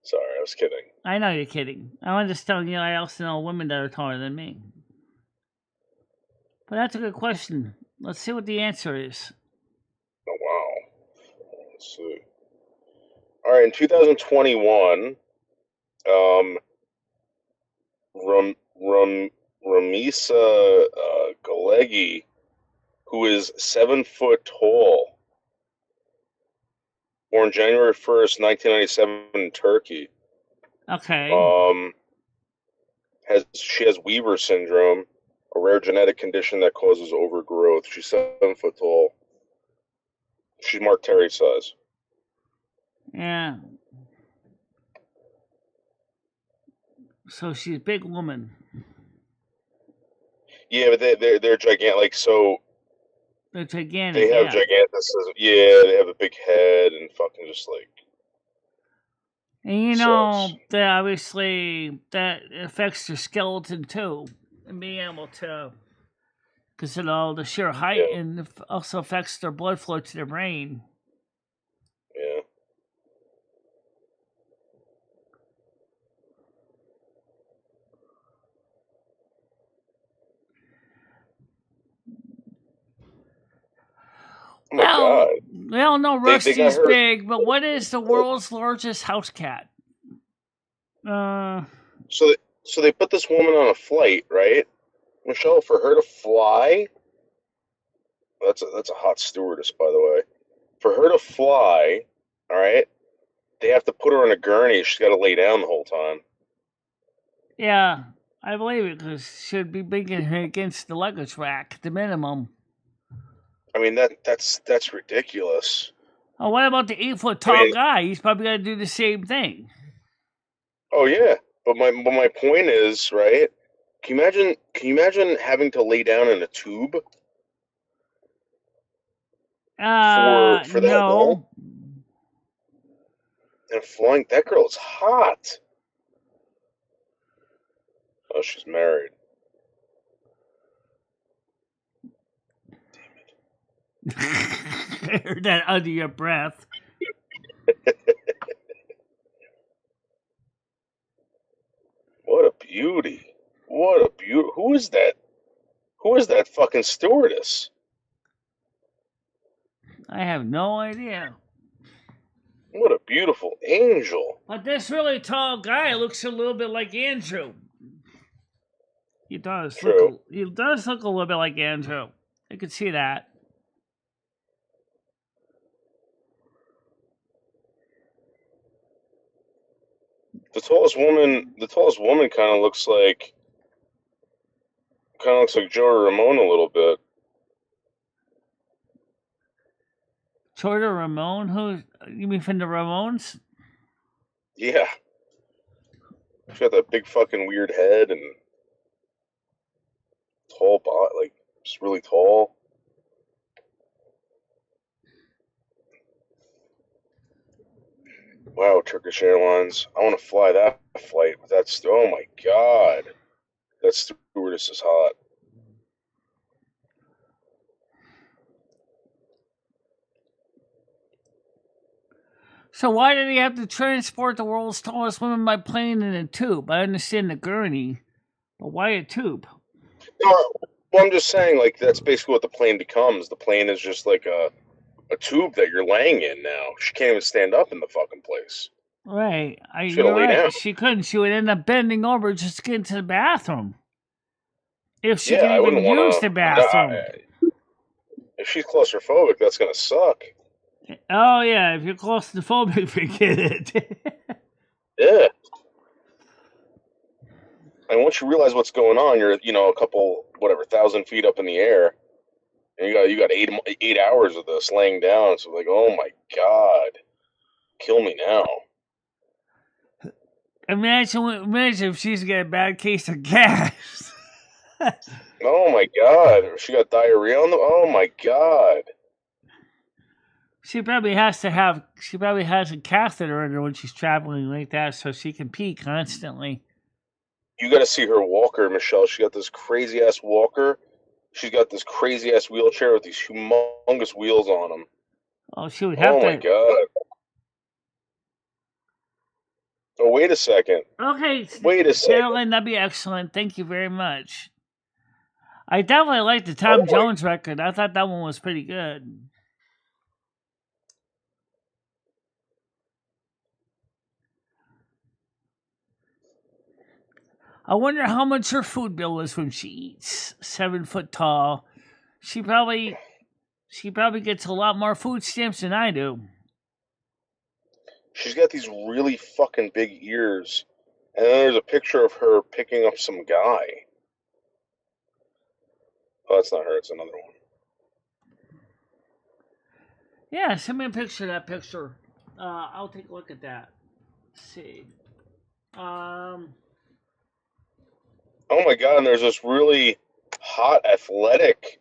Sorry, I was kidding. I know you're kidding. I'm just telling you I also know women that are taller than me. But that's a good question. Let's see what the answer is. Oh, wow. Let's see. All right, in 2021, Ramisa Galegi, who is 7 foot tall, born January 1st, 1997 in Turkey. Okay. She has Weaver syndrome, a rare genetic condition that causes overgrowth. She's 7 foot tall. She's Mark Terry size. Yeah. So she's a big woman. Yeah, but they're gigantic. Like, so they're gigantic. They have gigantism. Yeah, they have a big head and fucking just like. And you know that obviously that affects their skeleton too, and being able to, because of all the sheer height, and it also affects their blood flow to their brain. Yeah. Oh my God. Well, all know They Rusty's got her. big, but what is the world's largest house cat? So they put this woman on a flight, right, Michelle, for her to fly. That's a hot stewardess, by the way. For her to fly, all right, they have to put her on a gurney. She's got to lay down the whole time. Yeah, I believe it, because she'd be banging her against the luggage rack at the minimum. I mean, that's ridiculous. Oh, what about the 8-foot tall guy? He's probably got to do the same thing. Oh yeah, but my point is, right? Can you imagine having to lay down in a tube for that long? And flying, that girl is hot. Oh, she's married. I heard that under your breath. What a beauty. What a beauty. Who is that? Who is that fucking stewardess? I have no idea. What a beautiful angel. But this really tall guy looks a little bit like Andrew. He does. True. He does look a little bit like Andrew. I could see that. The tallest woman kind of looks like Joey Ramone a little bit. Joey Ramone? Who? You mean from the Ramones? Yeah. She's got that big fucking weird head and tall body, like just really tall. Wow, Turkish Airlines. I want to fly that flight. Oh my god. That stewardess is hot. So why did he have to transport the world's tallest woman by plane in a tube? I understand the gurney, but why a tube? No, well, I'm just saying, like, that's basically what the plane becomes. The plane is just like a tube that you're laying in now. She can't even stand up in the fucking place. Right. You're right. Down. She couldn't. She would end up bending over just to get into the bathroom. If she could even use the bathroom. If she's claustrophobic, that's going to suck. Oh, yeah. If you're claustrophobic, forget it. Yeah. And once you realize what's going on, you're, a couple, 1,000 feet up in the air. And you got 8 hours of this laying down. So like, oh my god, kill me now. Imagine if she's got a bad case of gas. Oh my god, she got diarrhea on them. Oh my god. She probably has a catheter in her when she's traveling like that, so she can pee constantly. You got to see her walker, Michelle. She got this crazy ass walker. She's got this crazy ass wheelchair with these humongous wheels on them. Oh, she would have to. Oh my god. Oh, wait a second. Okay. Wait a second. Carolyn, that'd be excellent. Thank you very much. I definitely liked the Tom Jones record. I thought that one was pretty good. I wonder how much her food bill is when she eats. 7 foot tall. She probably gets a lot more food stamps than I do. She's got these really fucking big ears. And then there's a picture of her picking up some guy. Oh, that's not her. It's another one. Yeah, send me a picture of that picture. I'll take a look at that. Let's see. Oh my god, and there's this really hot, athletic,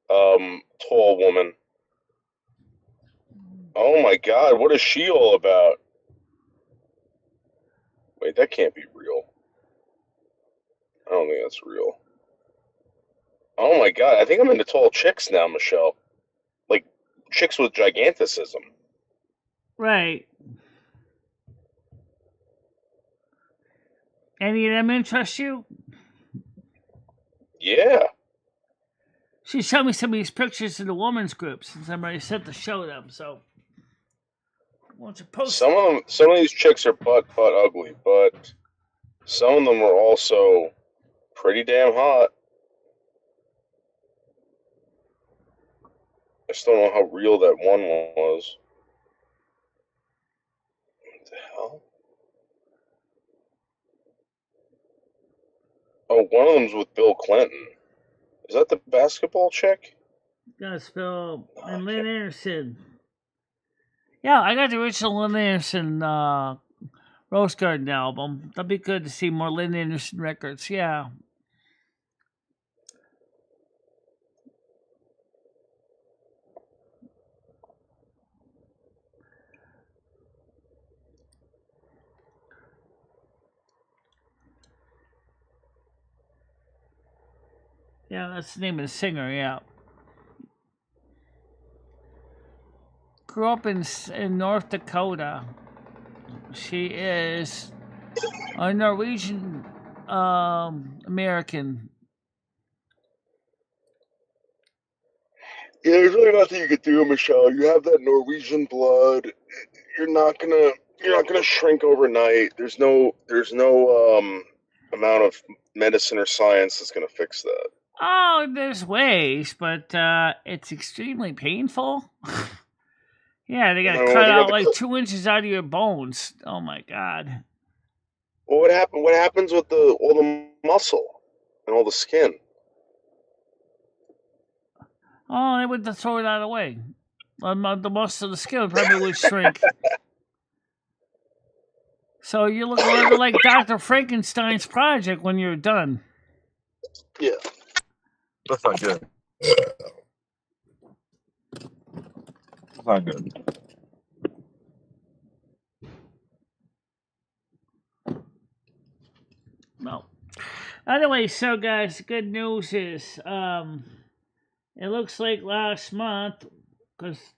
tall woman. Oh my god, what is she all about? Wait, that can't be real. I don't think that's real. Oh my god, I think I'm into tall chicks now, Michelle. Like, chicks with giganticism. Right. Any of them interest you? Yeah. She showed me some of these pictures in the women's group since I'm already set to show them, so Why don't you post? Some of these chicks are butt ugly, but some of them are also pretty damn hot. I still don't know how real that one was. What the hell? Oh, one of them's with Bill Clinton. Is that the basketball chick? Gotta spell and Lynn Anderson. Yeah, I got the original Lynn Anderson Rose Garden album. That'd be good to see more Lynn Anderson records. Yeah. Yeah, that's the name of the singer, yeah. Grew up in North Dakota. She is a Norwegian American. Yeah, there's really nothing you could do, Michelle. You have that Norwegian blood. You're not gonna shrink overnight. There's no amount of medicine or science that's gonna fix that. Oh, there's ways, but it's extremely painful. Yeah, they gotta cut out like 2 inches out of your bones. Oh my god. Well, what happens with all the muscle and all the skin? Oh, they would throw that away. The most of the skin probably would shrink. So you look a little bit like Dr. Frankenstein's project when you're done. Yeah. That's not good. That's not good. No. Anyway, so guys, the good news is it looks like last month,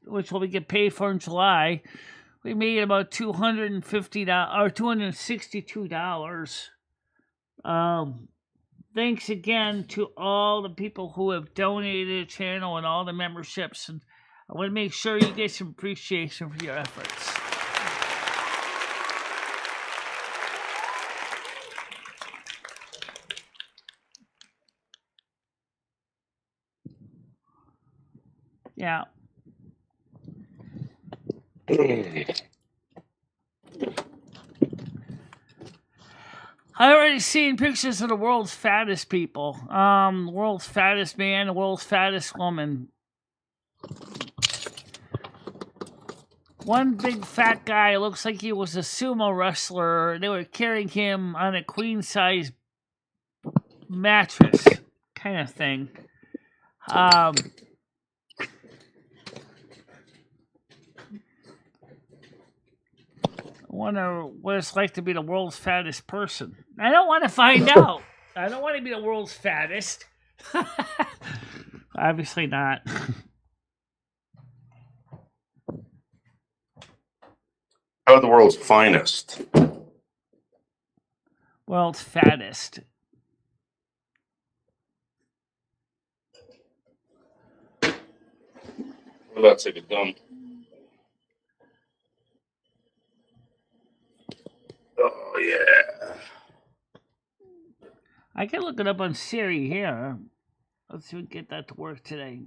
which will we get paid for in July, we made about $250 or $262. Thanks again to all the people who have donated to the channel and all the memberships, and I want to make sure you get some appreciation for your efforts. Yeah. I already seen pictures of the world's fattest people. The world's fattest man, the world's fattest woman. One big fat guy looks like he was a sumo wrestler. They were carrying him on a queen size mattress kind of thing. I wonder what it's like to be the world's fattest person. I don't want to find out. I don't want to be the world's fattest. Obviously not. How about the world's finest? World's fattest. What about take a dump? Oh yeah. I can look it up on Siri here. Let's see if we can get that to work today.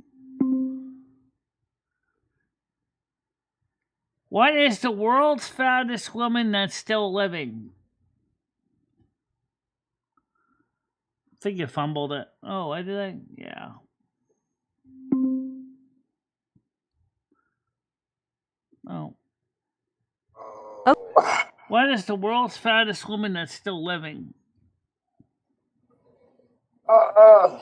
What is the world's fattest woman that's still living? I think you fumbled it. Oh, why did I? Yeah. Oh. What is the world's fattest woman that's still living? Oh,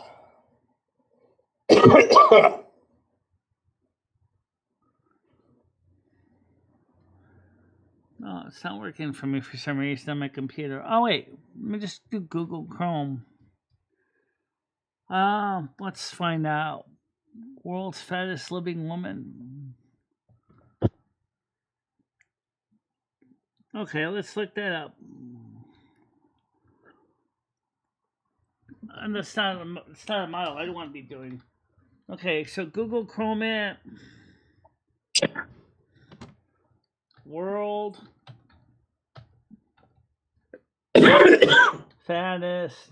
it's not working for me for some reason on my computer. Oh, wait. Let me just do Google Chrome. Let's find out. World's fattest living woman. Okay, let's look that up. And it's not a model I don't want to be doing. Okay, so Google Chrome it. World fattest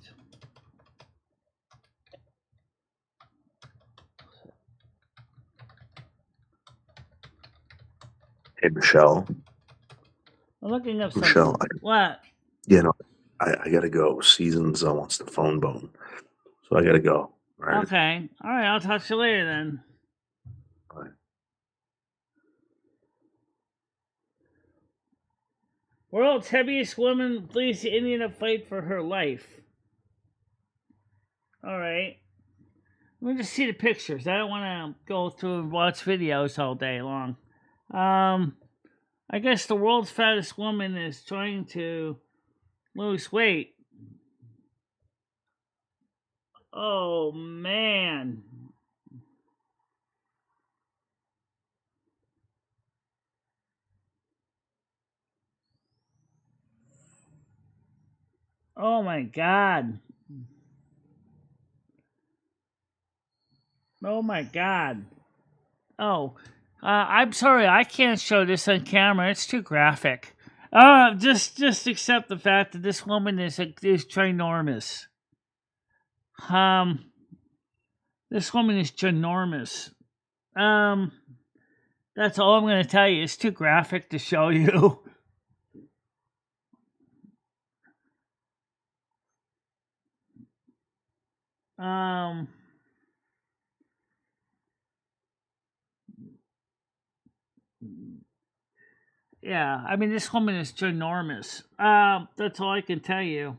Hey, Michelle. I'm looking up something. Michelle, What? I gotta go. Seasons wants the phone bone, so I gotta go. All right. Okay. All right. I'll talk to you later then. Bye. World's heaviest woman leads the Indian to fight for her life. All right. Let me just see the pictures. I don't want to go through and watch videos all day long. I guess the world's fattest woman is trying to lose weight. Oh, man. Oh, my God. Oh, my God. Oh, I'm sorry. I can't show this on camera. It's too graphic. Just accept the fact that this woman is ginormous. This woman is ginormous. That's all I'm going to tell you. It's too graphic to show you. Yeah, I mean, this woman is ginormous. That's all I can tell you.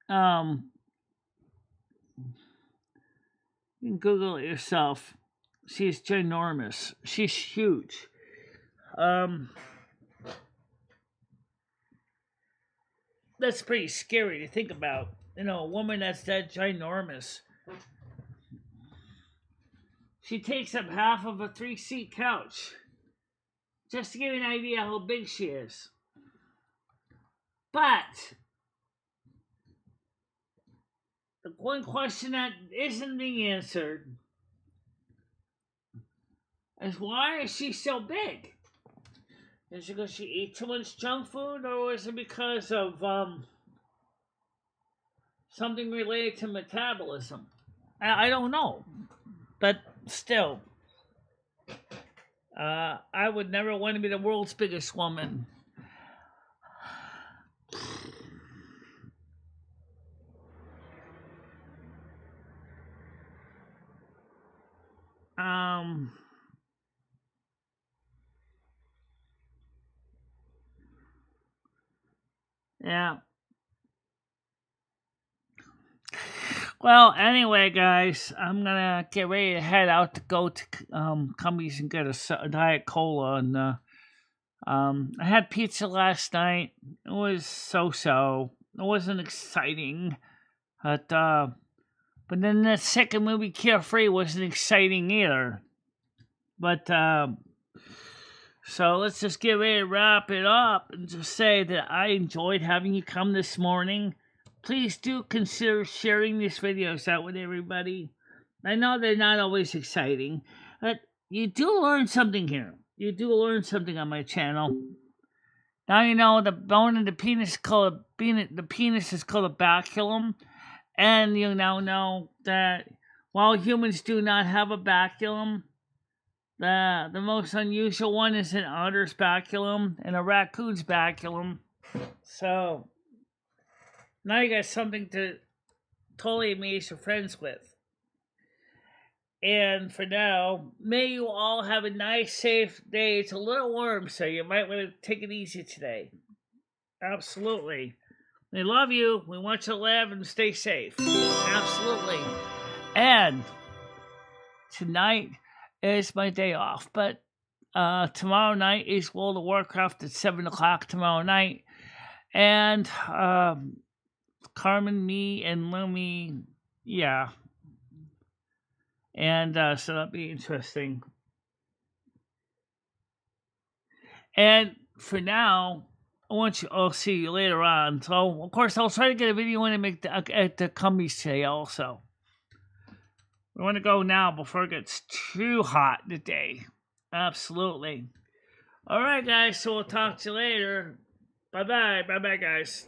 You can Google it yourself. She's ginormous. She's huge. That's pretty scary to think about. You know, a woman that's that ginormous. She takes up half of a 3-seat couch. Just to give you an idea how big she is. But the one question that isn't being answered is why is she so big? Is it because she ate too much junk food, or is it because of something related to metabolism? I don't know, but still, I would never want to be the world's biggest woman. Yeah. Well, anyway, guys, I'm gonna get ready to head out to go to Cumbies and get a Diet Cola, and I had pizza last night. It was so. It wasn't exciting, but then that second movie, Carefree, wasn't exciting either. But so let's just get ready to wrap it up and just say that I enjoyed having you come this morning. Please do consider sharing these videos out with everybody. I know they're not always exciting, but you do learn something here. You do learn something on my channel. Now you know the bone in the penis is called the penis is called a baculum, and you now know that while humans do not have a baculum, the most unusual one is an otter's baculum and a raccoon's baculum. So now you got something to totally amaze your friends with. And for now, may you all have a nice, safe day. It's a little warm, so you might want to take it easy today. Absolutely. We love you. We want you to live and stay safe. Absolutely. And tonight is my day off, but tomorrow night is World of Warcraft at 7 o'clock tomorrow night. And Carmen, me, and Lumi, yeah. And so that'll be interesting. And for now, I'll see you later on. So, of course, I'll try to get a video in and make at the Cumbies today also. We want to go now before it gets too hot today. Absolutely. All right, guys. So we'll talk to you later. Bye-bye. Bye-bye, guys.